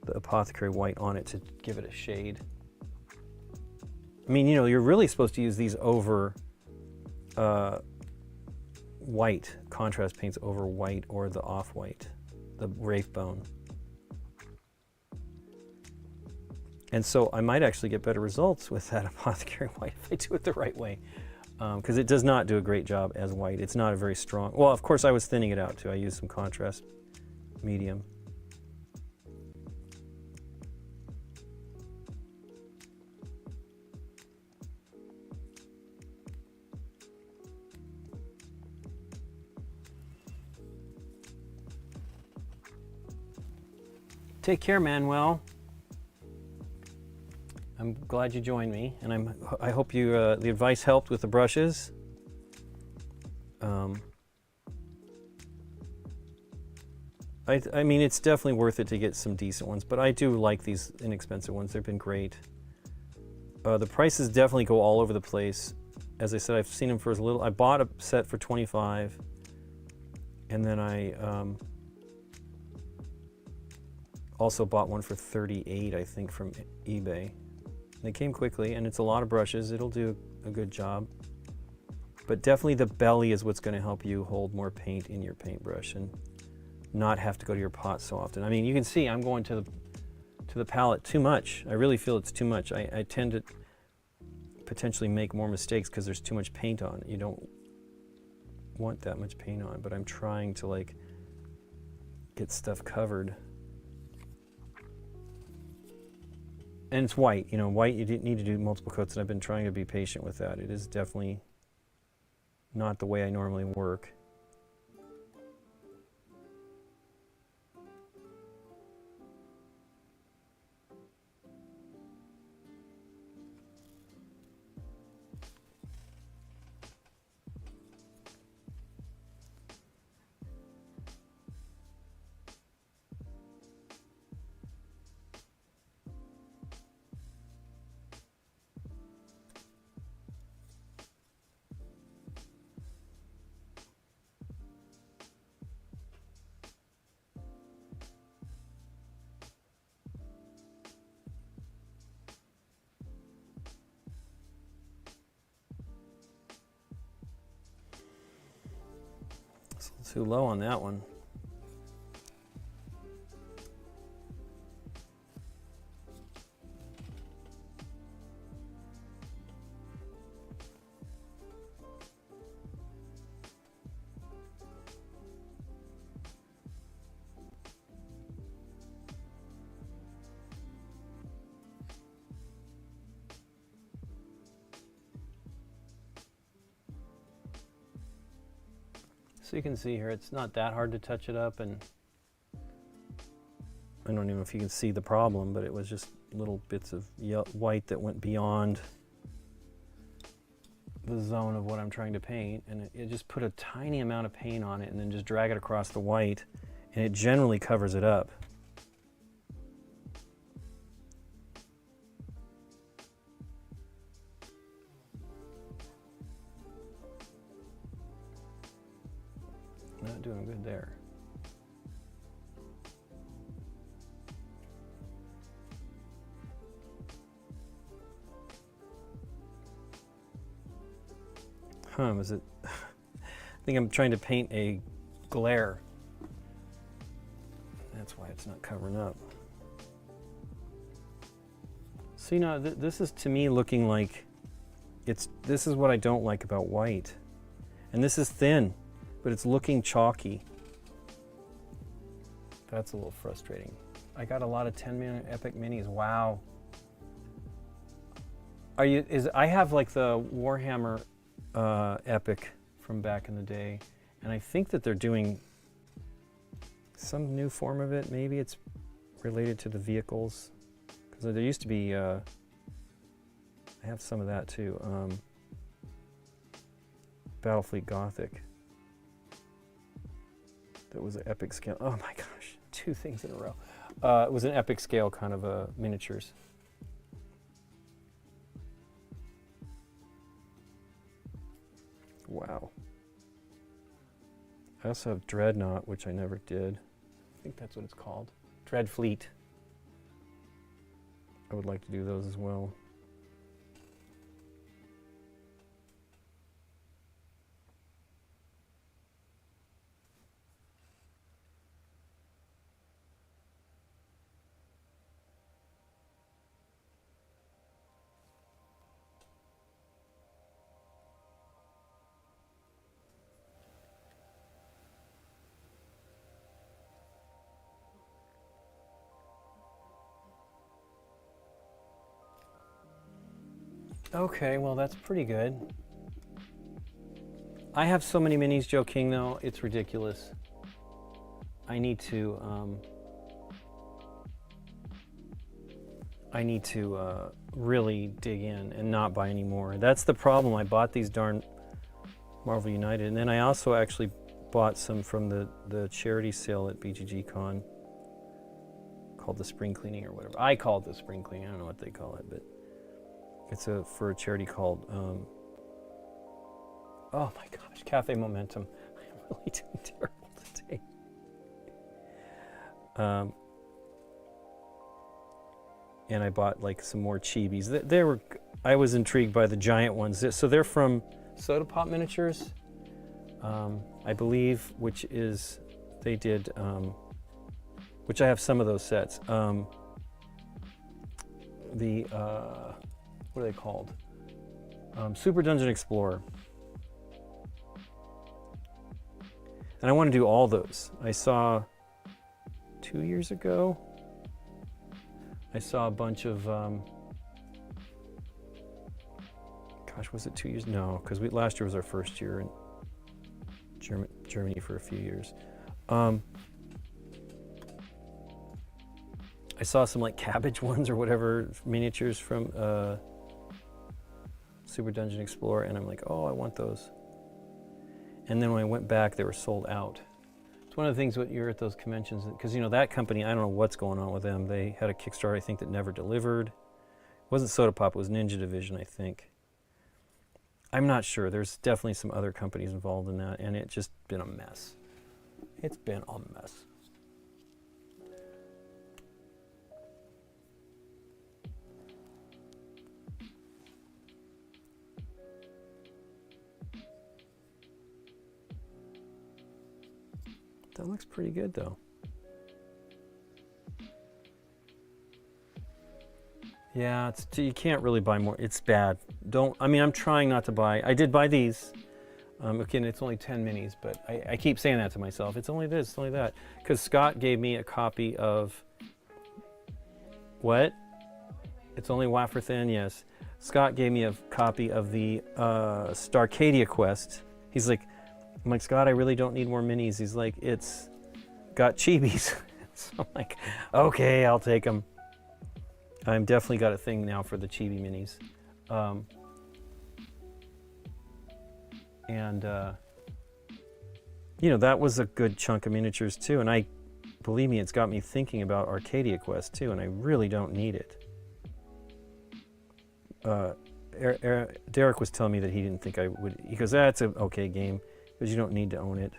the apothecary white on it to give it a shade. I mean, you know, you're really supposed to use these over white, contrast paints over white or the off-white, the Wraith Bone. And so I might actually get better results with that apothecary white if I do it the right way. Because it does not do a great job as white. It's not a very strong, well, of course I was thinning it out too. I used some contrast medium. Take care, Manuel. I'm glad you joined me, and I hope you the advice helped with the brushes. I mean, it's definitely worth it to get some decent ones, but I do like these inexpensive ones. They've been great. The prices definitely go all over the place. As I said, I've seen them for as little. I bought a set for $25, and then I also bought one for $38, I think, from eBay. They came quickly, and it's a lot of brushes. It'll do a good job. But definitely the belly is what's going to help you hold more paint in your paintbrush and not have to go to your pot so often. I mean, you can see I'm going to the palette too much. I really feel it's too much. I tend to potentially make more mistakes because there's too much paint on. You don't want that much paint on, but I'm trying to like get stuff covered. And it's white, you know, white, you didn't need to do multiple coats, and I've been trying to be patient with that. It is definitely not the way I normally work. Too low on that one. So you can see here, it's not that hard to touch it up, and I don't even know if you can see the problem, but it was just little bits of white that went beyond the zone of what I'm trying to paint, and it just put a tiny amount of paint on it and then just drag it across the white, and it generally covers it up. Not doing good there. Was it? I think I'm trying to paint a glare. That's why it's not covering up. So you know, this is to me looking like this is what I don't like about white. And this is thin, but it's looking chalky. That's a little frustrating. I got a lot of 10-minute epic minis. Wow. I have like the Warhammer epic from back in the day, and I think that they're doing some new form of it. Maybe it's related to the vehicles, because there used to be I have some of that too, Battlefleet Gothic, that was an epic scale. Oh my gosh, 2 things in a row. It was an epic scale kind of miniatures. Wow. I also have Dreadnought, which I never did. I think that's what it's called. Dreadfleet. I would like to do those as well. Okay, well that's pretty good. I have so many minis, Joe King, though, it's ridiculous. I need to really dig in and not buy any more. That's the problem. I bought these darn Marvel United, and then I also actually bought some from the charity sale at BGG Con called the spring cleaning or whatever. I call it the spring cleaning. I don't know what they call it, but it's for a charity called, oh my gosh, Cafe Momentum. I'm really doing terrible today. And I bought like some more chibis. I was intrigued by the giant ones. So they're from Soda Pop Miniatures, I believe, which I have some of those sets. What are they called? Super Dungeon Explorer. And I want to do all those. I saw 2 years ago, I saw a bunch of, gosh, was it 2 years? No, because last year was our first year in Germany for a few years. I saw some like cabbage ones or whatever, miniatures from Super Dungeon Explorer, and I'm like, oh, I want those. And then when I went back, they were sold out. It's one of the things when you're at those conventions, because you know that company, I don't know what's going on with them. They had a Kickstarter, I think, that never delivered. It wasn't Soda Pop, it was Ninja Division, I think. I'm not sure. There's definitely some other companies involved in that, and it's just been a mess. It's been a mess. That looks pretty good, though. Yeah, you can't really buy more. It's bad. I'm trying not to buy. I did buy these. Again, it's only 10 minis, but I keep saying that to myself. It's only this, it's only that. Because Scott gave me a copy of... What? It's only wafer thin, yes. Scott gave me a copy of the Starcadia Quest. He's like, I'm like, Scott, I really don't need more minis. He's like, it's got chibis. So I'm like, okay, I'll take them. I'm definitely got a thing now for the chibi minis. You know, that was a good chunk of miniatures too. And believe me, it's got me thinking about Arcadia Quest too, and I really don't need it. Derek was telling me that he didn't think I would. He goes, that's an okay game, because you don't need to own it.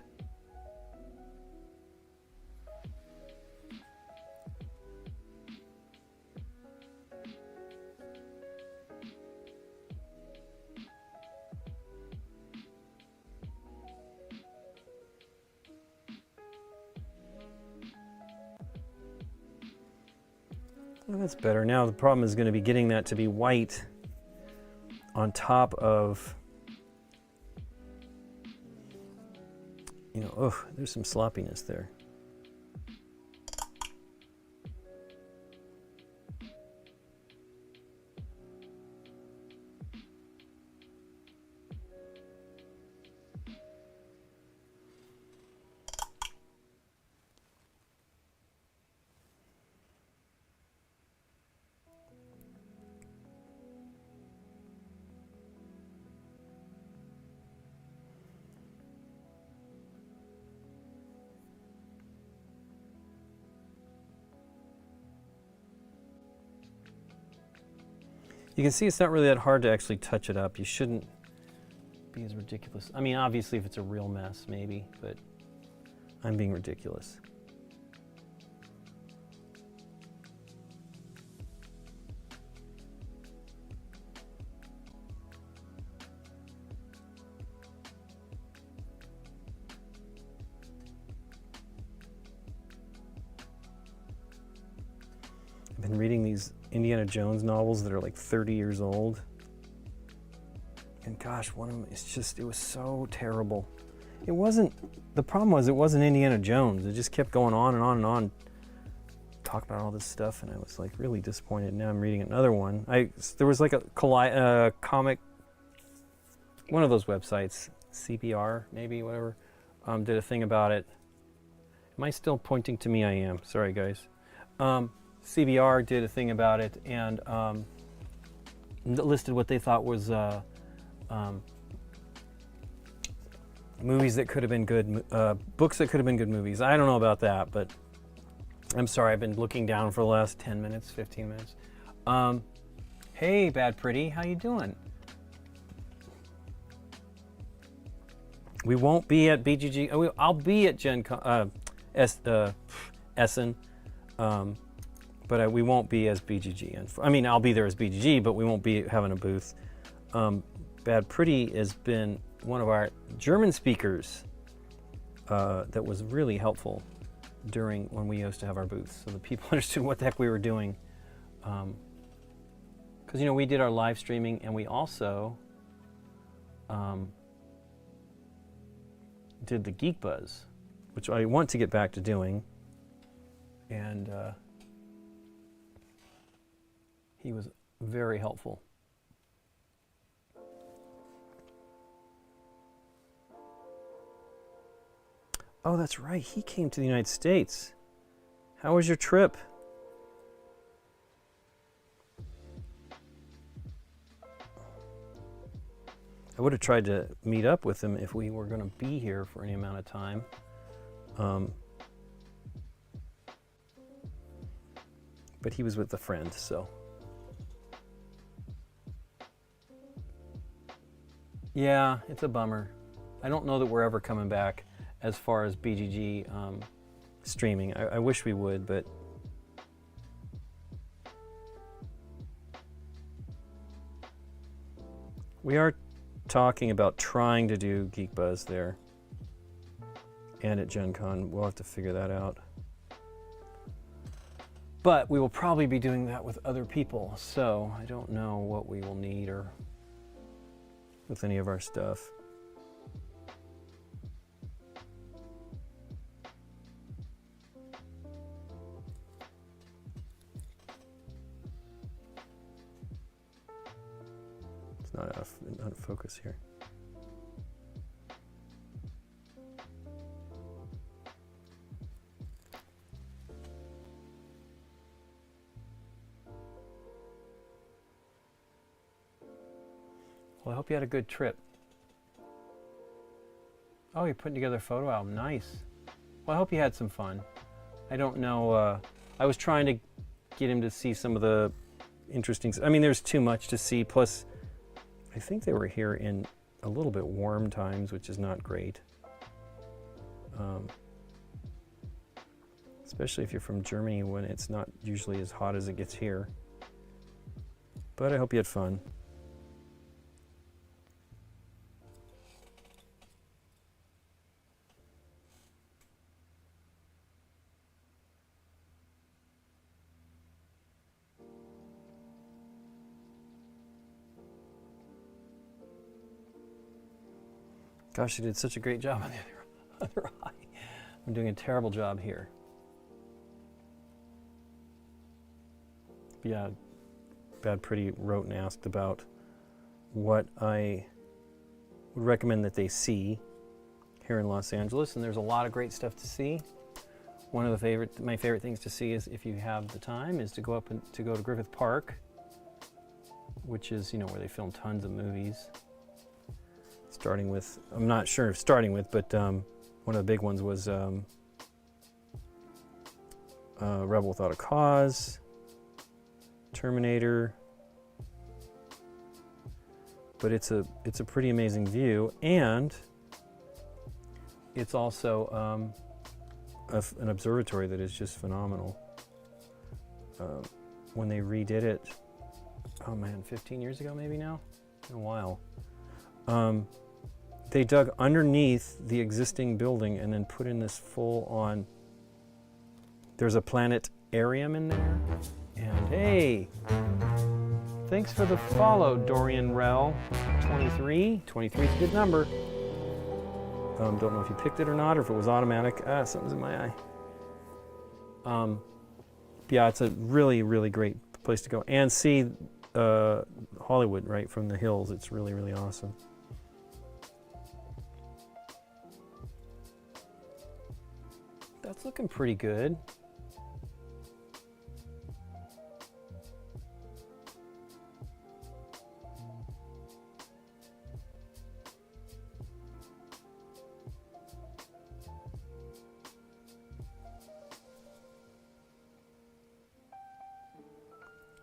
Well, that's better. Now the problem is going to be getting that to be white on top of, you know, oh, there's some sloppiness there. You can see it's not really that hard to actually touch it up. You shouldn't be as ridiculous. I mean, obviously if it's a real mess, maybe, but I'm being ridiculous. I've been reading these Indiana Jones novels that are like 30 years old. And gosh, one of them is just, it was so terrible. It wasn't, the problem was it wasn't Indiana Jones. It just kept going on and on and on. Talk about all this stuff, and I was like really disappointed. Now I'm reading another one. There was like a comic, one of those websites, CBR maybe, whatever, did a thing about it. Am I still pointing to me? I am. Sorry, guys. CBR did a thing about it and listed what they thought was movies that could have been good, books that could have been good movies. I don't know about that, but I'm sorry, I've been looking down for the last 10 minutes, 15 minutes. Hey, Bad Pretty, how you doing? We won't be at BGG. I'll be at Gen Con, Essen. But we won't be as BGG. I mean, I'll be there as BGG, but we won't be having a booth. Bad Pretty has been one of our German speakers that was really helpful during when we used to have our booths, so that people understood what the heck we were doing. Because, you know, we did our live streaming, and we also did the Geek Buzz, which I want to get back to doing. And he was very helpful. Oh, that's right. He came to the United States. How was your trip? I would have tried to meet up with him if we were going to be here for any amount of time. But he was with a friend, so. Yeah, it's a bummer. I don't know that we're ever coming back as far as BGG streaming. I wish we would, but we are talking about trying to do Geek Buzz there and at Gen Con. We'll have to figure that out. But we will probably be doing that with other people, so I don't know what we will need or with any of our stuff. It's not out of focus here. Well, I hope you had a good trip. Oh, you're putting together a photo album. Nice. Well, I hope you had some fun. I don't know. I was trying to get him to see some of the interesting. I mean, there's too much to see. Plus, I think they were here in a little bit warm times, which is not great. Especially if you're from Germany when it's not usually as hot as it gets here. But I hope you had fun. Gosh, you did such a great job on the other eye. I'm doing a terrible job here. Yeah, Bad Pretty wrote and asked about what I would recommend that they see here in Los Angeles, and there's a lot of great stuff to see. One of my favorite things to see is, if you have the time, is to go up and to go to Griffith Park, which is, you know, where they film tons of movies. Starting with, I'm not sure if starting with, but one of the big ones was Rebel Without a Cause, Terminator. But it's a pretty amazing view, and it's also an observatory that is just phenomenal. When they redid it, oh man, 15 years ago maybe now? In a while. They dug underneath the existing building and then put in this full-on, there's a planetarium in there. And hey, thanks for the follow, Dorian Rell. 23. 23 is a good number. Don't know if you picked it or not, or if it was automatic. Something's in my eye. Yeah, it's a really, really great place to go. And see Hollywood right from the hills. It's really, really awesome. That's looking pretty good.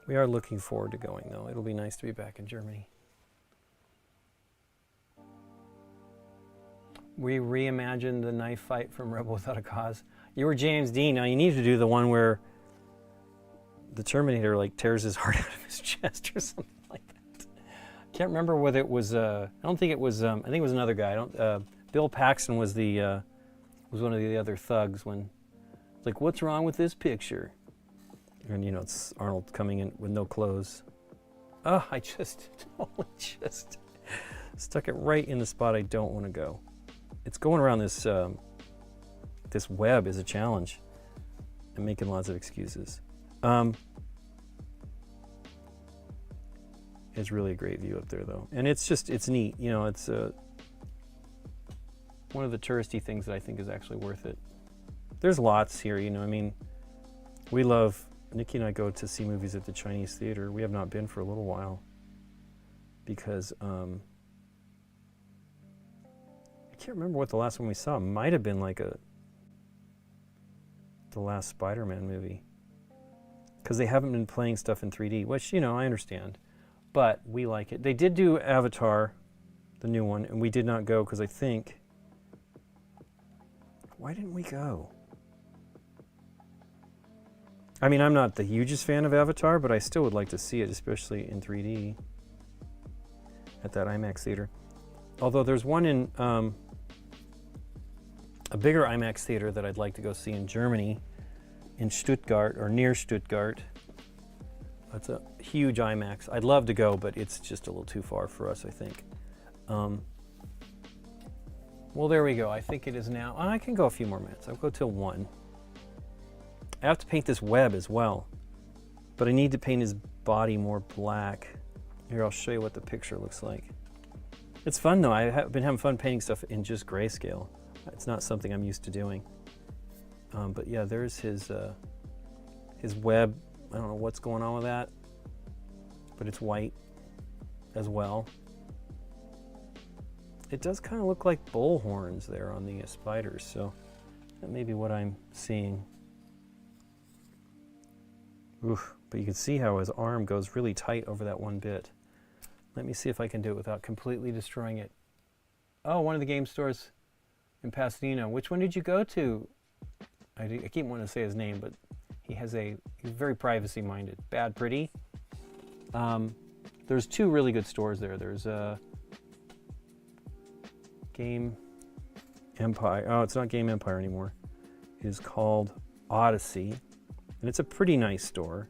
We are looking forward to going, though. It'll be nice to be back in Germany. We reimagined the knife fight from Rebel Without a Cause. You were James Dean. Now you need to do the one where the Terminator like tears his heart out of his chest or something like that. I can't remember whether it was. I don't think it was. I think it was another guy. I don't. Bill Paxton was the was one of the other thugs when it's like, what's wrong with this picture? And you know, it's Arnold coming in with no clothes. Oh, I just totally just stuck it right in the spot I don't want to go. It's going around this this web is a challenge. I'm making lots of excuses. It's really a great view up there, though, and it's just it's neat. You know, it's one of the touristy things that I think is actually worth it. There's lots here. You know, I mean, we love. Nikki and I go to see movies at the Chinese theater. We have not been for a little while because I can't remember what the last one we saw. It might have been like the last Spider-Man movie, because they haven't been playing stuff in 3D, which, you know, I understand, but we like it. They did do Avatar, the new one, and we did not go because I think, why didn't we go? I mean, I'm not the hugest fan of Avatar, but I still would like to see it, especially in 3D at that IMAX theater. Although there's one in a bigger IMAX theater that I'd like to go see in Germany, in Stuttgart, or near Stuttgart. That's a huge IMAX. I'd love to go, but it's just a little too far for us, I think. Well, there we go. I think it is now. I can go a few more minutes. I'll go till 1. I have to paint this web as well, but I need to paint his body more black. Here, I'll show you what the picture looks like. It's fun, though. I've been having fun painting stuff in just grayscale. It's not something I'm used to doing. But yeah, there's his web. I don't know what's going on with that, but it's white as well. it does kind of look like bull horns there on the spiders, so that may be what I'm seeing. Oof, but you can see how his arm goes really tight over that one bit. Let me see if I can do it without completely destroying it. Oh, one of the game stores in Pasadena. Which one did you go to? I keep wanting to say his name, but he's very privacy-minded. Bad Pretty. There's two really good stores there. There's Game Empire. Oh, it's not Game Empire anymore. It is called Odyssey, and it's a pretty nice store.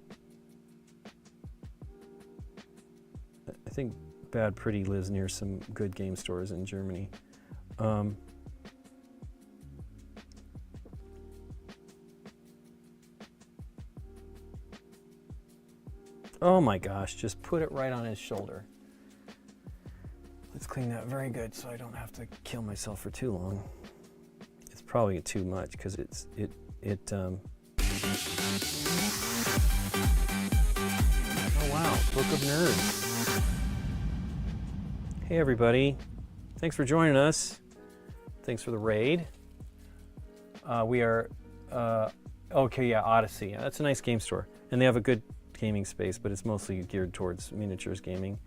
I think Bad Pretty lives near some good game stores in Germany. Oh my gosh, just put it right on his shoulder. Let's clean that very good so I don't have to kill myself for too long. It's probably too much because oh wow, Book of Nerds. Hey everybody, thanks for joining us. Thanks for the raid. We are, okay, yeah, Odyssey. Yeah, that's a nice game store. And they have a good gaming space, but it's mostly geared towards miniatures gaming.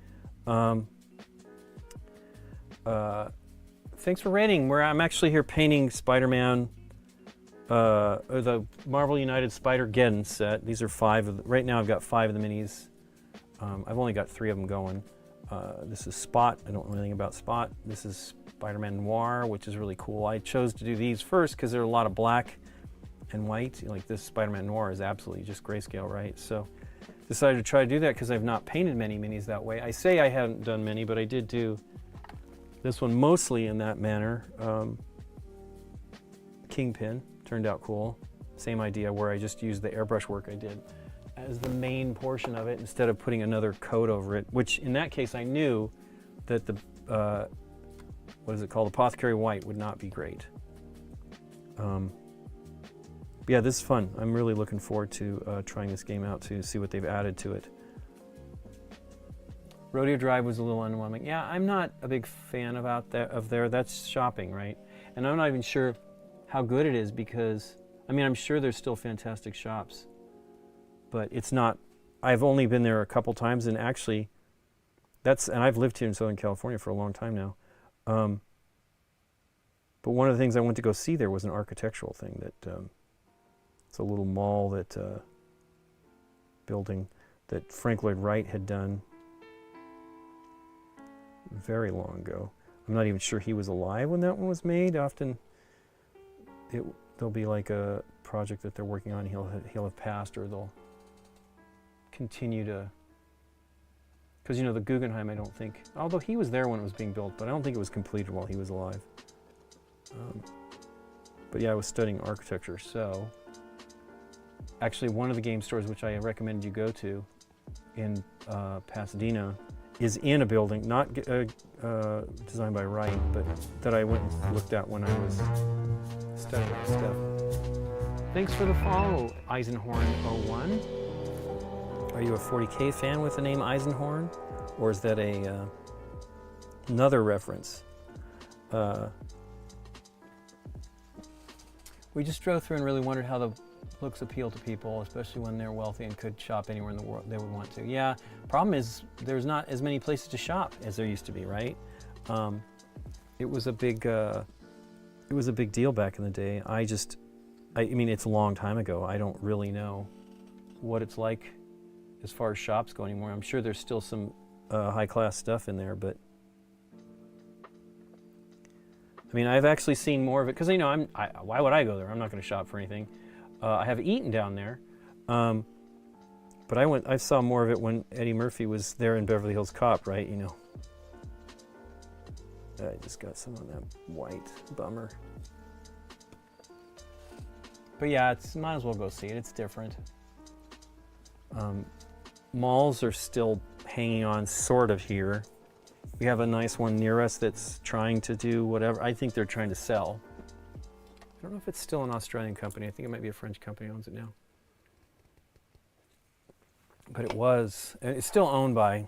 Thanks for raiding. I'm actually here painting Spider-Man, or the Marvel United Spider-Geddon set. These are 5 of the, right now I've got 5 of the minis. I've only got 3 of them going. This is Spot. I don't know anything about Spot. This is Spider-Man Noir, which is really cool. I chose to do these first because there are a lot of black and white. Like this Spider-Man Noir is absolutely just grayscale, right? So decided to try to do that because I've not painted many minis that way. I say I haven't done many, but I did do this one mostly in that manner. Kingpin turned out cool. Same idea where I just used the airbrush work I did as the main portion of it instead of putting another coat over it, which in that case I knew that the, what is it called, Apothecary White would not be great. Yeah, this is fun. I'm really looking forward to trying this game out to see what they've added to it. Rodeo Drive was a little underwhelming. Yeah, I'm not a big fan of there. That's shopping, right? And I'm not even sure how good it is because, I mean, I'm sure there's still fantastic shops, but it's not. I've only been there a couple times, and actually, and I've lived here in Southern California for a long time now. But one of the things I went to go see there was an architectural thing that. It's a little mall that building that Frank Lloyd Wright had done very long ago. I'm not even sure he was alive when that one was made. Often there'll be like a project that they're working on. He'll have passed, or they'll continue to. Because you know the Guggenheim, I don't think. Although he was there when it was being built, but I don't think it was completed while he was alive. But yeah, I was studying architecture, so. Actually, one of the game stores which I recommended you go to in Pasadena is in a building, not designed by Wright, but that I went and looked at when I was studying this stuff. Thanks for the follow, Eisenhorn01. Are you a 40K fan with the name Eisenhorn? Or is that another reference? We just drove through and really wondered how the looks appeal to people, especially when they're wealthy and could shop anywhere in the world they would want to. Yeah, problem is there's not as many places to shop as there used to be, right? It was a big deal back in the day. I mean, it's a long time ago. I don't really know what it's like as far as shops go anymore. I'm sure there's still some high-class stuff in there, but I mean, I've actually seen more of it because, you know, why would I go there? I'm not going to shop for anything. I have eaten down there, but I saw more of it when Eddie Murphy was there in Beverly Hills Cop, right? You know, I just got some on that white, bummer. But yeah, might as well go see it. It's different. Malls are still hanging on sort of here. We have a nice one near us that's trying to do whatever. I think they're trying to sell. I don't know if it's still an Australian company. I think it might be a French company owns it now. But it was, and it's still owned by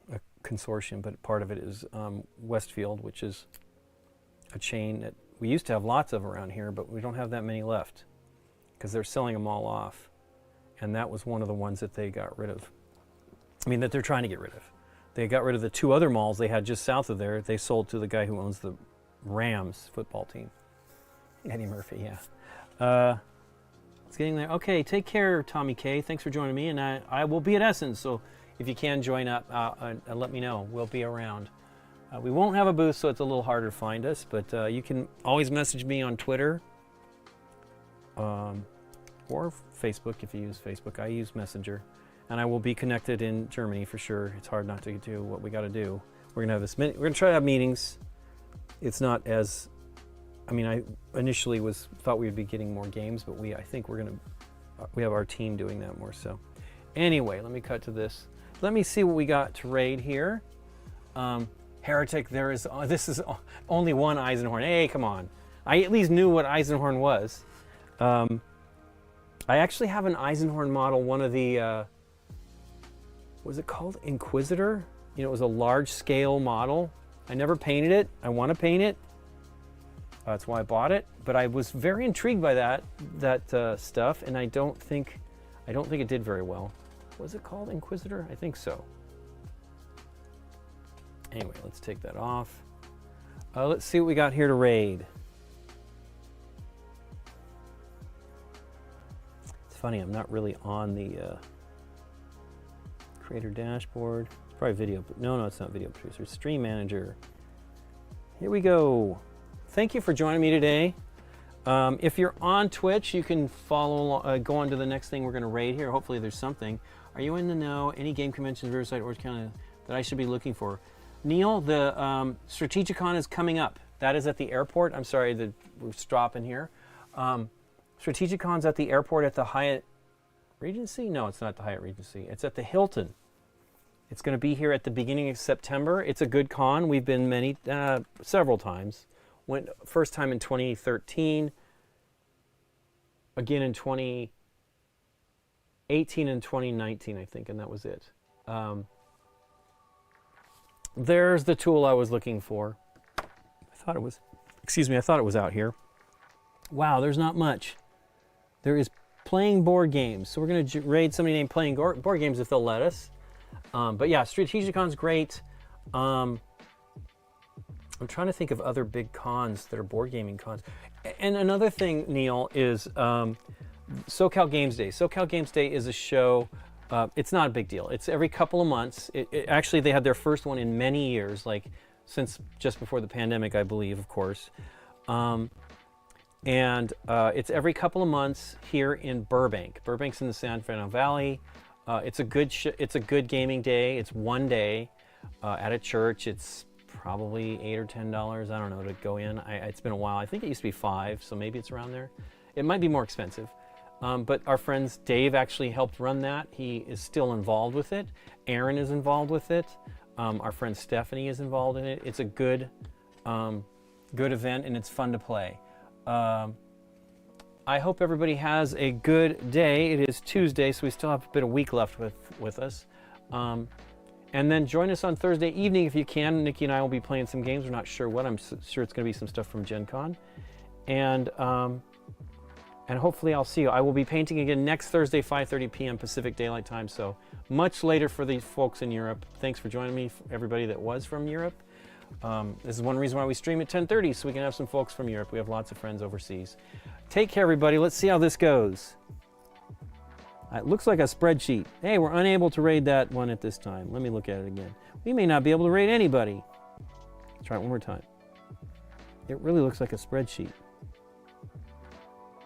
a consortium, but part of it is Westfield, which is a chain that we used to have lots of around here, but we don't have that many left because they're selling them all off. And that was one of the ones that they got rid of. I mean, that they're trying to get rid of. They got rid of the 2 other malls they had just south of there. They sold to the guy who owns the Rams football team. Eddie Murphy, yeah. It's getting there. Okay, take care, Tommy K. Thanks for joining me, and I will be at Essence, so if you can join up, let me know. We'll be around. We won't have a booth, so it's a little harder to find us, but you can always message me on Twitter or Facebook if you use Facebook. I use Messenger, and I will be connected in Germany for sure. It's hard not to do what we got to do. We're gonna have this. We're gonna try to have meetings. It's not as, I mean, I initially thought we would be getting more games, but I think we have our team doing that more so. Anyway, let me cut to this. Let me see what we got to raid here. Heretic, this is only one Eisenhorn. Hey, come on. I at least knew what Eisenhorn was. I actually have an Eisenhorn model, one of the, what was it called? Inquisitor? You know, it was a large scale model. I never painted it. I want to paint it. That's why I bought it. But I was very intrigued by that stuff, and I don't think it did very well. Was it called Inquisitor? I think so. Anyway, let's take that off. Let's see what we got here to raid. It's funny, I'm not really on the creator dashboard. It's probably video, but no, it's not video producer. Stream manager. Here we go. Thank you for joining me today. If you're on Twitch, you can follow along, go on to the next thing we're going to raid here. Hopefully there's something. Are you in the know? Any game conventions, Riverside, Orange County that I should be looking for? Neil, the Strategicon is coming up. That is at the airport. I'm sorry that we're stopping here. Strategicon's at the airport at the Hyatt Regency? No, it's not the Hyatt Regency. It's at the Hilton. It's going to be here at the beginning of September. It's a good con. We've been several times. Went first time in 2013, again in 2018 and 2019, I think, and that was it. There's the tool I was looking for. I thought it was out here. Wow, there's not much. There is playing board games. So we're going to raid somebody named Playing Board Games if they'll let us. But yeah, Strategicon's great. I'm trying to think of other big cons that are board gaming cons. And another thing, Neil, is SoCal Games Day. SoCal Games Day is a show. It's not a big deal. It's every couple of months. Actually, they had their first one in many years, like since just before the pandemic, I believe, of course. It's every couple of months here in Burbank. Burbank's in the San Fernando Valley. It's a good gaming day. It's one day at a church. It's probably $8 or $10. I don't know, to go in. It's been a while. I think it used to be $5, so maybe it's around there. It might be more expensive. But our friends Dave actually helped run that. He is still involved with it. Aaron is involved with it. Our friend Stephanie is involved in it. It's a good event, and it's fun to play. I hope everybody has a good day. It is Tuesday, so we still have a bit of week left with us. And then join us on Thursday evening if you can. Nikki and I will be playing some games. We're not sure what. I'm sure it's going to be some stuff from Gen Con. And hopefully I'll see you. I will be painting again next Thursday, 5:30 p.m. Pacific Daylight Time, so much later for the folks in Europe. Thanks for joining me, everybody that was from Europe. This is one reason why we stream at 10:30, so we can have some folks from Europe. We have lots of friends overseas. Take care, everybody. Let's see how this goes. It looks like a spreadsheet. Hey, we're unable to raid that one at this time. Let me look at it again. We may not be able to raid anybody. Let's try it one more time. It really looks like a spreadsheet.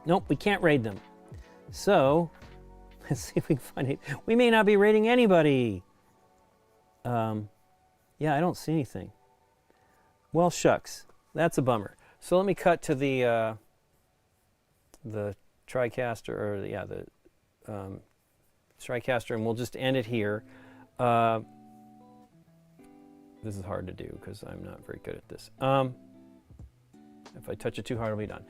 Nope, we can't raid them. So, let's see if we can find it. We may not be raiding anybody. Yeah, I don't see anything. Well, shucks. That's a bummer. So let me cut to the TriCaster, or the TriCaster, and we'll just end it here. This is hard to do because I'm not very good at this. If I touch it too hard, it'll be done.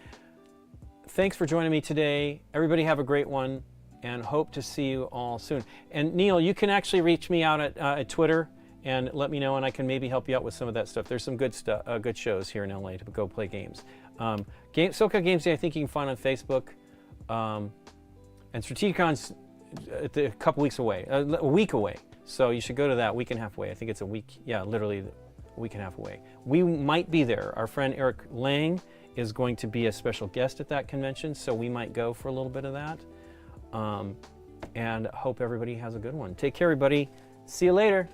Thanks for joining me today. Everybody have a great one, and hope to see you all soon. And Neil, you can actually reach me out at Twitter and let me know, and I can maybe help you out with some of that stuff. There's some good stuff, good shows here in LA to go play games. SoCal Games Day, I think you can find on Facebook, and Strategicon's a couple weeks away, a week away. So you should go to that, week and a half away. I think it's a week, yeah, literally a week and a half away. We might be there. Our friend Eric Lang is going to be a special guest at that convention, so we might go for a little bit of that. And hope everybody has a good one. Take care, everybody. See you later.